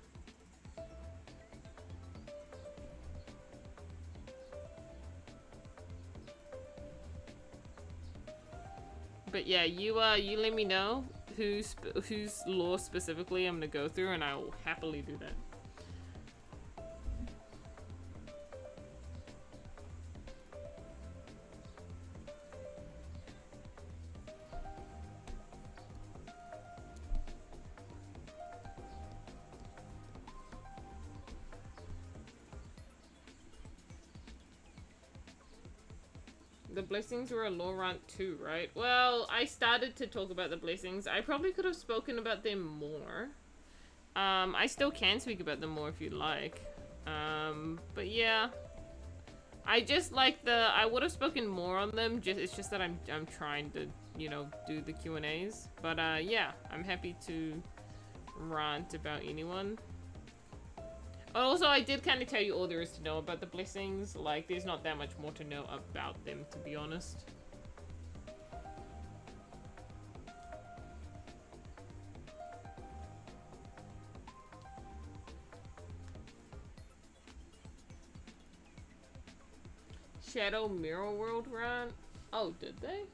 But yeah, you let me know whose lore specifically I'm gonna go through, and I will happily do that. The blessings were a lore rant too, right? Well, I started to talk about the blessings. I probably could have spoken about them more. I still can speak about them more if you'd like. But yeah. I just like I would have spoken more on them. It's just that I'm trying to, you know, do the Q&As. But yeah, I'm happy to rant about anyone. Also, I did kind of tell you all there is to know about the blessings. Like, there's not that much more to know about them, to be honest. Shadow Mirror World run? Oh, did they?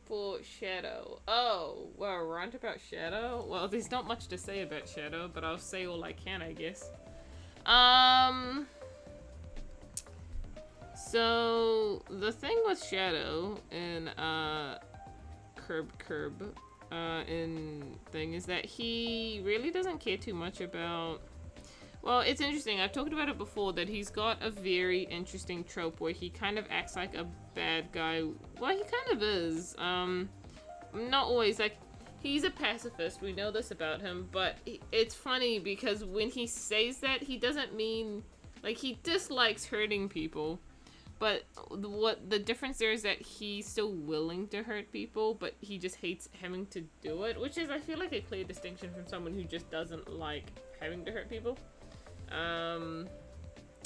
For Shadow. Oh, well, rant about Shadow? Well, there's not much to say about Shadow, but I'll say all I can, I guess. So, the thing with Shadow in, Curb, in thing is that he really doesn't care too much about... Well, it's interesting. I've talked about it before, that he's got a very interesting trope where he kind of acts like a bad guy. Well, he kind of is. Not always. Like, he's a pacifist. We know this about him. But it's funny because when he says that, he doesn't mean... Like, he dislikes hurting people. But what the difference there is that he's still willing to hurt people, but he just hates having to do it. Which is, I feel like, a clear distinction from someone who just doesn't like having to hurt people.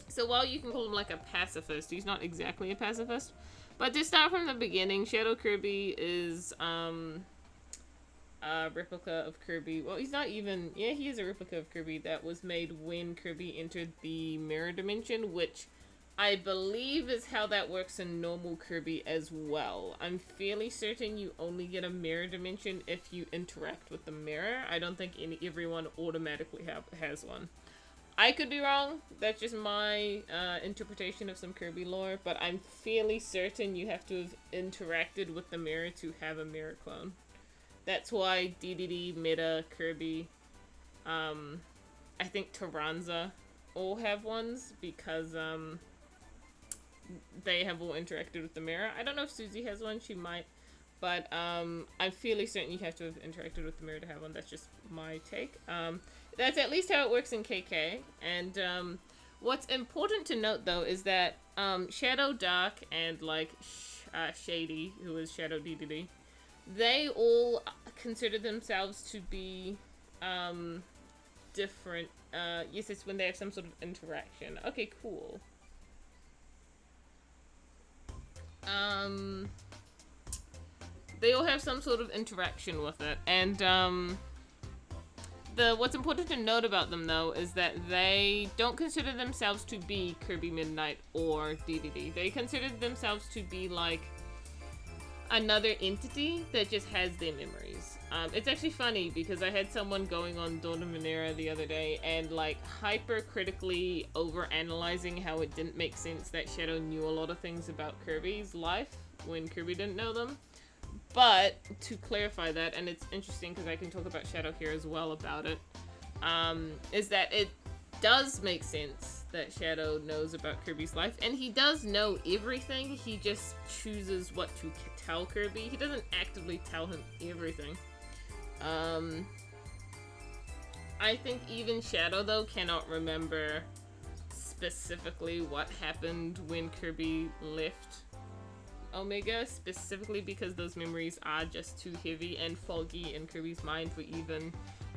So while you can call him like a pacifist, he's not exactly a pacifist. But to start from the beginning, Shadow Kirby is a replica of Kirby. Well, he's not even... Yeah, he is a replica of Kirby that was made when Kirby entered the mirror dimension, which I believe is how that works in normal Kirby as well. I'm fairly certain you only get a mirror dimension if you interact with the mirror. I don't think everyone automatically has one. I could be wrong. That's just my interpretation of some Kirby lore, but I'm fairly certain you have to have interacted with the mirror to have a mirror clone. That's why DDD, Meta, Kirby, I think Taranza all have ones, because they have all interacted with the mirror. I don't know if Susie has one, she might, but I'm fairly certain you have to have interacted with the mirror to have one. That's just my take. That's at least how it works in KK, and What's important to note though is that Shadow, Dark, and like Shady, who is Shadow DDD, they all consider themselves to be different. Yes, it's when they have some sort of interaction. Okay, cool. They all have some sort of interaction with it, and what's important to note about them though is that they don't consider themselves to be Kirby Midnight or DDD. They consider themselves to be like another entity that just has their memories. It's actually funny because I had someone going on Dawn of Manera the other day and like hyper-critically over-analyzing how it didn't make sense that Shadow knew a lot of things about Kirby's life when Kirby didn't know them. But to clarify that, and it's interesting because I can talk about Shadow here as well about it, is that it does make sense that Shadow knows about Kirby's life, and he does know everything. He just chooses what to tell Kirby. He doesn't actively tell him everything. I think even Shadow though cannot remember specifically what happened when Kirby left Omega, specifically because those memories are just too heavy and foggy in Kirby's mind for even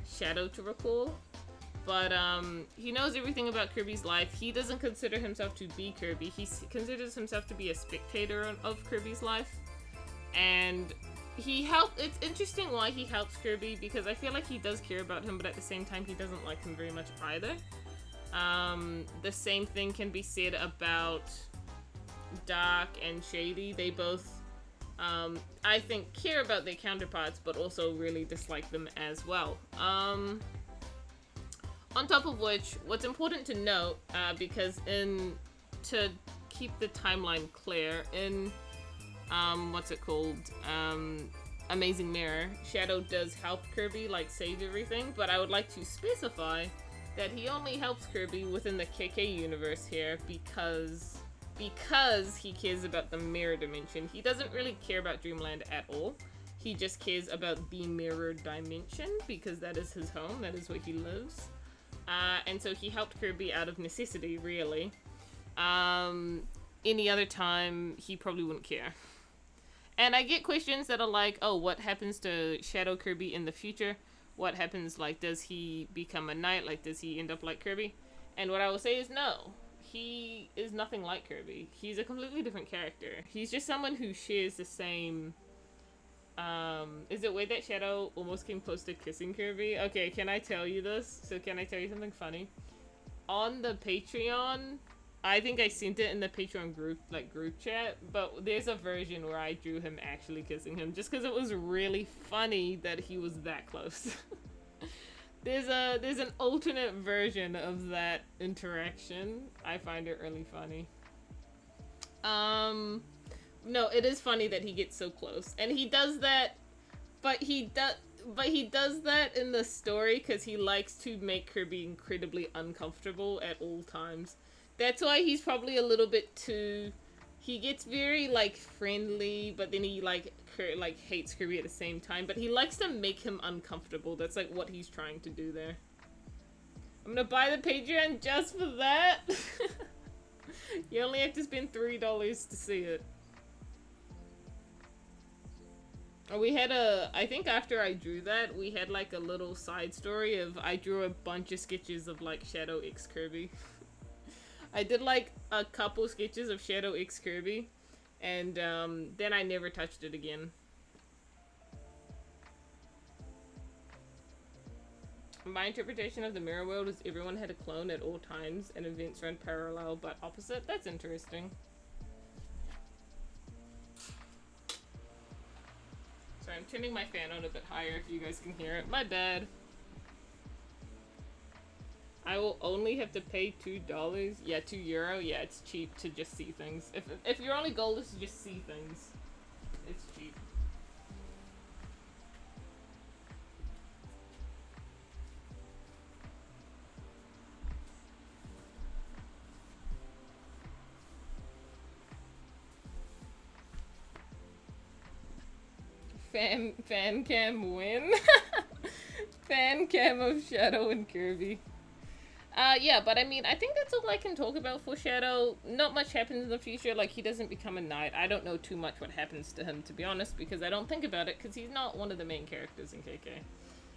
Shadow to recall. But he knows everything about Kirby's life. He doesn't consider himself to be Kirby. He considers himself to be a spectator of Kirby's life. And it's interesting why he helps Kirby, because I feel like he does care about him, but at the same time he doesn't like him very much either. The same thing can be said about Dark and Shady. They both, I think, care about their counterparts, but also really dislike them as well. On top of which, what's important to note, because to keep the timeline clear, in, what's it called, Amazing Mirror, Shadow does help Kirby, like, save everything, but I would like to specify that he only helps Kirby within the KK universe here because he cares about the mirror dimension. He doesn't really care about Dreamland at all. He just cares about the mirror dimension because that is his home, that is where he lives. And so he helped Kirby out of necessity, really. Any other time, he probably wouldn't care. And I get questions that are like, oh, what happens to Shadow Kirby in the future? What happens, like, does he become a knight? Like, does he end up like Kirby? And what I will say is no. He is nothing like Kirby. He's a completely different character. He's just someone who shares the same... is it way that Shadow almost came close to kissing Kirby? Okay, can I tell you this? So can I tell you something funny? On the Patreon, I think I sent it in the Patreon group chat, but there's a version where I drew him actually kissing him just because it was really funny that he was that close. There's an alternate version of that interaction. I find it really funny. No, it is funny that he gets so close, and he does that, but he does that in the story because he likes to make Kirby incredibly uncomfortable at all times. That's why he's probably a little bit too. He gets very like friendly, but then he like hates Kirby at the same time. But he likes to make him uncomfortable. That's like what he's trying to do there. I'm gonna buy the Patreon just for that. You only have to spend $3 to see it. We had I think after I drew that, we had like a little side story of I drew a bunch of sketches of like Shadow X Kirby. I did like a couple sketches of Shadow X Kirby, and then I never touched it again. My interpretation of the mirror world is everyone had a clone at all times and events ran parallel but opposite. That's interesting. Sorry, I'm turning my fan on a bit higher if you guys can hear it. My bad. I will only have to pay $2. Yeah, €2. Yeah, it's cheap to just see things. If your only goal is to just see things, it's cheap. Fan cam win. Fan cam of Shadow and Kirby. Yeah, but I mean, I think that's all I can talk about for Shadow. Not much happens in the future. Like, he doesn't become a knight. I don't know too much what happens to him, to be honest, because I don't think about it, because he's not one of the main characters in KK.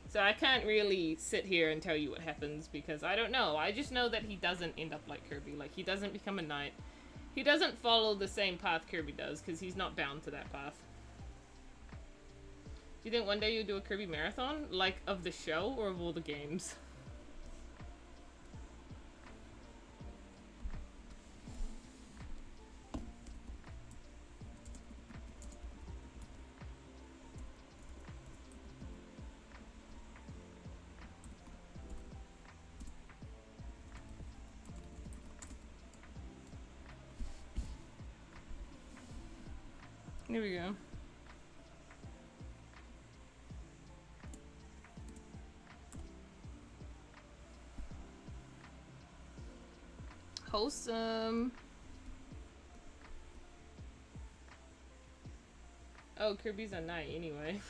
So I can't really sit here and tell you what happens, because I don't know. I just know that he doesn't end up like Kirby. Like, he doesn't become a knight. He doesn't follow the same path Kirby does, because he's not bound to that path. Do you think one day you'll do a Kirby marathon? Like, of the show, or of all the games? Here we go. Wholesome. Oh, Kirby's a knight anyway.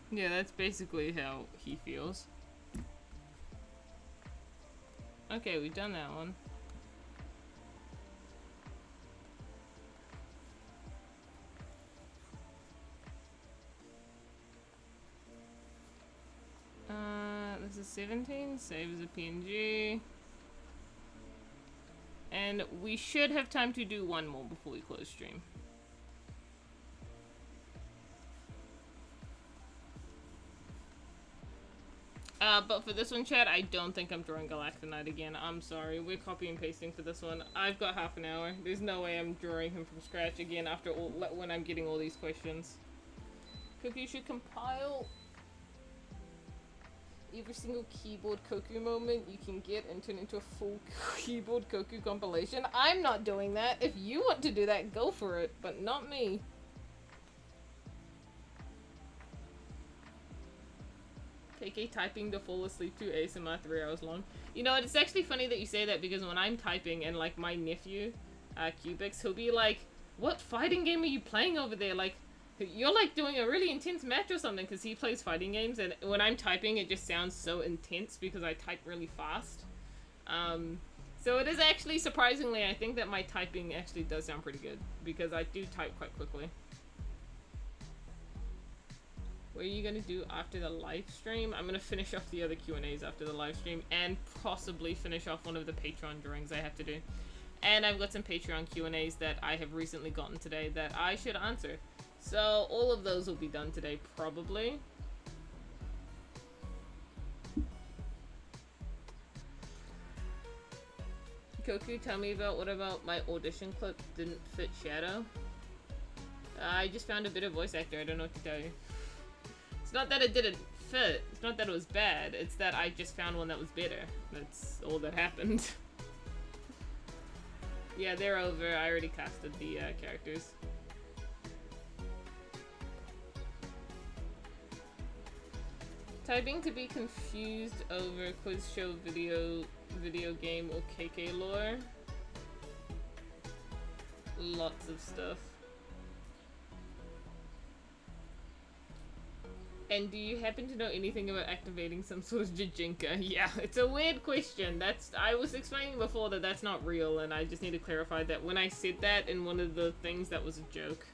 Yeah, that's basically how he feels. Okay, we've done that one. This is 17, save as a PNG. And we should have time to do one more before we close stream. But for this one, chat, I don't think I'm drawing Galactonite again. I'm sorry. We're copy and pasting for this one. I've got half an hour. There's no way I'm drawing him from scratch again after all, when I'm getting all these questions. Koku should compile every single keyboard Koku moment you can get and turn into a full keyboard Koku compilation. I'm not doing that. If you want to do that, go for it, but not me. KK typing to fall asleep to ASMR 3 hours long. You know, it's actually funny that you say that, because when I'm typing and like my nephew, Cubix, he'll be like, what fighting game are you playing over there? Like, you're like doing a really intense match or something, because he plays fighting games, and when I'm typing it just sounds so intense because I type really fast. So it is actually, surprisingly, I think that my typing actually does sound pretty good, because I do type quite quickly. What are you gonna do after the live stream? I'm gonna finish off the other Q&As after the live stream, and possibly finish off one of the Patreon drawings I have to do. And I've got some Patreon Q&As that I have recently gotten today that I should answer. So all of those will be done today, probably. Koku, tell me what about my audition clip didn't fit Shadow? I just found a better voice actor, I don't know what to tell you. It's not that it didn't fit, it's not that it was bad, it's that I just found one that was better. That's all that happened. Yeah, they're over, I already casted the characters. Typing to be confused over quiz show video game or KK lore. Lots of stuff. And do you happen to know anything about activating some sort of Jijinka? Yeah, it's a weird question. I was explaining before that that's not real, and I just need to clarify that when I said that in one of the things, that was a joke.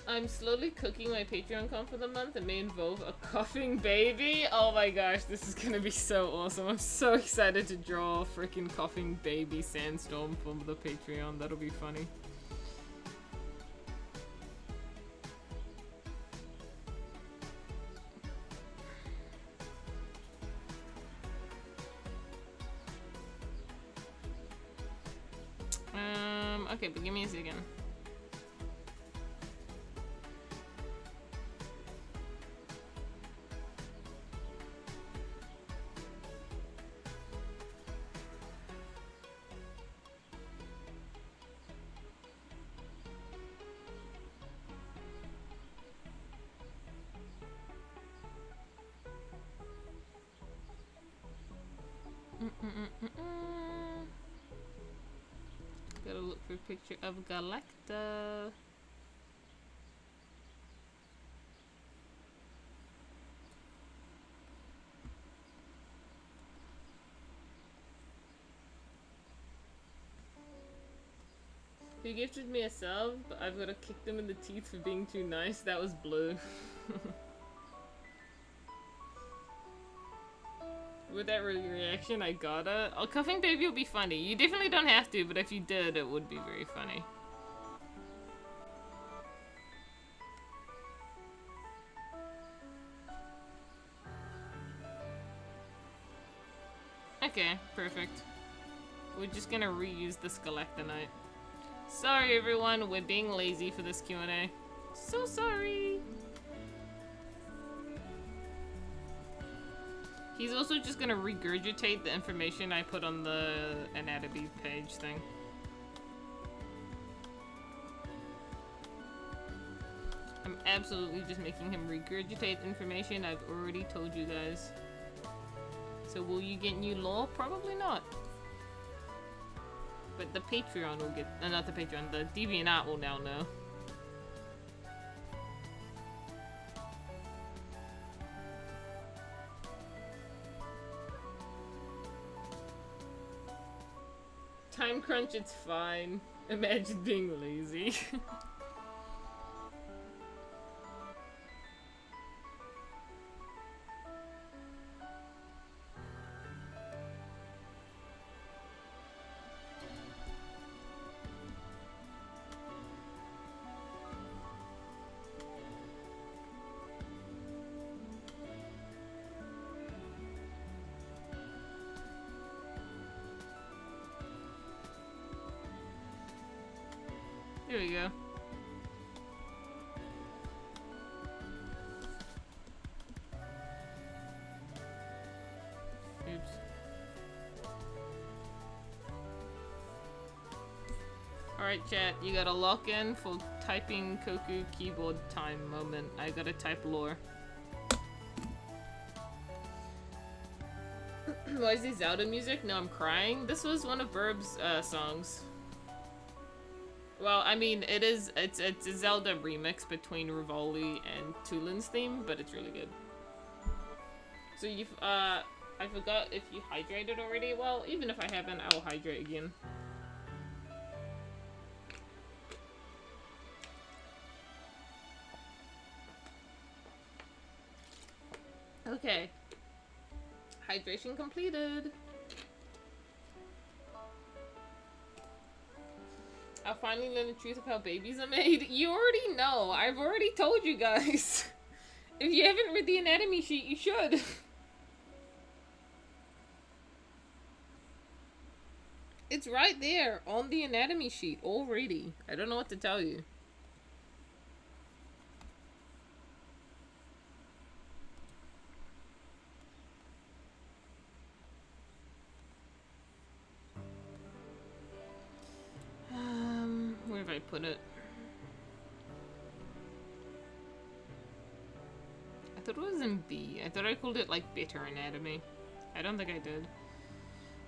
I'm slowly cooking my Patreon comp for the month. It may involve a coughing baby. Oh my gosh, this is gonna be so awesome. I'm so excited to draw a freaking coughing baby Sandstorm for the Patreon. That'll be funny. Okay, but give me a second. Gotta look for a picture of Galacta. Who gifted me a sub? I've got to kick them in the teeth for being too nice. That was Blue. With that reaction, I gotta. Oh, Cuffing Baby will be funny. You definitely don't have to, but if you did, it would be very funny. Okay, perfect. We're just gonna reuse the Skelectonite. Sorry everyone, we're being lazy for this Q&A. So sorry! He's also just gonna regurgitate the information I put on the anatomy page thing. I'm absolutely just making him regurgitate information I've already told you guys. So will you get new lore? Probably not. But the Patreon will get, not the Patreon, the DeviantArt will now know. Time crunch, it's fine. Imagine being lazy. Here we go. Oops. Alright chat, you gotta lock in for typing Koku keyboard time moment. I gotta type lore. Why is this Zelda music? No, I'm crying. This was one of Burb's songs. Well, I mean, it's a Zelda remix between Rivoli and Tulin's theme, but it's really good. So you've, I forgot if you hydrated already. Well, even if I haven't, I will hydrate again. Okay. Hydration completed. I'll finally learn the truth of how babies are made. You already know. I've already told you guys. If you haven't read the anatomy sheet, you should. It's right there on the anatomy sheet already. I don't know what to tell you. Where have I put it? I thought it was in B. I thought I called it like Better Anatomy. I don't think I did.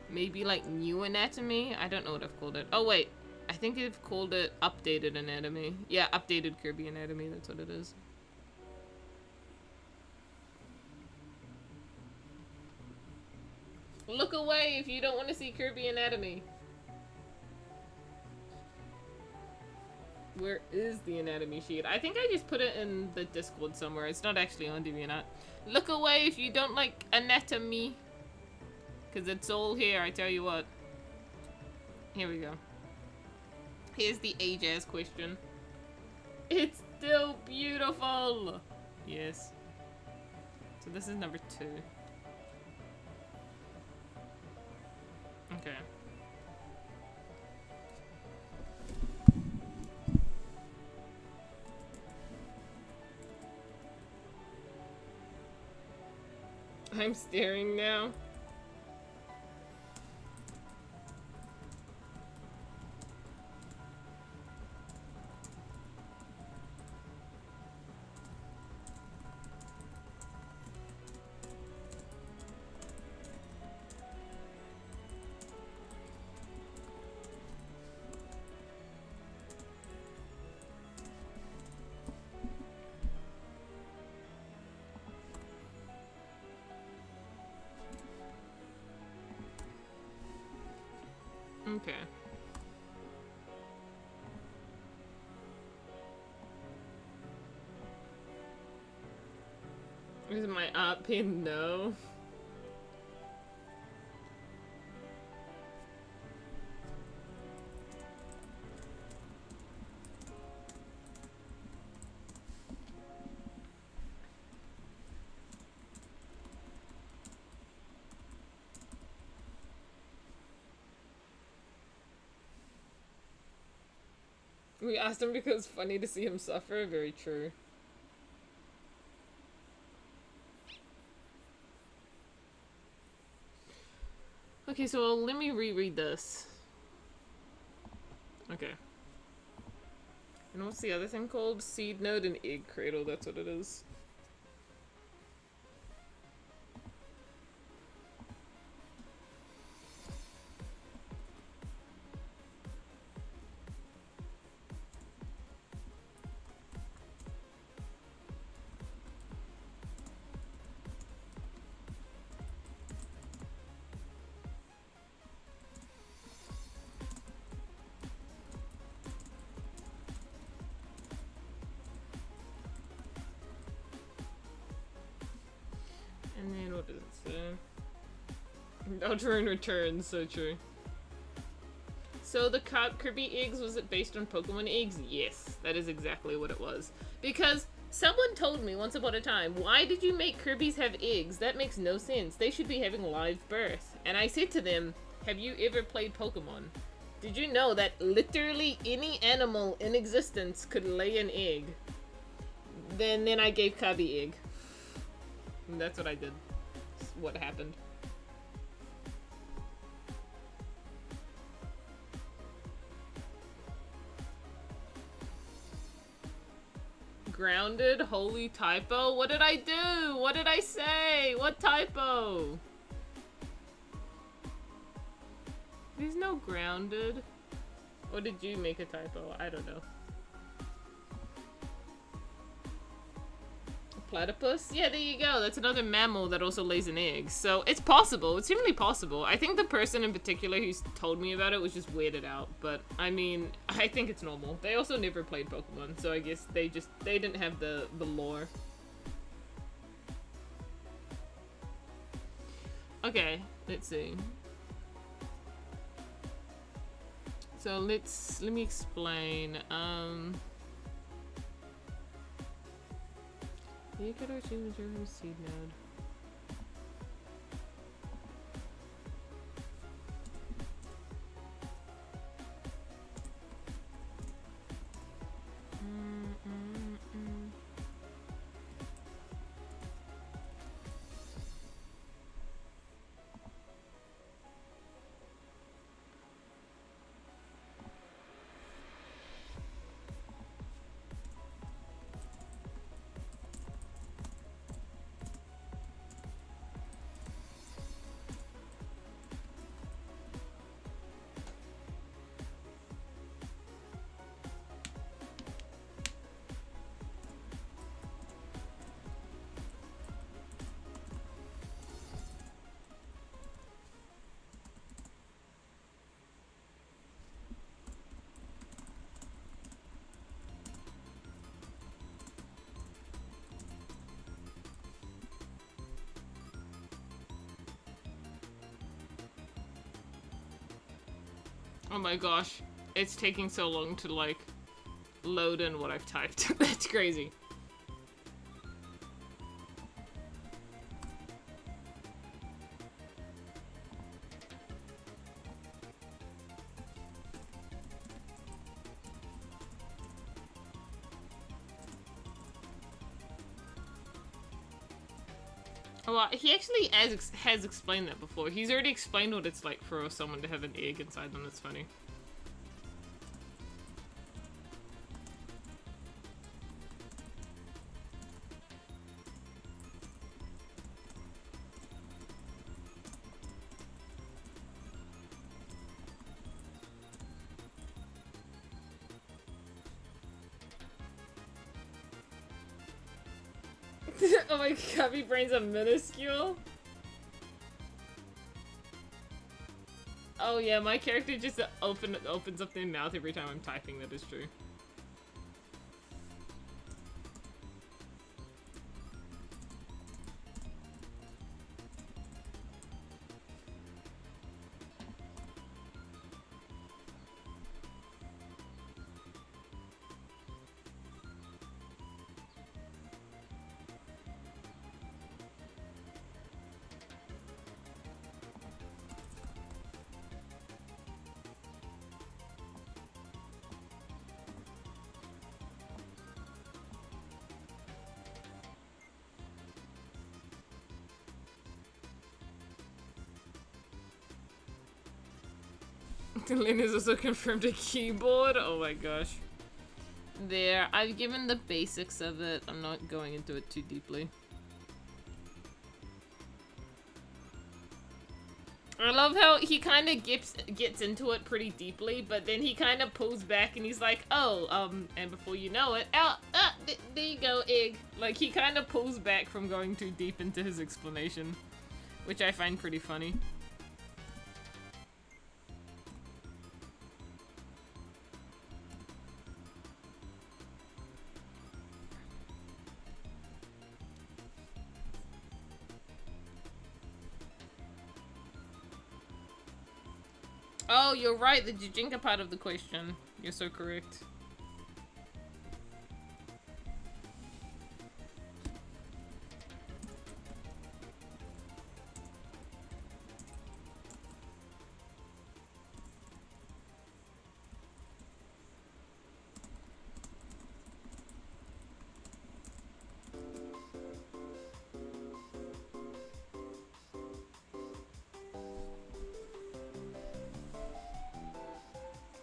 Maybe like New Anatomy? I don't know what I've called it. Oh wait, I think I've called it Updated Anatomy. Yeah, Updated Kirby Anatomy, that's what it is. Look away if you don't want to see Kirby Anatomy. Where is the anatomy sheet? I think I just put it in the Discord somewhere. It's not actually on DeviantArt. Look away if you don't like anatomy. Because it's all here, I tell you what. Here we go. Here's the age-ass question. It's still beautiful! Yes. So this is number 2. Okay. I'm staring now. Okay. Is my art pin? No. We asked him because it's funny to see him suffer. Very true. Okay, so let me reread this. Okay. And what's the other thing called? Seed node and egg cradle, that's what it is. And then what does it say? Altering returns, so true. So the Kirby eggs, was it based on Pokemon eggs? Yes, that is exactly what it was. Because someone told me once upon a time, why did you make Kirby's have eggs? That makes no sense. They should be having live birth. And I said to them, have you ever played Pokemon? Did you know that literally any animal in existence could lay an egg? Then I gave Kirby egg. And that's what I did. That's what happened. Grounded? Holy typo? What did I do? What did I say? What typo? There's no grounded. Or did you make a typo? I don't know. Platypus? Yeah, there you go. That's another mammal that also lays an egg. So it's possible. It's seemingly possible. I think the person in particular who's told me about it was just weirded out. But I mean, I think it's normal. They also never played Pokemon, so I guess they didn't have the lore. Okay, let's see. So let me explain. You could actually reserve a seed node. Oh my gosh, it's taking so long to like load in what I've typed. That's crazy. Well, he actually has explained that before. He's already explained what it's like for someone to have an egg inside them. That's funny. Oh my god, my brains are minuscule. Oh yeah, my character just opens up their mouth every time I'm typing. That is true. Lynn is also confirmed a keyboard. Oh my gosh. There, I've given the basics of it. I'm not going into it too deeply. I love how he kind of gets into it pretty deeply, but then he kind of pulls back and he's like, oh, and before you know it, there you go, egg. Like, he kind of pulls back from going too deep into his explanation, which I find pretty funny. Oh, you're right, the Jujinka part of the question. You're so correct.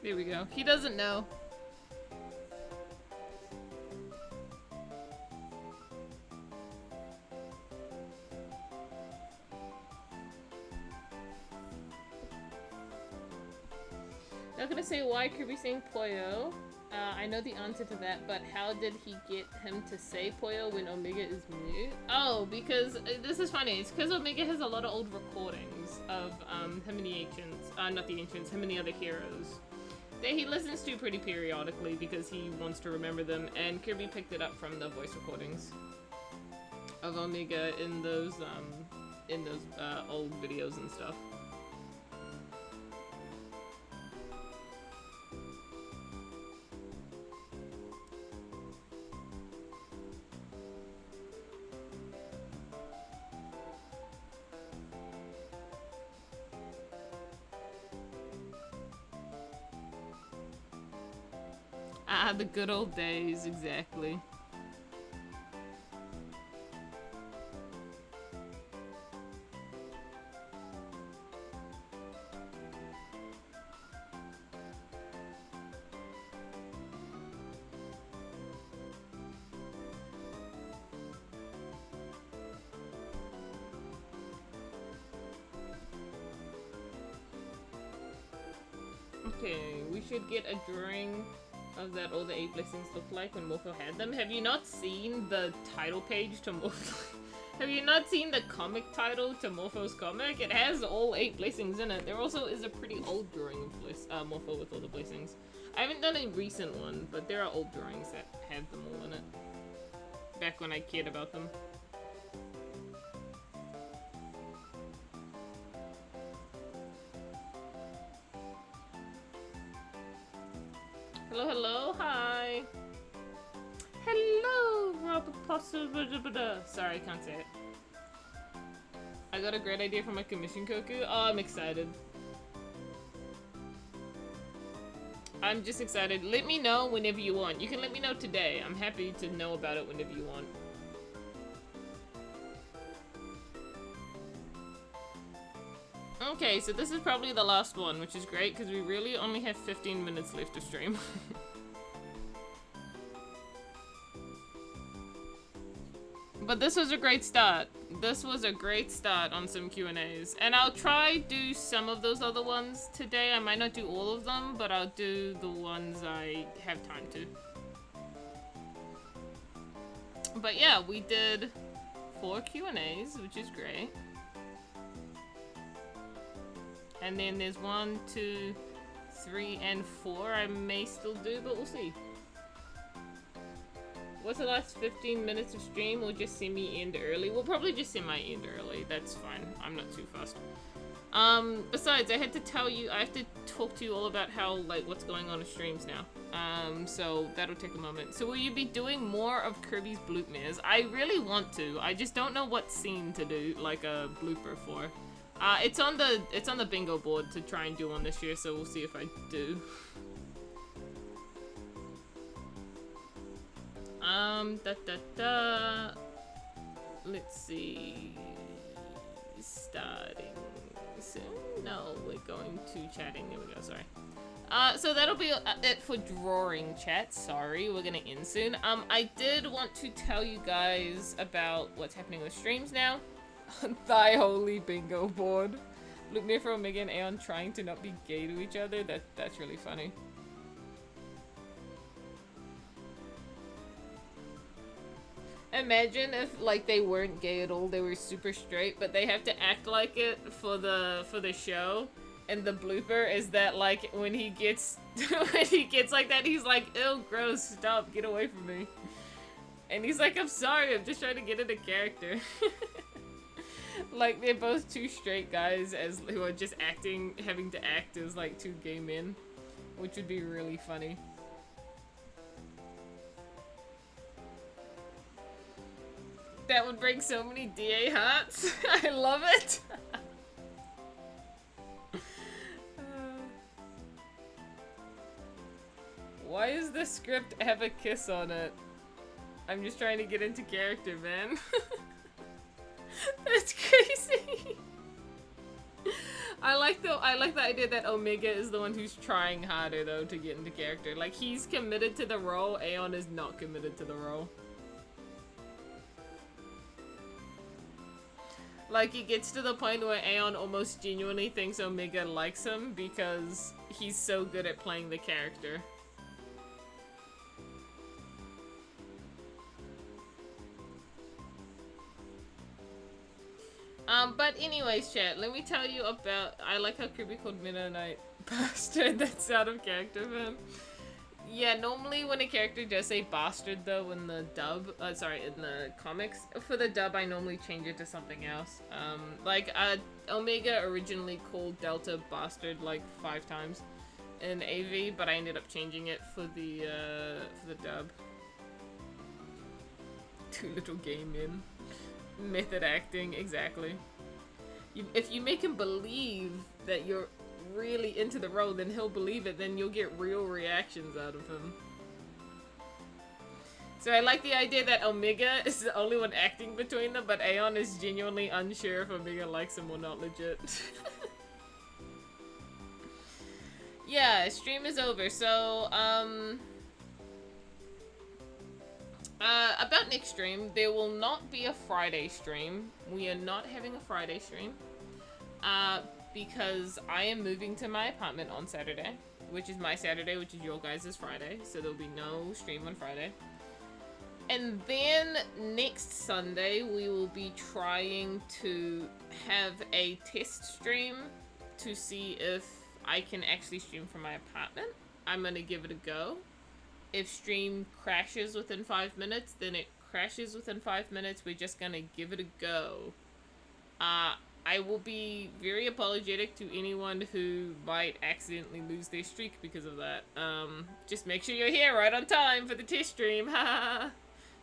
There we go. He doesn't know. Not gonna say why Kirby's saying Poyo. I know the answer to that, but how did he get him to say Poyo when Omega is mute? Oh, because this is funny. It's because Omega has a lot of old recordings of him and the Ancients. Not the Ancients, him and the other heroes. That he listens to pretty periodically because he wants to remember them, and Kirby picked it up from the voice recordings of Omega in those old videos and stuff. Ah, the good old days, exactly. Okay, we should get a drawing of that all the 8 blessings look like when Morpho had them. Have you not seen the title page to Morpho? Have you not seen the comic title to Morpho's comic? It has all 8 blessings in it. There also is a pretty old drawing of Morpho with all the blessings. I haven't done a recent one, but there are old drawings that have them all in it. Back when I cared about them. Hello, hello, hi. Hello, Robert Potter. Sorry, I can't say it. I got a great idea for my commission, Koku. Oh, I'm excited. I'm just excited. Let me know whenever you want. You can let me know today. I'm happy to know about it whenever you want. Okay, so this is probably the last one, which is great because we really only have 15 minutes left to stream. But this was a great start. This was a great start on some Q&As. And I'll try do some of those other ones today. I might not do all of them, but I'll do the ones I have time to. But yeah, we did 4 Q&As, which is great. And then there's 1, 2, 3, and 4 I may still do, but we'll see. What's the last 15 minutes of stream? We'll just semi-end early. We'll probably just semi-end early. That's fine. I'm not too fast. Besides, I had to tell you, I have to talk to you all about how, like, what's going on in streams now. So that'll take a moment. So will you be doing more of Kirby's Bloopmares? I really want to. I just don't know what scene to do, like, a blooper for. It's on the bingo board to try and do one this year, so we'll see if I do. Let's see. Starting soon? No, we're going to chatting. There we go, sorry. So that'll be it for drawing chat. Sorry, we're gonna end soon. I did want to tell you guys about what's happening with streams now. Thy holy bingo board. Look near for Omega and Aeon trying to not be gay to each other. That's really funny. Imagine if like they weren't gay at all, they were super straight, but they have to act like it for the show. And the blooper is that like when he gets like that, he's like, ew, gross, stop, get away from me. And he's like, I'm sorry, I'm just trying to get into character. Like they're both two straight guys who are just having to act as like two gay men, which would be really funny. That would bring so many DA hearts. I love it. Why does the script have a kiss on it? I'm just trying to get into character, man. That's crazy. I like the idea that Omega is the one who's trying harder though to get into character. Like he's committed to the role, Aeon is not committed to the role. Like, it gets to the point where Aeon almost genuinely thinks Omega likes him because he's so good at playing the character. But anyways, chat, let me tell you about... I like how Kirby called Midnight Bastard. That's out of character for him. Yeah, normally when a character does say bastard though in the dub, in the comics, for the dub I normally change it to something else. Omega originally called Delta bastard like 5 times in AV, but I ended up changing it for the dub. Too little gay men. Method acting, exactly. If you make him believe that you're really into the role, then he'll believe it, then you'll get real reactions out of him. So I like the idea that Omega is the only one acting between them, but Aeon is genuinely unsure if Omega likes him or not legit. Yeah, stream is over, so, about next stream, there will not be a Friday stream. We are not having a Friday stream. Because I am moving to my apartment on Saturday, which is my Saturday, which is your guys' Friday, so there'll be no stream on Friday. And then next Sunday, we will be trying to have a test stream to see if I can actually stream from my apartment. I'm gonna give it a go. If stream crashes within 5 minutes, then it crashes within 5 minutes. We're just gonna give it a go. I will be very apologetic to anyone who might accidentally lose their streak because of that. Just make sure you're here right on time for the test stream.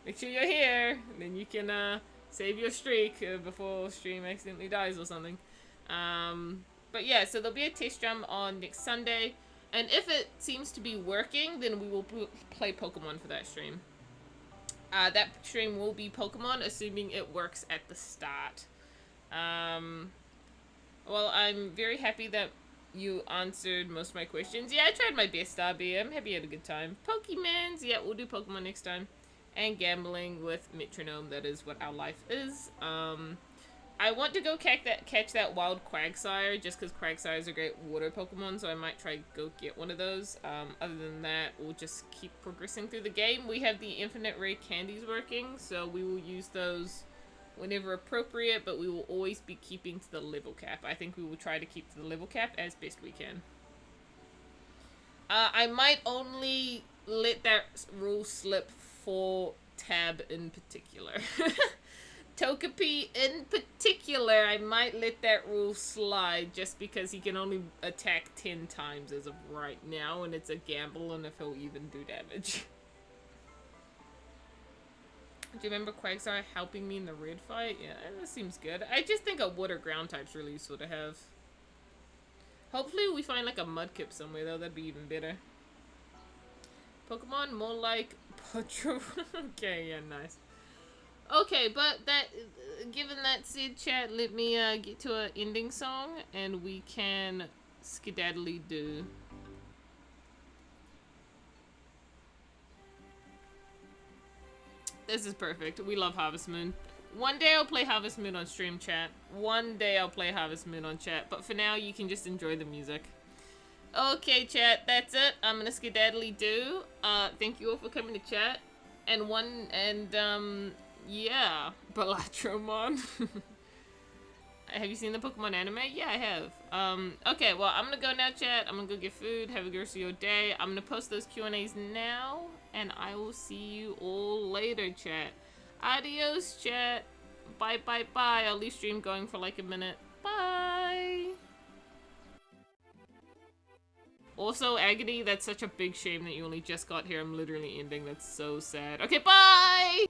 Make sure you're here, and then you can save your streak before stream accidentally dies or something. But yeah, so there'll be a test stream on next Sunday, and if it seems to be working, then we will play Pokemon for that stream. That stream will be Pokemon, assuming it works at the start. Well, I'm very happy that you answered most of my questions. Yeah, I tried my best, RB. I'm happy you had a good time. Pokemons, yeah, we'll do Pokemon next time. And gambling with Metronome, that is what our life is. I want to go catch that wild Quagsire, just because Quagsire is a great water Pokemon, so I might try go get one of those. Other than that, we'll just keep progressing through the game. We have the infinite rare candies working, so we will use those whenever appropriate, but we will always be keeping to the level cap. I think we will try to keep to the level cap as best we can. I might only let that rule slip for Tab in particular. Togepi in particular, I might let that rule slide just because he can only attack 10 times as of right now, and it's a gamble on if he'll even do damage. Do you remember Quagsire helping me in the red fight? Yeah, that seems good. I just think a water ground type's really useful to have. Hopefully we find like a Mudkip somewhere though, that'd be even better. Pokemon more like Potro. Okay, yeah, nice. Okay, but that, given that said, chat, let me get to an ending song, and we can skedaddly do. This is perfect. We love Harvest Moon. One day I'll play Harvest Moon on stream, chat. One day I'll play Harvest Moon on chat, but for now you can just enjoy the music. Okay, chat, that's it. I'm gonna skedaddly do. Thank you all for coming to chat. Yeah, Balatramon. Have you seen the Pokemon anime? Yeah, I have. Okay, well, I'm gonna go now, chat. I'm gonna go get food. Have a good rest of your day. I'm gonna post those Q&As now, and I will see you all later, chat. Adios, chat. Bye, bye, bye. I'll leave stream going for like a minute. Bye. Also, Agony, that's such a big shame that you only just got here. I'm literally ending. That's so sad. Okay, bye!